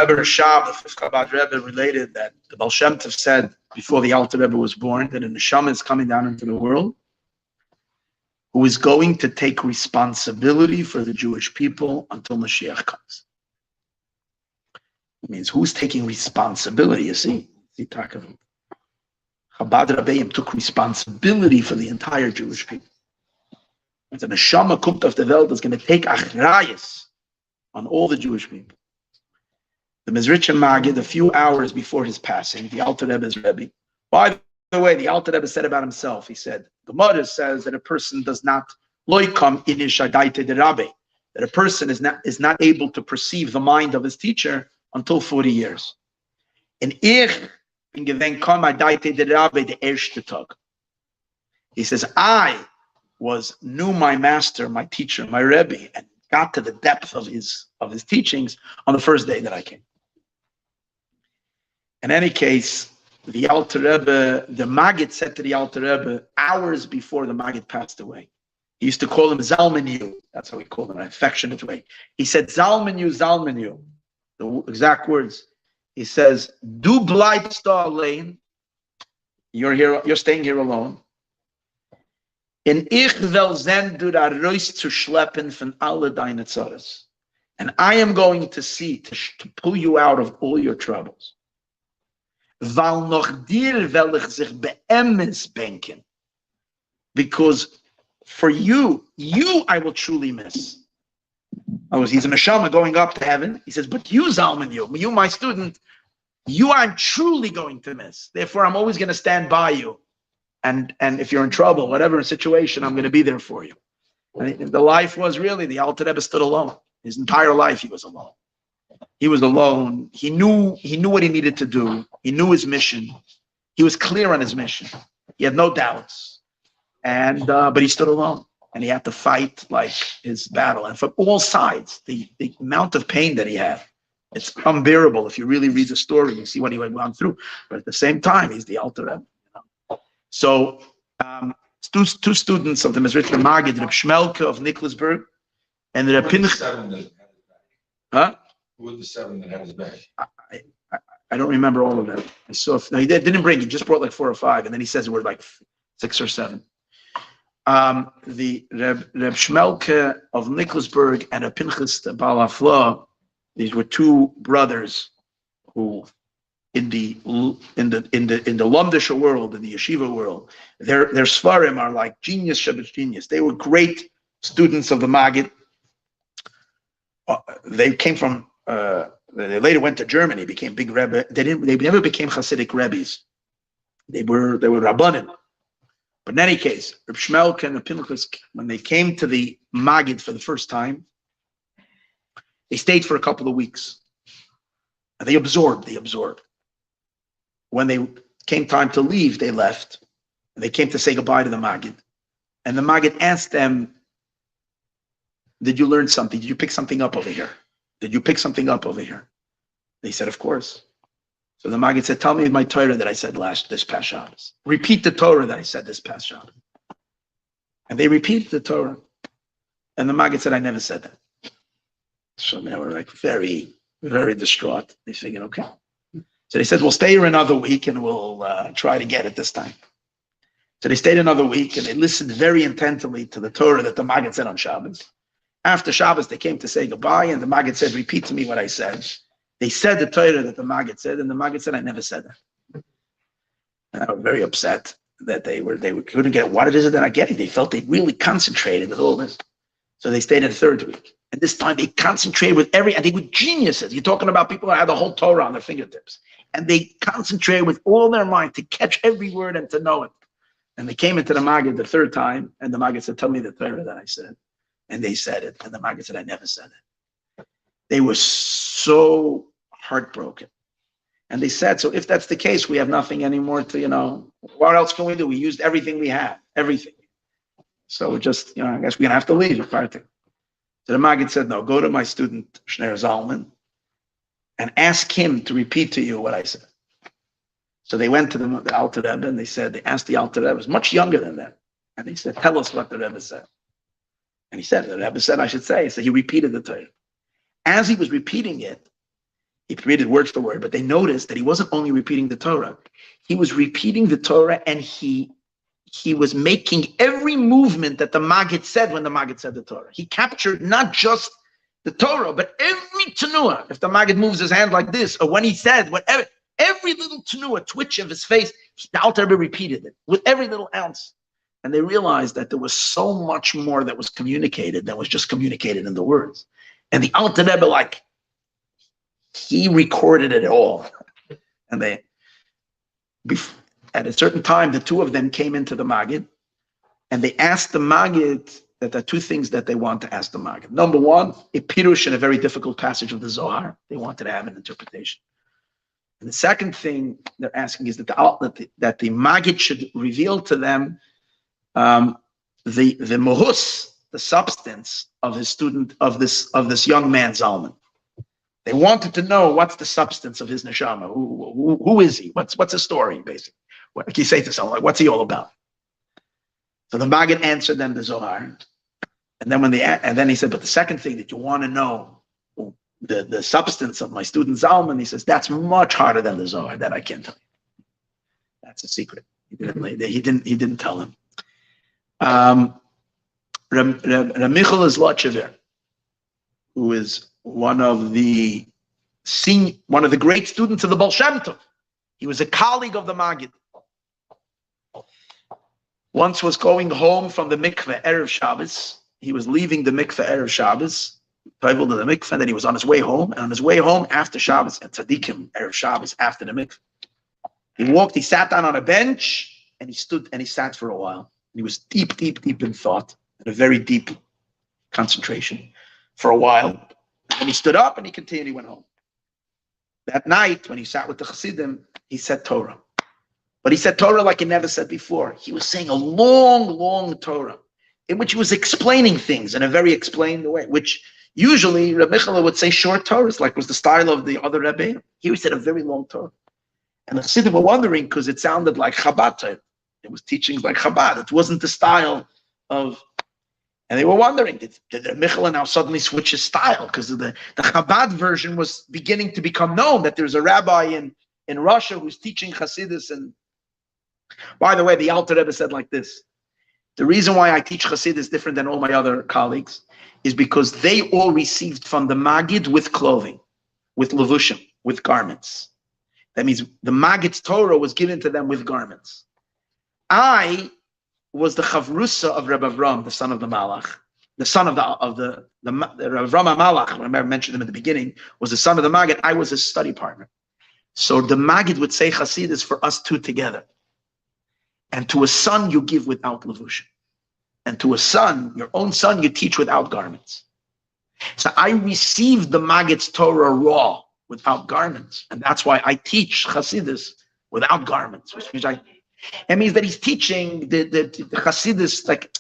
The Rashab, the fifth Chabad Rebbe, related that the Baal Shem Tov said before the Alter Rebbe was born that a neshama is coming down into the world who is going to take responsibility for the Jewish people until Mashiach comes. It means who's taking responsibility, you see? Chabad Rabbeim took responsibility for the entire Jewish people. And the neshama kumt of the Welt is going to take achrayus on all the Jewish people. The Mezritcher Magid, a few hours before his passing, the Alter Rebbe's Rebbe. By the way, the Alter Rebbe said about himself, he said, the Gemara says that a person does not loikam in ishadaite de Rabbi, that a person is not able to perceive the mind of his teacher until 40 years. And ich bin gewinnt, komm, daite der Rabbi, der erste Tag. He says, I knew my master, my teacher, my Rebbe, and got to the depth of his teachings on the first day that I came. In any case, the Alter Rebbe, the Maggid said to the Alter Rebbe hours before the Maggid passed away. He used to call him Zalman. That's how he called him in an affectionate way. He said, Zalman you. The exact words. He says, Du bleibst da allein. You're staying here alone. And ich will send du da raus zu schleppen von alle deine Tzaras. And I am going to see to pull you out of all your troubles. Weil noch dir will ich sich beemes benken. Because for you I will truly miss. He's a neshama going up to heaven. He says, but you, Zalman, you, my student, you I'm truly going to miss. Therefore, I'm always going to stand by you. And if you're in trouble, whatever situation, I'm going to be there for you. And the life was really, the Alter Rebbe stood alone. His entire life, he was alone. He was alone. He knew what he needed to do. He knew his mission. He was clear on his mission. He had no doubts. But he stood alone. And he had to fight like his battle. And from all sides, the amount of pain that he had, it's unbearable. If you really read the story, you see what he went through. But at the same time, he's the Alter Rebbe. So, two students of the Mezuzah Maggid, Reb Shmelke of Nicholasburg, and Reb Pinchas. Huh? Who were the seven that had his back? I don't remember all of them. He didn't bring. He just brought like 4 or 5, and then he says it were like 6 or 7. The Reb Shmelke of Nicholasburg and Reb Pinchas the Baal Hafla, these were 2 brothers who, in the Lumdisha world, in the yeshiva world, their svarim are like genius, Shabbat genius. They were great students of the Maggid. They came from. They later went to Germany, became big Rebbe. They never became Hasidic Rebbes. They were Rabbanim. But in any case, Reb Shmelke and the Pinchas, when they came to the Maggid for the first time, they stayed for a couple of weeks. And they absorbed. When they came time to leave, they left. And they came to say goodbye to the Maggid. And the Maggid asked them, did you learn something? Did you pick something up over here? They said, of course. So the Maggid said, tell me my Torah that I said this past Shabbos. Repeat the Torah that I said this past Shabbos. And they repeated the Torah. And the Maggid said, I never said that. So they were like very, very distraught. They figured, okay. So they said, we'll stay here another week and we'll try to get it this time. So they stayed another week and they listened very intently to the Torah that the Maggid said on Shabbos. After Shabbos, they came to say goodbye, and the Maggid said, repeat to me what I said. They said the Torah that the Maggid said, and the Maggid said, I never said that. And I was very upset that they couldn't get it. What it is that they're not getting? They felt they really concentrated with all this. So they stayed a third week. And this time they concentrated with and they were geniuses. You're talking about people that had the whole Torah on their fingertips. And they concentrated with all their mind to catch every word and to know it. And they came into the Maggid the third time, and the Maggid said, tell me the Torah that I said. And they said it, and the Maggid said, I never said it. They were so heartbroken. And they said, so if that's the case, we have nothing anymore to, what else can we do? We used everything we have, everything. So we're just, I guess we're going to have to leave. So the Maggid said, no, go to my student, Schneur Zalman, and ask him to repeat to you what I said. So they went to the Alter Rebbe, and they asked the Alter Rebbe, it was much younger than them. And they said, tell us what the Rebbe said. And he said, the Rebbe said, I should say. So he repeated the Torah. As he was repeating it, he repeated word for word, but they noticed that he wasn't only repeating the Torah. He was repeating the Torah, and he was making every movement that the Maggid said when the Maggid said the Torah. He captured not just the Torah, but every tenuah. If the Maggid moves his hand like this, or when he said whatever, every little tenuah, twitch of his face, the Alter Rebbe repeated it with every little ounce. And they realized that there was so much more that was communicated than was just communicated in the words. And the Alter Rebbe, he recorded it all. And at a certain time, the 2 of them came into the Maggid, and they asked the Maggid, that there are two things that they want to ask the Maggid. Number one, a pirush in a very difficult passage of the Zohar. They wanted to have an interpretation. And the second thing they're asking is that the Maggid should reveal to them the mohus, the substance of his student, of this young man Zalman. They wanted to know what's the substance of his neshama. Who is he? What's his story, basically? What can you say to someone, like, what's he all about? So the Maggid answered them the Zohar. And then he said, but the second thing that you want to know, the substance of my student Zalman, he says, that's much harder than the Zohar. That I can't tell you. That's a secret. He didn't tell him. Ramichal is Lotchever, who is one of the great students of the Baal Shem Tov. He was a colleague of the Maggid. Once was going home from the mikveh Erev Shabbos. He was leaving the mikveh Erev Shabbos, traveled to the mikveh, and then he was on his way home. And on his way home after Shabbos, and Tzadikim Erev Shabbos after the mikveh, he sat down on a bench, and he stood and he sat for a while. And he was deep in thought, in a very deep concentration for a while. And he stood up and he continued, he went home. That night, when he sat with the Chassidim, he said Torah. But he said Torah like he never said before. He was saying a long Torah, in which he was explaining things in a very explained way, which usually Rabbi Michal would say short Torahs, like was the style of the other Rebbe. He said a very long Torah. And the Chassidim were wondering, because it sounded like Chabad Torah. It was teachings like Chabad. It wasn't the style of... And they were wondering, did Michal now suddenly switch his style? Because the Chabad version was beginning to become known, that there's a rabbi in Russia who's teaching Hasidus. And by the way, the Alter Rebbe said like this: the reason why I teach Hasidus different than all my other colleagues is because they all received from the Maggid with clothing, with levushim, with garments. That means the Maggid's Torah was given to them with garments. I was the chavrusa of Rebbe Avram, the son of the Malach, the son of the Rebbe Avram Malach. Remember, I mentioned him at the beginning. Was the son of the Maggid. I was his study partner. So the Maggid would say Hasidus for us two together. And to a son you give without levushim, and to a son, your own son, you teach without garments. So I received the Maggid's Torah raw, without garments, and that's why I teach Hasidus without garments, which means it means that he's teaching the Hasidus, like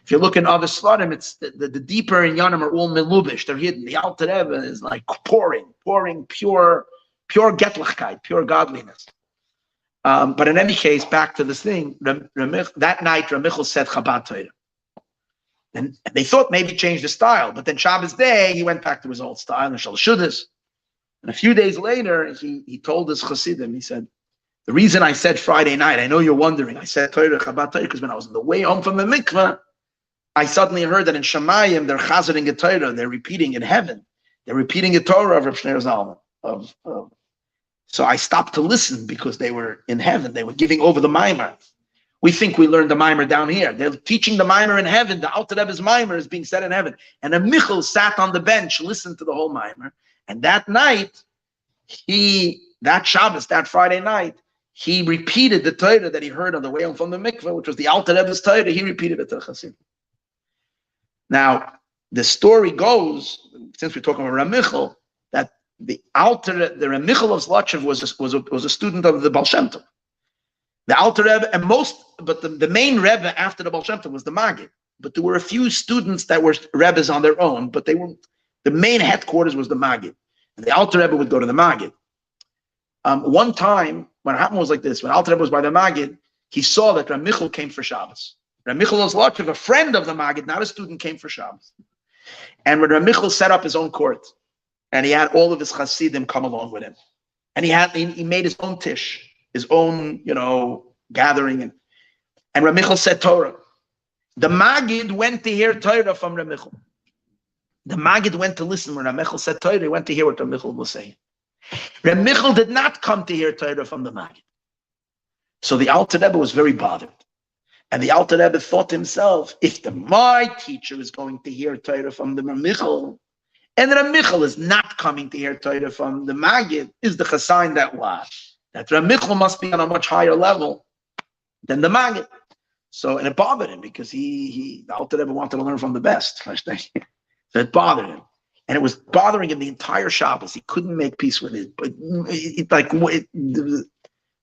if you look in other Svarim, it's the deeper in Yanim are all melubish, they're hidden. The Alter Rebbe is like pouring pure Getlachkeit, pure godliness. But in any case, back to this thing, that night Ramichal said Chabad Torah. And they thought maybe change the style, but then Shabbos day, he went back to his old style, and Shalshudas. And a few days later, he told his Chassidim, he said, the reason I said Friday night, I know you're wondering, I said Torah, Chabad Torah, because when I was on the way home from the mikveh, I suddenly heard that in Shemayim, they're chazering a Torah, they're repeating in heaven, they're repeating a Torah of Reb Schneur Zalman. So I stopped to listen because they were in heaven, they were giving over the Maimer. We think we learned the Maimer down here. They're teaching the Maimer in heaven. The Alter Rebbe's Maimer is being said in heaven. And a Michal sat on the bench, listened to the whole Maimer. And that night, that Shabbos, that Friday night, he repeated the Torah that he heard on the way home from the mikveh, which was the Alter Rebbe's Torah. He repeated it to Chassid. Now, the story goes, since we're talking about Ramichal, that the Ramichal of Zlotchev was a student of the Baal Shem Tov. The Alter Rebbe, but the main Rebbe after the Baal Shem Tov was the Maggid. But there were a few students that were Rebbes on their own, but the main headquarters was the Maggid. And the Alter Rebbe would go to the Maggid. One time, when it happened was like this, when Alter Rebbe was by the Maggid, he saw that Ramichal came for Shabbos. Ramichal was Lotchev, a friend of the Maggid, not a student, came for Shabbos. And when Ramichal set up his own court, and he had all of his Chassidim come along with him, and he made his own tish, his own, gathering, and Ramichal said Torah. The Maggid went to hear Torah from Ramichal. The Maggid went to listen when Ramichal said Torah. He went to hear what Ramichal was saying. Ramichal did not come to hear Torah from the Maggid. So the Alter Rebbe was very bothered. And the Alter Rebbe thought to himself, if my teacher is going to hear Torah from the Ramichal, and Ramichal is not coming to hear Torah from the Maggid, is the sign that what? That Ramichal must be on a much higher level than the Maggid. So, and it bothered him because the Alter Rebbe wanted to learn from the best. So it bothered him. And it was bothering him the entire Shabbos. He couldn't make peace with it. But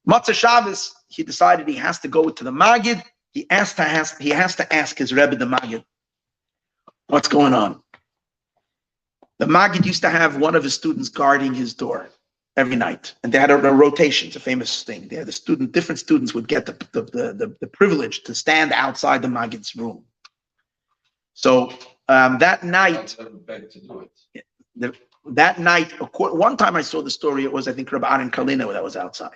Matzah Shabbos, he decided he has to go to the Maggid. He has to ask his Rebbe, the Maggid, what's going on? The Maggid used to have one of his students guarding his door every night, and they had a rotation. It's a famous thing. They had different students would get the privilege to stand outside the Maggid's room. So that night, one time I saw the story. It was, I think, Rabbi and Kalina that was outside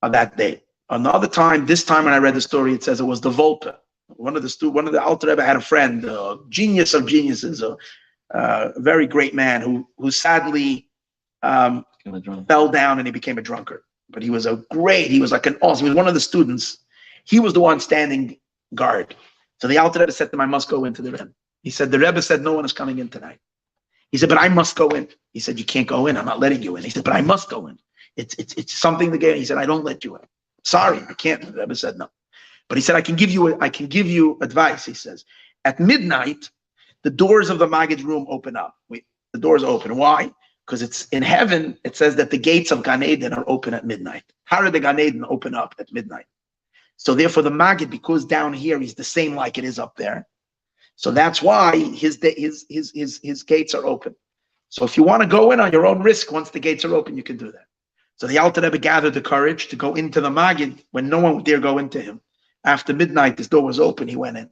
on that day. Another time, this time when I read the story, it says it was the Volta. One of the Alter Rebbe had a friend, a genius of geniuses, a very great man who sadly fell down and he became a drunkard. But he was he was like an awesome. He was one of the students. He was the one standing guard. So the Alter Rebbe said to him, I must go into the Rebbe. He said, the Rebbe said, no one is coming in tonight. He said, but I must go in. He said, you can't go in. I'm not letting you in. He said, but I must go in. It's something to get in. He said, I don't let you in. Sorry, I can't. The Rebbe said no. But he said, I can give you advice. He says, at midnight, the doors of the Maggid's room open up. The doors open. Why? Because it's in heaven, it says that the gates of Gan Eden are open at midnight. How did the Gan Eden open up at midnight? So therefore the Maggid, because down here he's the same like it is up there. So that's why his gates are open. So if you want to go in on your own risk, once the gates are open, you can do that. So the Alter Rebbe gathered the courage to go into the Maggid when no one would dare go into him. After midnight, this door was open, he went in.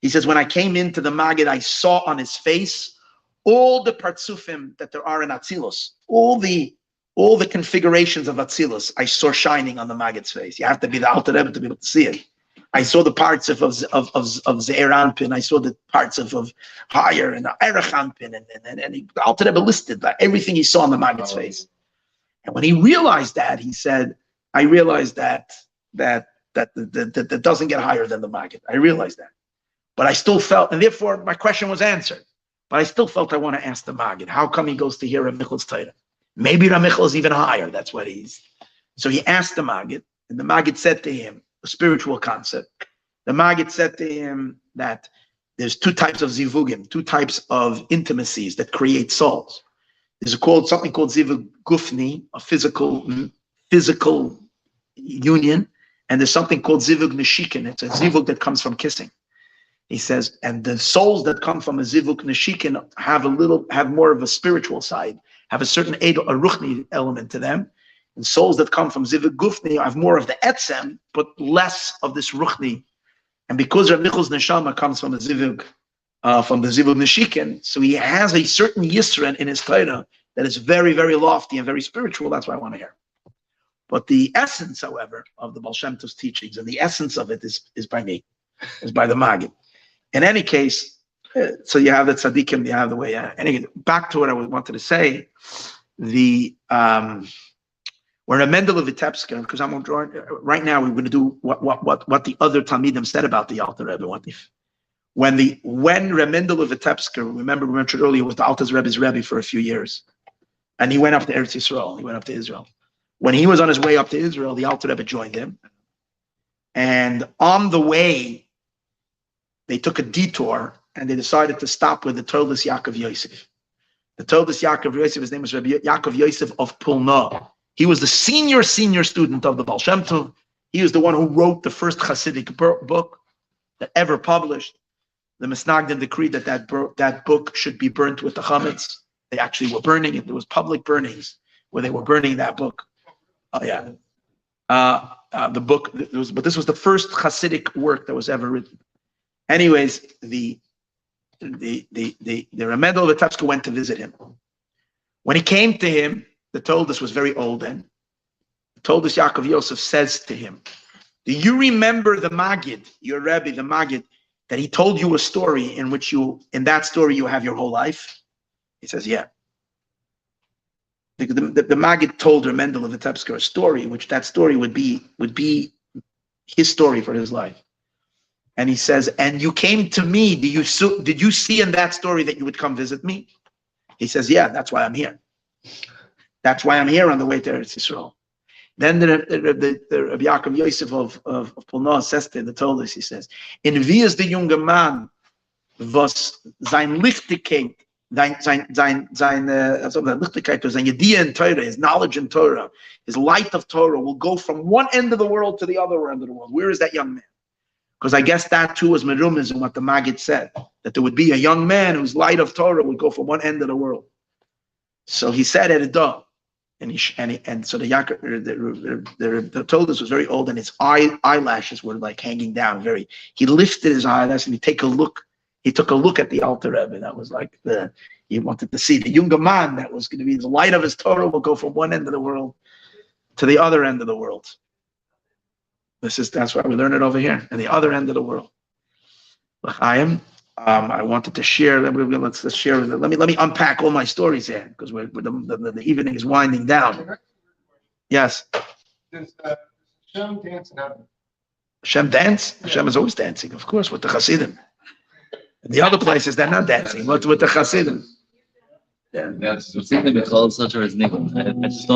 He says, when I came into the Maggid, I saw on his face all the partsufim that there are in Atzilus, all the configurations of Atzilus, I saw shining on the Maggid's face. You have to be the Alter Rebbe to be able to see it. I saw the parts of Ze'er Anpin. I saw the parts of Higher and Erech Anpin, and the Alter Rebbe listed like everything he saw on the Maggid's face. And when he realized that, he said, I realized that doesn't get higher than the Maggid. I realized that. But I still felt, and therefore my question was answered. But I still felt I want to ask the Maggid, how come he goes to hear Rav Michel's Torah? Maybe Rav Michel is even higher. That's what he's. So he asked the Maggid, and the Maggid said to him, a spiritual concept. The Maggid said to him that there's two types of zivugim, two types of intimacies that create souls. There's something called zivug gufni, a physical union, and there's something called zivug neshikin. It's a zivug that comes from kissing. He says, and the souls that come from a zivug neshikin have more of a spiritual side, have a certain a ruchni element to them. And souls that come from zivug gufni have more of the etzem, but less of this ruchni. And because Rav Michel's neshama comes from the zivug neshikin, so he has a certain yisra in his Torah that is very, very lofty and very spiritual. That's what I want to hear. But the essence, however, of the Baal Shem Tov's teachings, and the essence of it is by me, is by the Maggid. In any case, so you have the Tzadikim, you have the way. Back to what I wanted to say, we're in a Mendel of Vitebsk, because I'm drawing right now. We're going to do what the other Talmidim said about the Alter Rebbe. When Remendel of Vitebsk, remember we mentioned earlier, was the Alter Rebbe's Rebbe for a few years, and he went up to Eretz Yisrael. He went up to Israel. When he was on his way up to Israel, the Alter Rebbe joined him, and on the way, they took a detour and they decided to stop with the Toldus Yaakov Yosef. The Toldus Yaakov Yosef, his name was Rabbi Yaakov Yosef of Pulna. He was the senior student of the Baal Shem Tov. He was the one who wrote the first Hasidic book that ever published. The Misnagdim decreed that book should be burnt with the chametz. They actually were burning it. There was public burnings where they were burning that book. The book, but this was the first Hasidic work that was ever written. Anyways, the Remendel of Vitebsk went to visit him. When he came to him, the Toldus was very old then. The Toldus Yaakov Yosef says to him, do you remember the Maggid, your Rebbe, the Maggid, that he told you a story in which in that story you have your whole life? He says, yeah. The Maggid told Remendel of Vitebsk a story, which that story would be his story for his life. And he says, and you came to me, did you see in that story that you would come visit me? He says, yeah, that's why I'm here. That's why I'm here on the way to Eretz Yisrael. Then the Rabbi Yaakov Yosef of Polnoa says to the Tolis, he says, in wie is the younger man was sein Lichtigkeit, Lichtigkeit, sein Yediyah in Torah, his knowledge in Torah, his light of Torah will go from one end of the world to the other end of the world. Where is that young man? Because I guess that too was Merumez and what the Maggid said, that there would be a young man whose light of Torah would go from one end of the world. So he said at a dog. So the Toldus was very old, and his eyelashes were like hanging down. He lifted his eyelashes and he took a look at the Alter Rebbe. That was like he wanted to see the younger man that was going to be the light of his Torah will go from one end of the world to the other end of the world. That's why we learn it over here, at the other end of the world. I wanted to share. Let's share. Let me unpack all my stories here, because the evening is winding down. Yes. Does Hashem dance in heaven? Hashem dance? Hashem is always dancing, of course, with the Hasidim. In the other places, they're not dancing, but with the Hasidim. Yeah. I just don't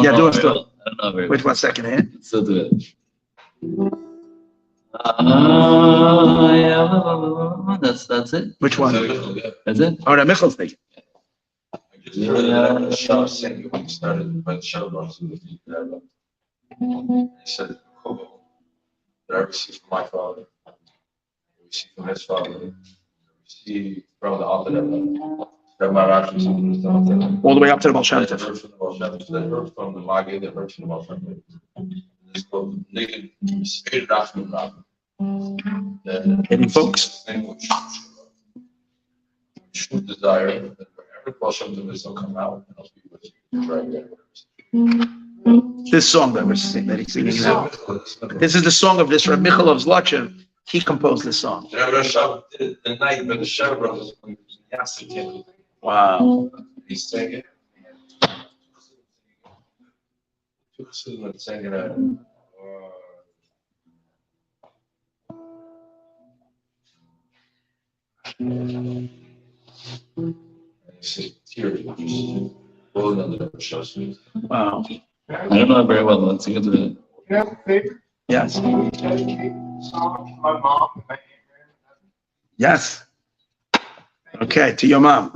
Yeah, know. do it. I don't know very Wait 1 second here. Still do it. That's it. Which one? That's it. Oh, the Michel's thing. I just heard that Shah saying when he started by the Shah Brothers with the Rebbe. He said, that I received from my father, I received from his father, I received from the Alter Rebbe. All the way up to the Baal Shem They Tov. heard from the Baal Shem Tov, they heard from the Maggid, they heard from the Baal Shem Tov. It's called Nigga Spade Rachman Rabbi. Any folks? True desire that wherever Baal Shem Tov is, will come out and I'll be with you. Right there. This song that he's singing now. This is the song of this Rabbi Michal of Zlotchev. He composed this song. The night when the Shah Brothers were Dynastic. Wow. He sang it. Two sang it. Tears rolling under the shoulders. Wow. I don't know very well. Let's get to it. You have a favorite? Yes. Dedicate song to my mom and my aunt. Yes. Okay, to your mom.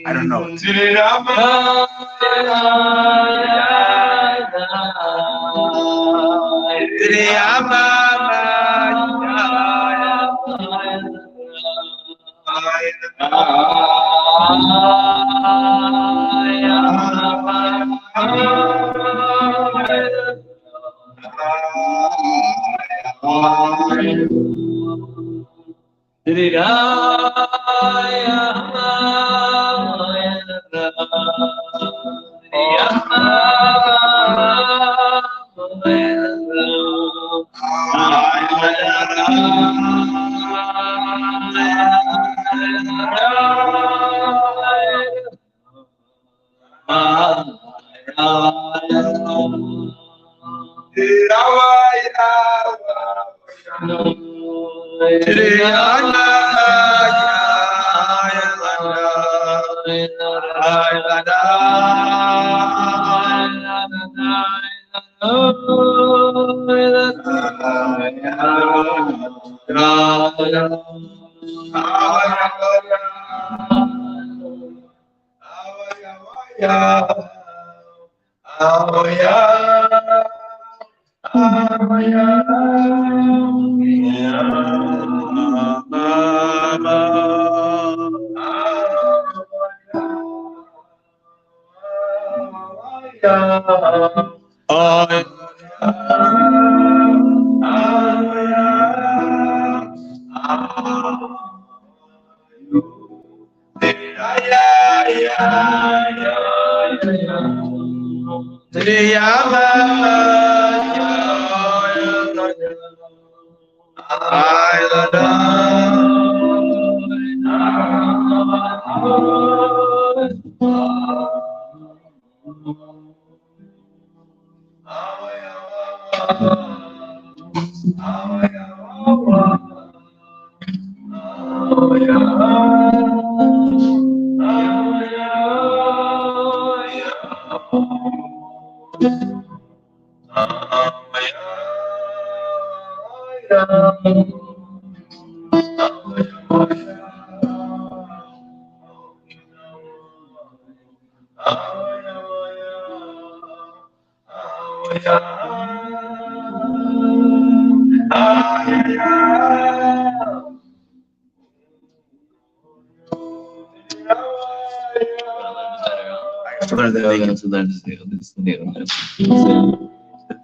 I don't know.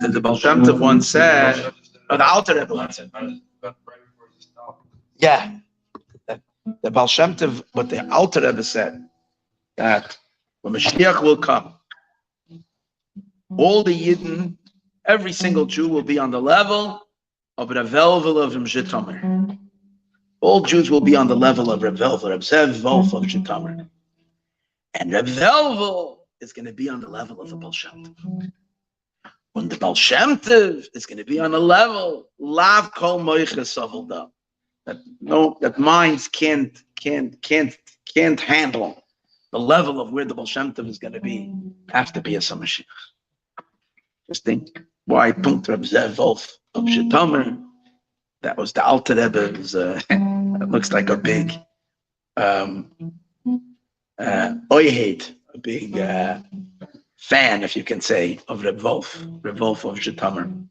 The Baal Shem Tov once said, or the Alter Rebbe once said, yeah, the Baal Shem Tov, but the Alter Rebbe said that when Mashiach will come, all the Yidden, every single Jew will be on the level of Revelvel of Zhitomer. All Jews will be on the level of Revelvel, Reb Zev Wolf of Zhitomer. And Revelvel is going to be on the level of the Baal Shem Tov. When the Baal Shem Tov is going to be on a level, Lav Kol Moiches Avolda, that minds can't handle the level of where the Baal Shem Tov is going to be. Have to be a Mashiach. Just think why Punkt Reb Zev Wolf of Zhitomer. That was the Alter Rebbe's. It looks like a big oihid, a big fan, if you can say, of Reb Wolf of Zhitomer.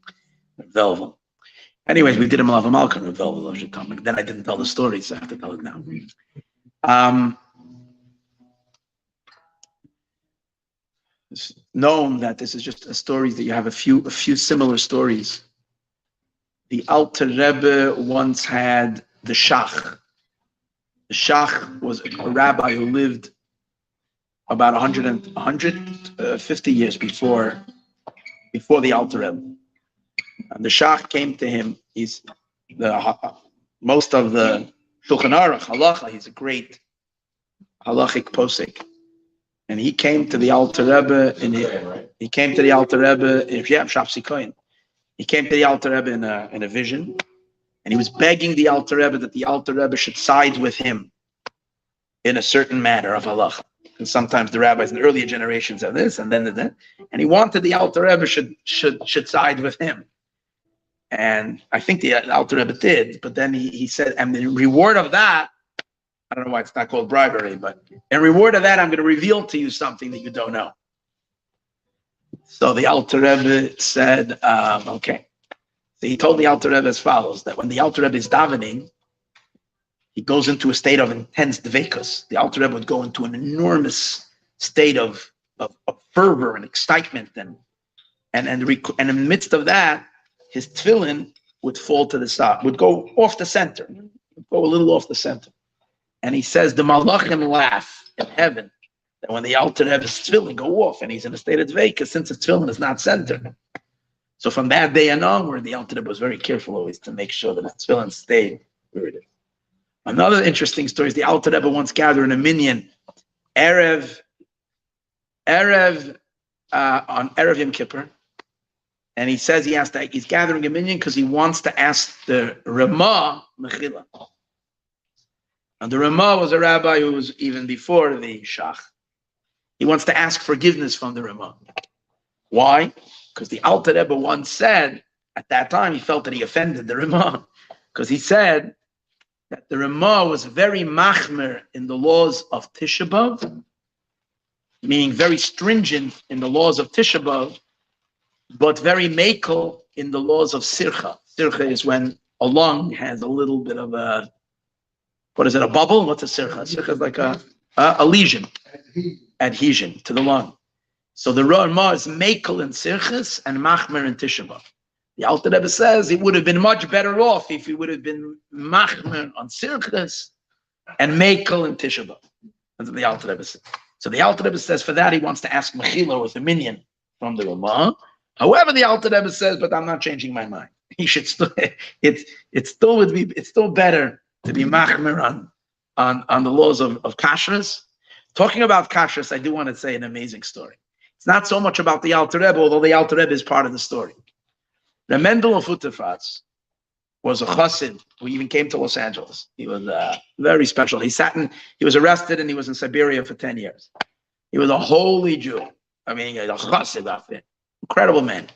Reb Velvel. Anyways, we did a Melaveh Malkah Reb Velvel of Zhitomer. Then I didn't tell the story, so I have to tell it now. It's known that this is just a story that you have a few similar stories. The Alter Rebbe once had the Shach. The Shach was a rabbi who lived about 150 years before the Alter Rebbe. And the Shach came to him. He's most of the Shulchan Aruch, Halacha. He's a great halachic posek. And he came to the Alter Rebbe he came to the Alter Rebbe in a vision, and he was begging the Alter Rebbe that the Alter Rebbe should side with him in a certain manner of halacha. And sometimes the rabbis in the earlier generations have this, and then that. And he wanted the Alter Rebbe should side with him. And I think the Alter Rebbe did, but then he said, and in reward of that, I don't know why it's not called bribery, but in reward of that, I'm going to reveal to you something that you don't know. So the Alter Rebbe said, okay. So he told the Alter Rebbe as follows, that when the Alter Rebbe is davening, he goes into a state of intense dveikus. The Alter Rebbe would go into an enormous state of fervor and excitement, and in the midst of that, his tefillin would fall to the side, would go off the center, would go a little off the center. And he says the Malachim laugh in heaven that when the Alter Rebbe's tefillin go off and he's in a state of dveikus, since his tefillin is not centered. So from that day and onward, the Alter Rebbe was very careful always to make sure that his tefillin stayed where it is. Another interesting story is the Alter Rebbe once gathered in a minyan, on Erev Yom Kippur, and he says he's gathering a minyan because he wants to ask the Ramah Mechila. And the Ramah was a rabbi who was even before the Shach. He wants to ask forgiveness from the Ramah. Why? Because the Alter Rebbe once said, at that time, he felt that he offended the Ramah, because he said that the Ramah was very machmer in the laws of Tisha B'Av, meaning very stringent in the laws of Tisha B'Av, but very makel in the laws of Sircha. Sircha is when a lung has a little bit of a, what is it, a bubble? What's a Sircha? Sircha is like a lesion, adhesion to the lung. So the Ramah is makel in Sirchas and machmer in Tisha B'Av. The Alter Rebbe says it would have been much better off if he would have been machmer on Sirchas and Mekel and Tisha B'Av. That's what the Alter Rebbe says. So the Alter Rebbe says for that he wants to ask Mechila with a minion from the Ramah. However, the Alter Rebbe says, but I'm not changing my mind. He should still. It's still better to be machmer on the laws of kashrus. Talking about kashrus, I do want to say an amazing story. It's not so much about the Alter Rebbe, although the Alter Rebbe is part of the story. The Mendel of Futterfatz was a chassid who even came to Los Angeles. He was very special. He was arrested and he was in Siberia for 10 years. He was a holy Jew. I mean, a chassid out there. Incredible man.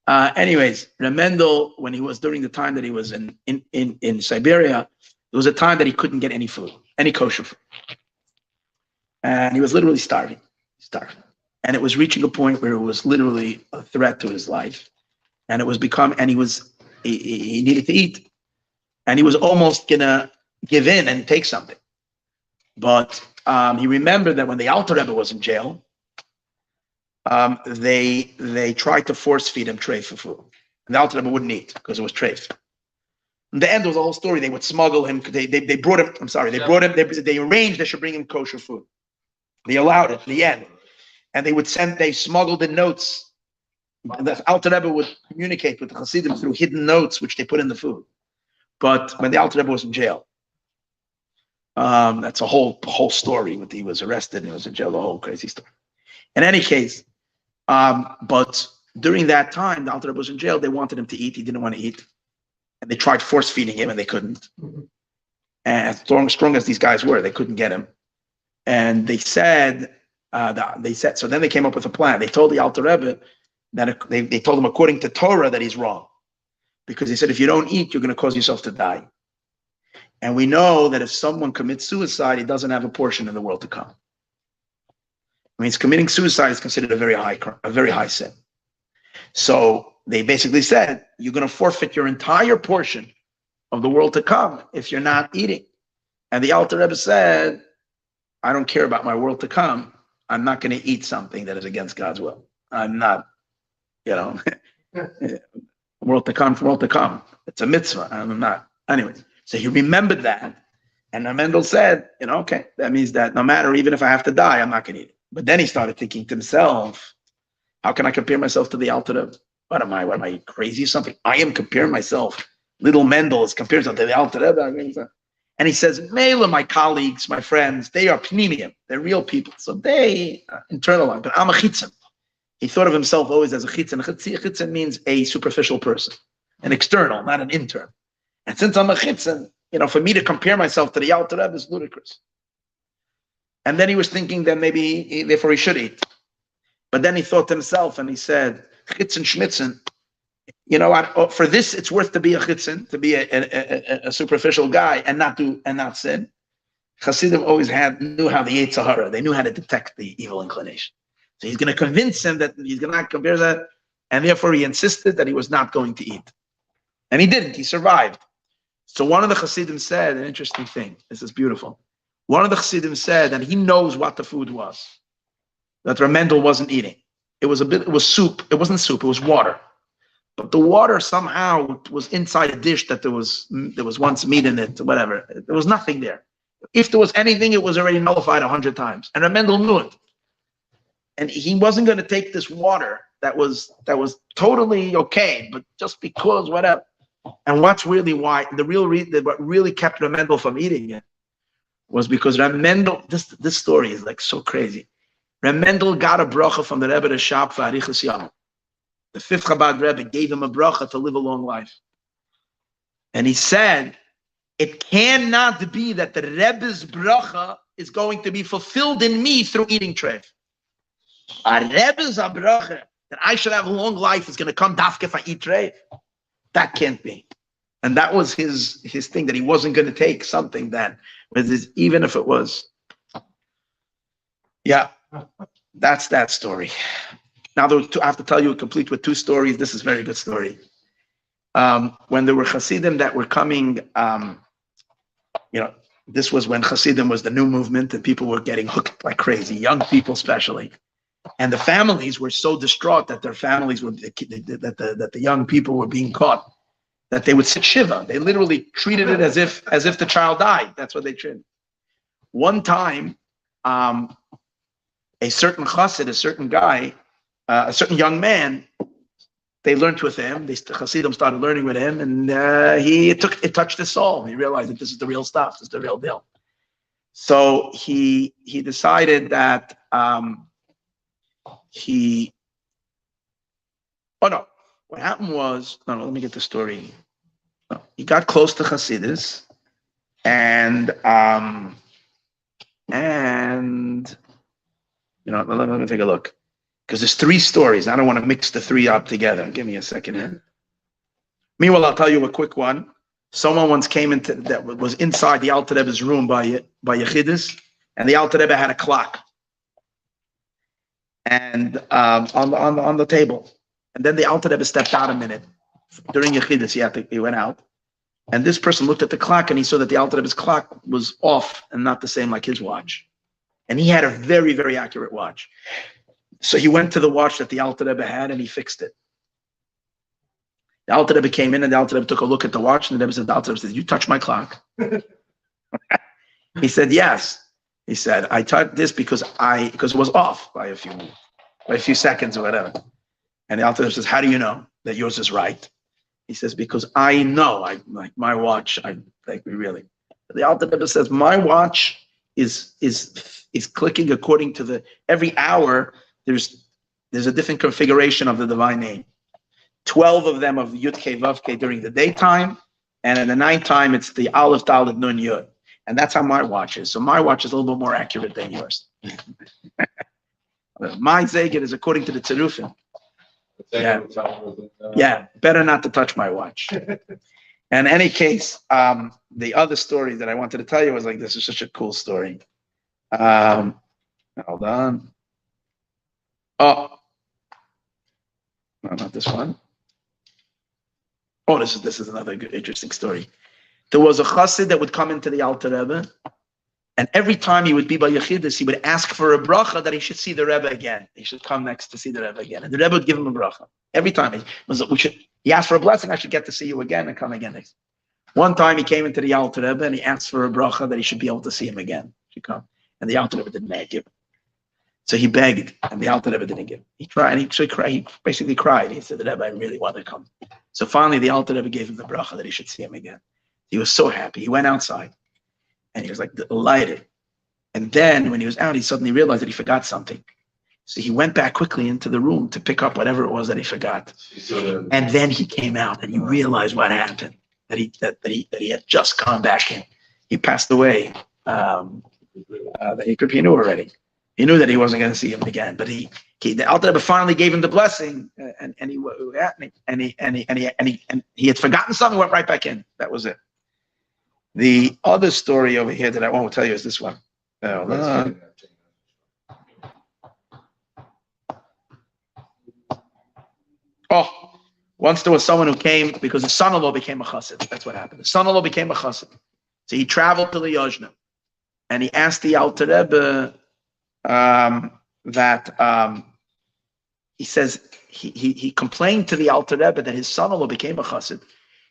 Anyways, Mendel, when he was during the time that he was in Siberia, there was a time that he couldn't get any food, any kosher food. And he was literally starving. And it was reaching a point where it was literally a threat to his life. And it was he needed to eat. And he was almost gonna give in and take something. But he remembered that when the Alter Rebbe was in jail, they tried to force feed him treif for food. And the Alter Rebbe wouldn't eat because it was treif. In the end, it was a whole story. They would smuggle him. They brought him. I'm sorry. They arranged they should bring him kosher food. They allowed it in the end. And they smuggled in notes. The Alter Rebbe would communicate with the Hasidim through hidden notes, which they put in the food. But when the Alter Rebbe was in jail, that's a whole story. He was arrested and he was in jail, a whole crazy story. In any case, but during that time, the Alter Rebbe was in jail. They wanted him to eat. He didn't want to eat. And they tried force feeding him and they couldn't. And as strong as these guys were, they couldn't get him. And they said, so then they came up with a plan. They told the Alter Rebbe that they told him according to Torah that he's wrong. Because he said, if you don't eat, you're going to cause yourself to die. And we know that if someone commits suicide, he doesn't have a portion in the world to come. I mean, committing suicide is considered a very high sin. So they basically said, you're going to forfeit your entire portion of the world to come if you're not eating. And the Alter Rebbe said, I don't care about my world to come. I'm not going to eat something that is against God's will. I'm not, world to come. It's a mitzvah. I'm not. Anyway, so he remembered that. And Mendel said, okay, that means that no matter, even if I have to die, I'm not going to eat it. But then he started thinking to himself, how can I compare myself to the Alter Rebbe? What am I crazy or something? I am comparing myself. Little Mendel is compared to the Alter Rebbe. And he says, Mela, my colleagues, my friends, they are pnimium. They're real people. So they internalize. But I'm a chitzon. He thought of himself always as a chitzon. Chitzon means a superficial person, an external, not an intern. And since I'm a chitzon, for me to compare myself to the Alter Rebbe is ludicrous. And then he was thinking that maybe therefore he should eat. But then he thought to himself and he said, chitzon schmitzon, for this it's worth to be a chitzon, to be a superficial guy and not sin. Hasidim always knew how the Yetzer Hara, they knew how to detect the evil inclination. So he's going to convince him that he's going to not compare that, and therefore he insisted that he was not going to eat. And he didn't, he survived. So one of the Hasidim said an interesting thing. This is beautiful. One of the Hasidim said that he knows what the food was, that Mendel wasn't eating. It was soup. It wasn't soup, it was water. But the water somehow was inside a dish that there was once meat in it, whatever. There was nothing there. If there was anything, it was already nullified 100 times. And Mendel knew it. And he wasn't going to take this water that was totally okay, but just because whatever. And what's really why what really kept Mendel from eating it was because Mendel. This story is like so crazy. Mendel got a bracha from the Rebbe to shop for Arichas Yom. The fifth Chabad Rebbe gave him a bracha to live a long life. And he said, it cannot be that the Rebbe's bracha is going to be fulfilled in me through eating treif. A Rebbe's bracha that I should have a long life is going to come dafka if I eat treif. That can't be. And that was his thing, that he wasn't going to take something that was, even if it was. Yeah, that's that story. Now, I have to tell you, complete with two stories. This is a very good story. When there were Hasidim that were coming, this was when Hasidim was the new movement and people were getting hooked like crazy, young people especially. And the families were so distraught that their families were that the young people were being caught, that they would sit shiva. They literally treated it as if the child died. That's what they treated. One time, a certain chassid, a certain guy, a certain young man, they learned with him. The chassidim started learning with him, and it touched his soul. He realized that this is the real stuff. This is the real deal. So he decided that what happened was, let me get the story. No, he got close to Hasidus, and let me take a look, because there's three stories. I don't want to mix the three up together. Give me a second here. Meanwhile, I'll tell you a quick one. Someone once came into that was inside the Alter Rebbe's room by Yechidus, and the Alter Rebbe had a clock, and on the table. And then the Alter Rebbe stepped out a minute during Yechidus. He went out, and this person looked at the clock, and he saw that the Alter Rebbe's clock was off and not the same like his watch. And he had a very, very accurate watch. So he went to the watch that the Alter Rebbe had, and he fixed it. The Alter Rebbe came in, and the Alter Rebbe took a look at the watch, and the Alter Rebbe said, "You touched my clock?" He said, "Yes." He said, "I touched this because it was off by a few seconds or whatever." And the Alter Rebbe says, "How do you know that yours is right?" He says, "Because I know, like my watch, really." The Alter Rebbe says, "My watch is clicking according to every hour. There's a different configuration of the divine name. 12 of them of Yud Kei Vav Kei during the daytime, and in the nighttime it's the Aleph Dalet Nun Yud, and that's how my watch is. So my watch is a little bit more accurate than yours. My Zeged is according to the Tzerufim. Yeah, better not to touch my watch." In any case, the other story that I wanted to tell you was this is such a cool story. Hold on. Oh, no, not this one. Oh, this is another good, interesting story. There was a chassid that would come into the Alter Rebbe, and every time he would be by Yechidus, he would ask for a bracha that he should see the Rebbe again. He should come next to see the Rebbe again, and the Rebbe would give him a bracha every time. He asked for a blessing. I should get to see you again and come again next. One time he came into the Alter Rebbe and he asked for a bracha that he should be able to see him again. He should come, and the Alter Rebbe didn't give. So he begged, and the Alter Rebbe didn't give. He tried, and he basically cried. He said, "The Rebbe, I really want to come." So finally, the Alter Rebbe gave him the bracha that he should see him again. He was so happy. He went outside, and he was delighted. And then when he was out, he suddenly realized that he forgot something. So he went back quickly into the room to pick up whatever it was that he forgot. And then he came out, and he realized what happened. That he had just gone back in. He passed away. He knew already. He knew that he wasn't going to see him again, but the Alter Rebbe finally gave him the blessing, and he had forgotten something, went right back in. That was it. The other story over here that I want to tell you is this one. Once there was someone who came because the son-in-law became a chassid. That's what happened. The son-in-law became a chassid. So he traveled to Liadi, and he asked the Alter Rebbe he says he complained to the Alter Rebbe that his son-in-law became a chassid.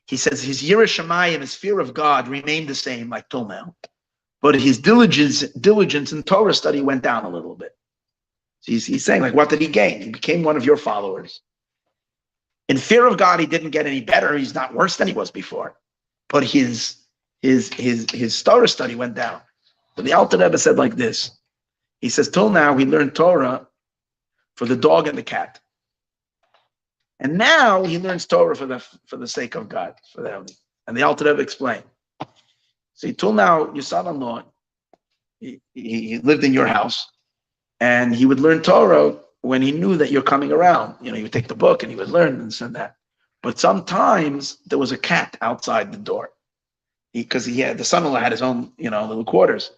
He says his Yirah Shamayim, his fear of God, remained the same like till now, but his diligence in Torah study went down a little bit. So he's saying, what did he gain? He became one of your followers. In fear of God, he didn't get any better. He's not worse than he was before, but his Torah study went down. So the Alter Rebbe said like this. He says, till now, he learned Torah for the dog and the cat. And now he learns Torah for the sake of God. And the Alter Rebbe explained. See, till now, your son-in-law, he lived in your house, and he would learn Torah when he knew that you're coming around. He would take the book and he would learn and send that. But sometimes there was a cat outside the door. Because the son-in-law had his own, little quarters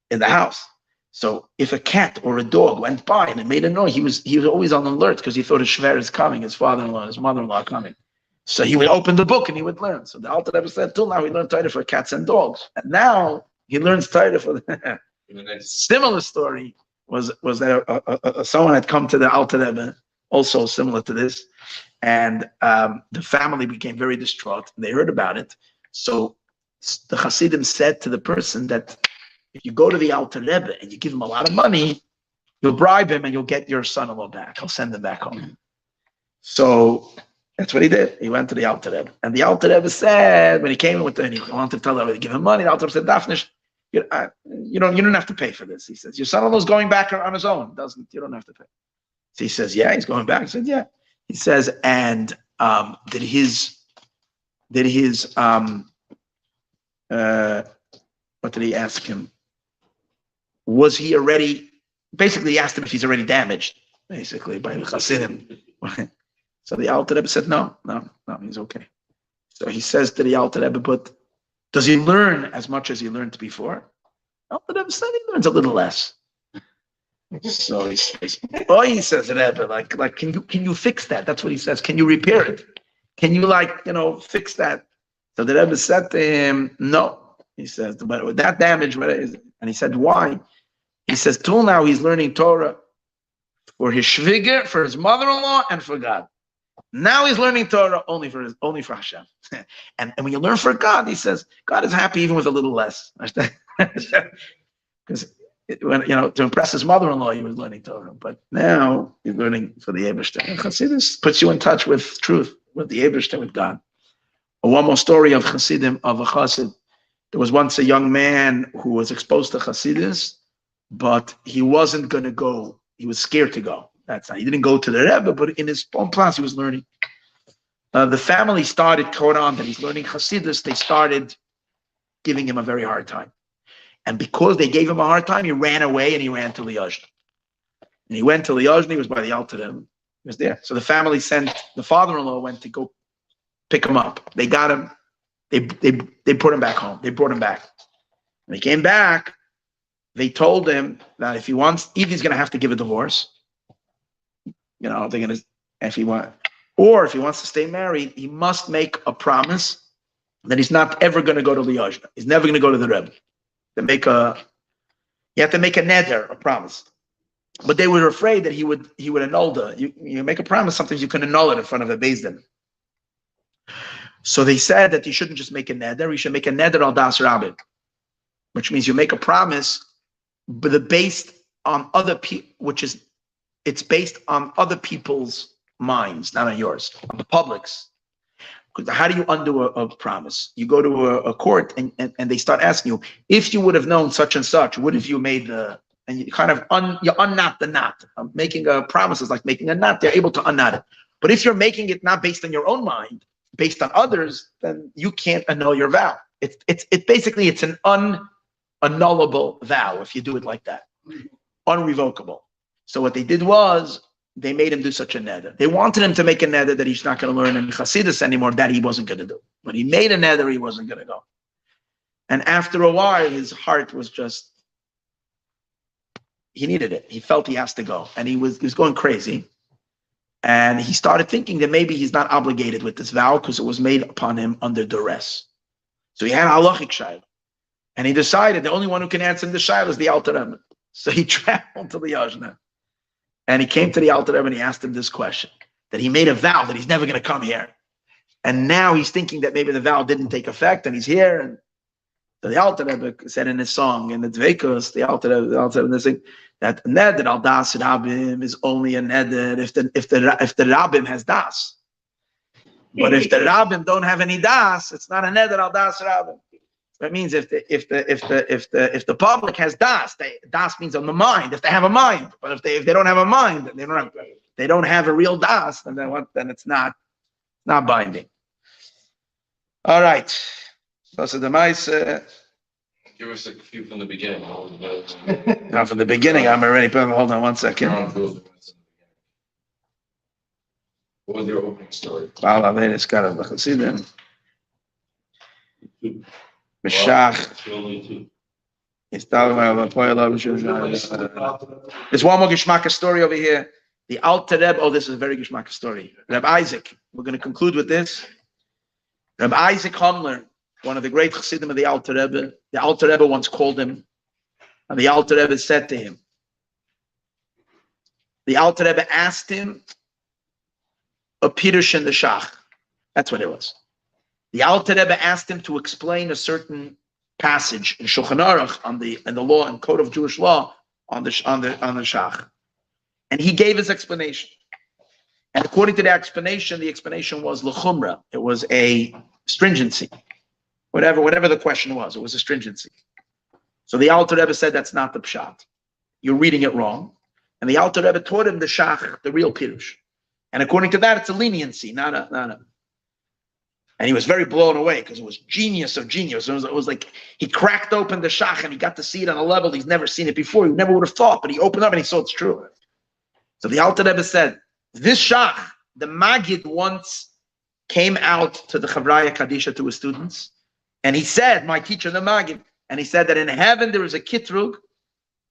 in the house. So if a cat or a dog went by and it made a noise, he was always on alert because he thought his Schneur is coming, his father-in-law, his mother-in-law are coming. So he would open the book and he would learn. So the Alter Rebbe said, till now he learned Torah for cats and dogs. And now he learns Torah for the similar story was that someone had come to the Alter Rebbe, also similar to this, and the family became very distraught. And they heard about it. So the Hasidim said to the person that if you go to the Alter Rebbe and you give him a lot of money, you'll bribe him and you'll get your son-in-law back. He'll send him back home. So that's what he did. He went to the Alter Rebbe. And the Alter Rebbe said, when he came in with the, he wanted to tell the Rebbe to give him money, the Alter Rebbe said, Daphne, you don't have to pay for this. He says, your son-in-law's going back on his own. You don't have to pay. So he says, yeah, he's going back. He said, yeah. He says, and what did he ask him? Was he already, basically he asked him if he's already damaged, basically, by the Hasidim. So the Alter Rebbe said, no, he's okay. So he says to the Alter Rebbe, but does he learn as much as he learned before? Alter Rebbe said he learns a little less. So he says, Rebbe, like, can you fix that? That's what he says. Can you repair it? Can you fix that? So the Rebbe said to him, no. He says, but with that damage, what is it? And he said, why? He says, till now he's learning Torah for his shviger, for his mother-in-law, and for God. Now he's learning Torah only for Hashem. and when you learn for God, he says, God is happy even with a little less. Because to impress his mother-in-law, he was learning Torah. But now he's learning for the Eibishter. And Chassidus puts you in touch with truth, with the Eibishter, with God. One more story of Chassidim, of a Chassid. There was once a young man who was exposed to Chassidus, but he wasn't going to go. He was scared to go. He didn't go to the Rebbe, but in his own class he was learning. The family started caught on that he's learning Chassidus. They started giving him a very hard time. And because they gave him a hard time, he ran away and he ran to Liadi. And he went to Liadi, he was by the Alter Rebbe. He was there. So the family sent, the father-in-law went to go pick him up. They got him. They put him back home. They brought him back. When he came back, they told him that if he's going to have to give a divorce. If he wants to stay married, he must make a promise that he's not ever going to go to Liadi. He's never going to go to the Rebbe. You have to make a neder, a promise. But they were afraid that he would annul you make a promise, sometimes you can annul it in front of a Beis Din. So they said that you shouldn't just make a neder, you should make a neder al das Rabbi, which means you make a promise, but based on other people, it's based on other people's minds, not on yours, on the public's. How do you undo a promise? You go to a court and they start asking you, if you would have known such and such, would have you made and you kind of you unknot the knot. Making a promise is like making a knot. They're able to unknot it. But if you're making it not based on your own mind, based on others, then you can't annul your vow. It's basically an unknowable vow if you do it like that, unrevocable. So what they did was they made him do such a neder. They wanted him to make a neder that he's not going to learn in Chassidus anymore. That he wasn't going to do. But he made a neder he wasn't going to go. And after a while, his heart was just, he needed it. He felt he has to go, and he was going crazy. And he started thinking that maybe he's not obligated with this vow because it was made upon him under duress. So he had a halachic shayla, and he decided the only one who can answer the shayla is the Alter Rebbe. So he traveled to the Yajna, and he came to the Alter Rebbe and he asked him this question: that he made a vow that he's never going to come here, and now he's thinking that maybe the vow didn't take effect, and he's here. And so the Alter Rebbe said in his song in the Dvekos, the Alter Rebbe saying that neder al das Rabbim is only a neder if the Rabbim has das. But if the Rabbim don't have any das, it's not a neder al das Rabbim. That means if the public has das, das means on the mind. If they have a mind, but if they don't have a mind, they don't have a real das, then it's not binding. All right. So the mice. Give us a few from the beginning. Now from the beginning, I'm already. Hold on one second. What was your opening story? It's got a Chassidim. Meshach. There's one more Geschmack story over here. The Alter Rebbe. Oh, this is a very Geschmack story. Rabbi Isaac. We're going to conclude with this. Rabbi Isaac Homler, one of the great Chassidim of the Alter Rebbe. The Alter Rebbe once called him, and the Alter Rebbe said to him, The Alter Rebbe asked him a Pirush in the Shach. That's what it was. The Alter Rebbe asked him to explain a certain passage in Shulchan Aruch in the law and code of Jewish law on the Shach, and he gave his explanation. And according to the explanation was l'chumra. It was a stringency. Whatever the question was, it was a stringency. So the Alter Rebbe said that's not the pshat. You're reading it wrong. And the Alter Rebbe taught him the shach, the real pirush. And according to that, it's a leniency, not a. And he was very blown away because it was genius of genius. It was like he cracked open the shach and he got to see it on a level he's never seen it before. He never would have thought, but he opened up and he saw it's true. So the Alter Rebbe said, this shach, the Magid once came out to the Chavraya Kadisha to his students, and he said, my teacher, the Magid, and he said that in heaven there is a kitrug,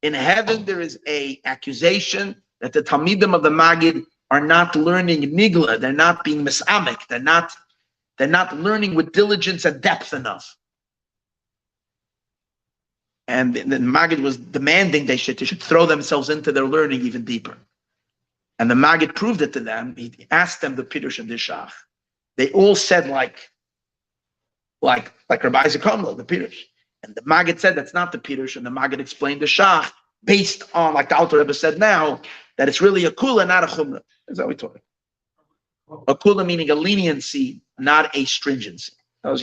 in heaven there is a accusation that the Talmidim of the Magid are not learning nigla, they're not being misamek, they're not learning with diligence and depth enough. And the Magid was demanding they should throw themselves into their learning even deeper. And the Magid proved it to them. He asked them the Pirush and the Shach. They all said like Rabbi Isaac Homler, the Pirush. And the Magid said that's not the Pirush, and the Magid explained the Shach based on, like the Alter Rebbe said now, that it's really a kula, not a chumrah. That's how we talk. A kula meaning a leniency, not a stringency. So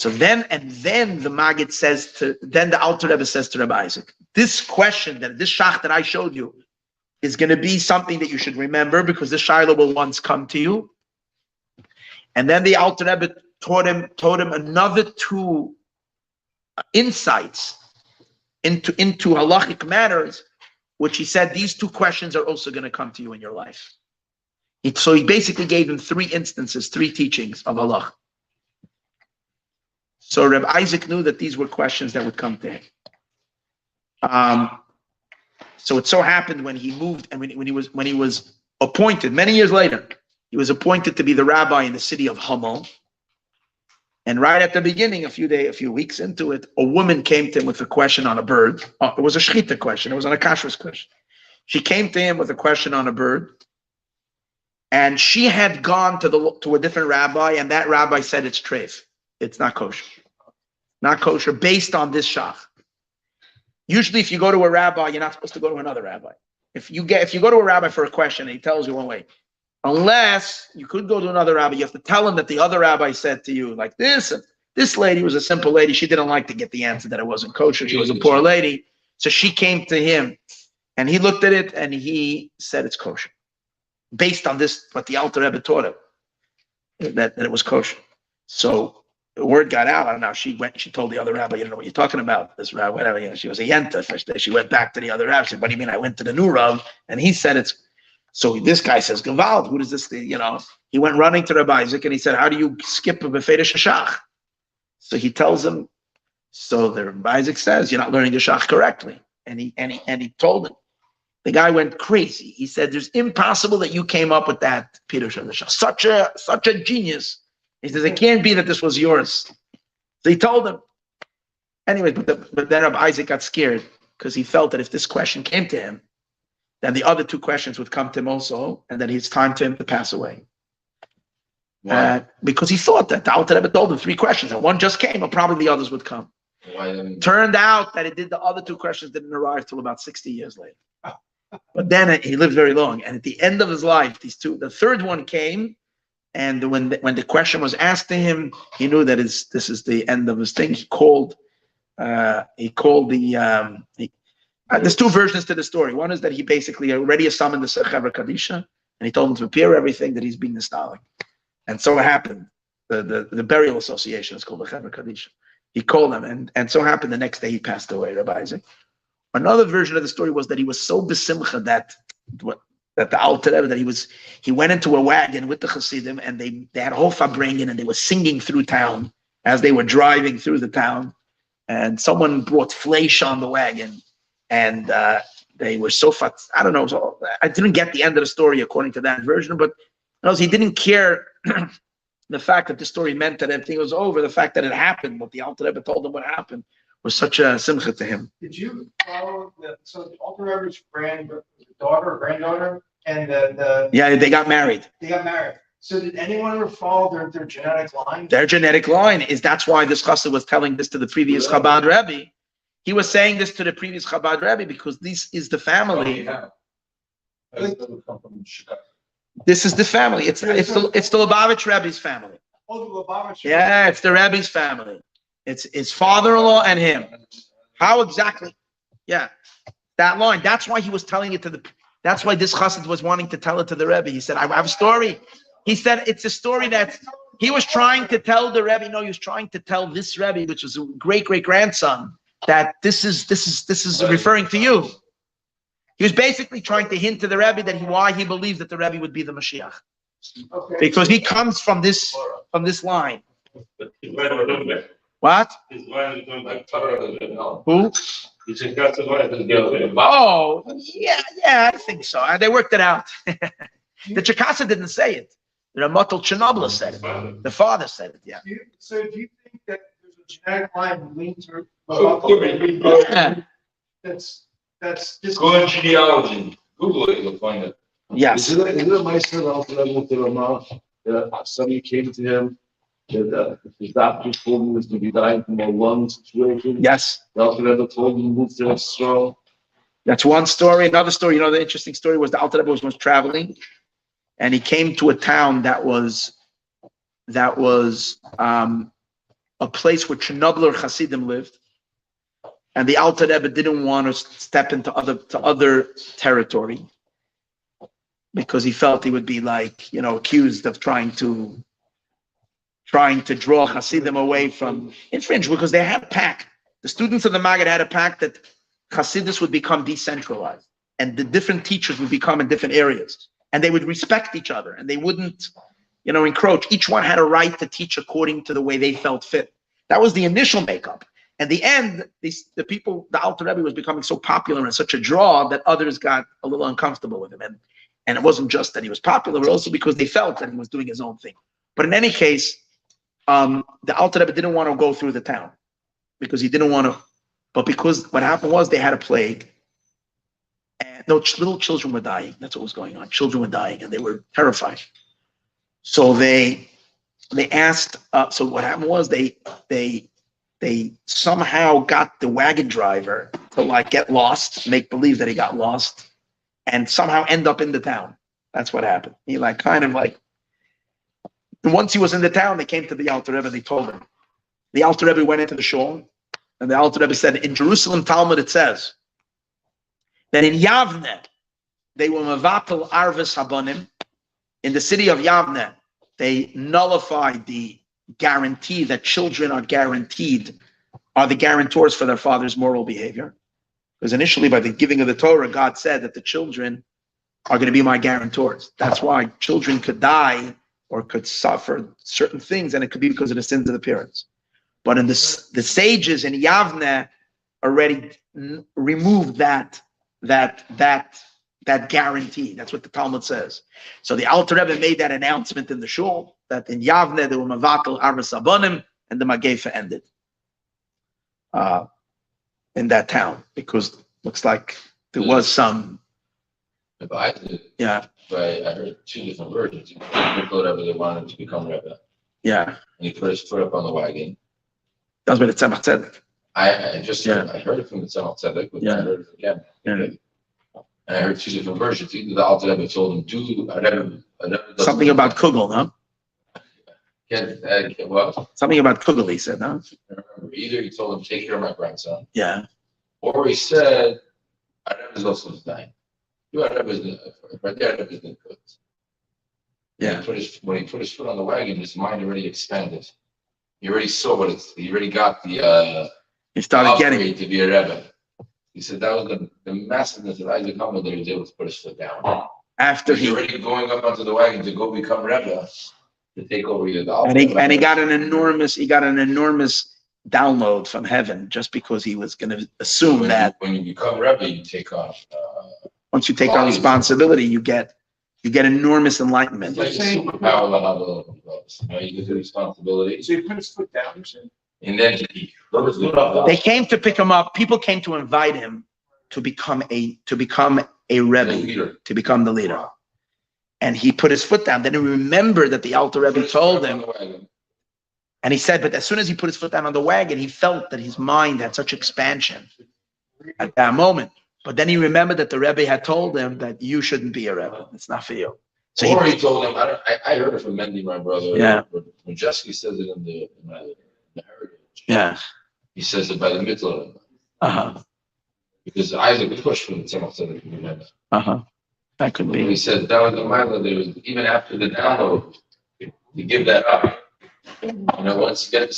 then the Magid says then the Alter Rebbe says to Rabbi Isaac, this question, this Shach that I showed you, is going to be something that you should remember because this Shiloh will once come to you. And then the Alter Rebbe taught him another two insights into halachic matters, which he said these two questions are also going to come to you in your life. So he basically gave him three instances, three teachings of halach. So Reb Isaac knew that these were questions that would come to him. So it so happened when he moved and when he was appointed many years later, he was appointed to be the rabbi in the city of Hamel. And right at the beginning, a few weeks into it, a woman came to him with a question on a bird. It was a shechita question. It was an akashras question. She came to him with a question on a bird, and she had gone to a different rabbi, and that rabbi said it's treif. It's not kosher. Not kosher based on this shach. Usually, if you go to a rabbi, you're not supposed to go to another rabbi. If you go to a rabbi for a question and he tells you one way, unless you could go to another rabbi, you have to tell him that the other rabbi said to you like this. And this lady was a simple lady. She didn't like to get the answer that it wasn't kosher. She was a poor lady. So she came to him and he looked at it and he said it's kosher. Based on this, what the Alter Rebbe taught him, that it was kosher. So the word got out. I don't know. She told the other rabbi, you don't know what you're talking about. This rabbi, whatever. She was a yenta. First day she went back to the other rabbi. She said, what do you mean? I went to the new rav and he said it's. So this guy says, Gavald, who does this thing? He went running to Rabbi Isaac and he said, how do you skip a befei shach? So he tells him, so the Rabbi Isaac says, you're not learning the shach correctly. And he told him. The guy went crazy. He said, there's impossible that you came up with that pirush of the shach. Such a genius. He says, it can't be that this was yours. So he told him. Anyway, but then Rabbi Isaac got scared because he felt that if this question came to him, then the other two questions would come to him also, and then it's time to him to pass away. Because he thought that the Alter Rebbe told him three questions, and one just came, and probably the others would come. Turned out that the other two questions didn't arrive till about 60 years later. But then he lived very long, and at the end of his life, the third one came, and when the question was asked to him, he knew that this is the end of his thing. He called there's two versions to the story. One is that he basically already summoned the Chevra Kadisha, and he told him to prepare everything that he's being nostalgic. And so it happened. The burial association is called the Chevra Kadisha. He called them, and so happened the next day he passed away, Rabbi Isaac. Another version of the story was that he was so besimcha that the Alter Rebbe, that he went into a wagon with the Hasidim, and they had a whole farbrengen, and they were singing through town as they were driving through the town, and someone brought fleish on the wagon. And they were so fat. I don't know. So I didn't get the end of the story according to that version, but he didn't care the fact that the story meant that everything was over. The fact that it happened, what the Alter Rebbe told him what happened, was such a simcha to him. Did you follow so the Alter Rebbe's daughter or granddaughter and the Yeah, they got married. They got married. So did anyone ever follow their genetic line? Their genetic line is, that's why this chassid was telling this to the previous Chabad Rebbe. He was saying this to the previous Chabad Rebbe because this is the family. This is the family. It's the Lubavitch Rebbe's family. Oh, the Lubavitch. Yeah, it's the Rebbe's family. It's his father-in-law and him. How exactly? Yeah, that line. That's why he was telling it to the. That's why this chassid was wanting to tell it to the Rebbe. He said, "I have a story." He said, "It's a story that he was trying to tell the Rebbe." No, he was trying to tell this Rebbe, which was a great grandson, that this is referring to you. He was basically trying to hint to the Rebbe that why he believes that the Rebbe would be the Mashiach, because he comes from this line. What? Who? Oh, yeah, I think so. They worked it out. The Chakasa didn't say it. The Ramatul Chernobyl said it. The father said it, yeah. So do you think that there's a genetic line linked to that's just Go in genealogy. Google it, you'll find it. Yes. Isn't it my son somebody came to him that his doctor told him was to be dying from a lung situation? Yes. The Alter Rebbe told him to move to Israel. That's one story. Another story, the interesting story was the Alter Rebbe was traveling, and he came to a town that was a place where Chernobyl Hasidim lived, and the Alter Rebbe didn't want to step into other territory because he felt he would be accused of trying to draw Hasidim away from infringe, because they had a pact. The students of the Maggid had a pact that Hasidus would become decentralized, and the different teachers would become in different areas, and they would respect each other, and they wouldn't, encroach. Each one had a right to teach according to the way they felt fit. That was the initial makeup. At the end, the Alter Rebbe was becoming so popular and such a draw that others got a little uncomfortable with him. And it wasn't just that he was popular, but also because they felt that he was doing his own thing. But in any case, the Alter Rebbe didn't want to go through the town because he didn't want to. But because what happened was they had a plague, and little children were dying. That's what was going on. Children were dying, and they were terrified. So they asked. So what happened was they somehow got the wagon driver to get lost, make believe that he got lost, and somehow end up in the town. That's what happened. He once he was in the town, they came to the Alter Rebbe. They told him. The Alter Rebbe went into the shul, and the Alter Rebbe said, in Jerusalem Talmud it says that in Yavne they were mevatel arves habonim. In the city of Yavne, they nullified the guarantee that children are the guarantors for their father's moral behavior. Because initially, by the giving of the Torah, God said that the children are going to be my guarantors. That's why children could die or could suffer certain things, and it could be because of the sins of the parents. But in the sages in Yavne already removed that guarantee. That's what the Talmud says. So the Alter Rebbe made that announcement in the shul that in Yavne there were mevatel arves habonim, and the Magefa ended in that town, because looks like there was some. Yeah. But I heard two different versions. People Rebbe, they wanted to become Rebbe. Yeah. And he put his foot up on the wagon. That was by the Tzemach Tzedek. I heard it from the Tzemach Tzedek, but I heard it again. Yeah. And I heard two different versions. Either the Alter Rebbe told him, Something about Kugel, no? What? Something about Kugel, he said, no? I remember. Either he told him, take care of my grandson. Yeah. Or he said, Rebbe is also dying. Rebbe is good. Yeah. When he put his foot on the wagon, his mind already expanded. He already saw he already got the he started getting to be a Rebbe. He said that was the massiveness of Isaac Hamel that he was able to put his foot down. After he already going up onto the wagon to go become Rebbe, to take over the and he got an enormous download from heaven just because he was going to assume that when you become Rebbe, you take on once you take on responsibility, you get enormous enlightenment. It's like a superpower level. You get the responsibility. So you put his foot down, you said? And then he They came to pick him up. People came to invite him to become a Rebbe, leader. to become the leader. And he put his foot down. Then he remembered that the Alter Rebbe told him. And he said, but as soon as he put his foot down on the wagon, he felt that his mind had such expansion at that moment. But then he remembered that the Rebbe had told him that you shouldn't be a Rebbe. It's not for you. So he told him, I heard it from Mendy, my brother. Yeah. But when Jesse says it in the heritage, yeah. he says it by the mitzvah. Uh-huh. Because Isaac pushed from the Tzemach Tzedek. Uh-huh. That could be. He said that was the Maayon. There was even after the download, to give that up. Once you get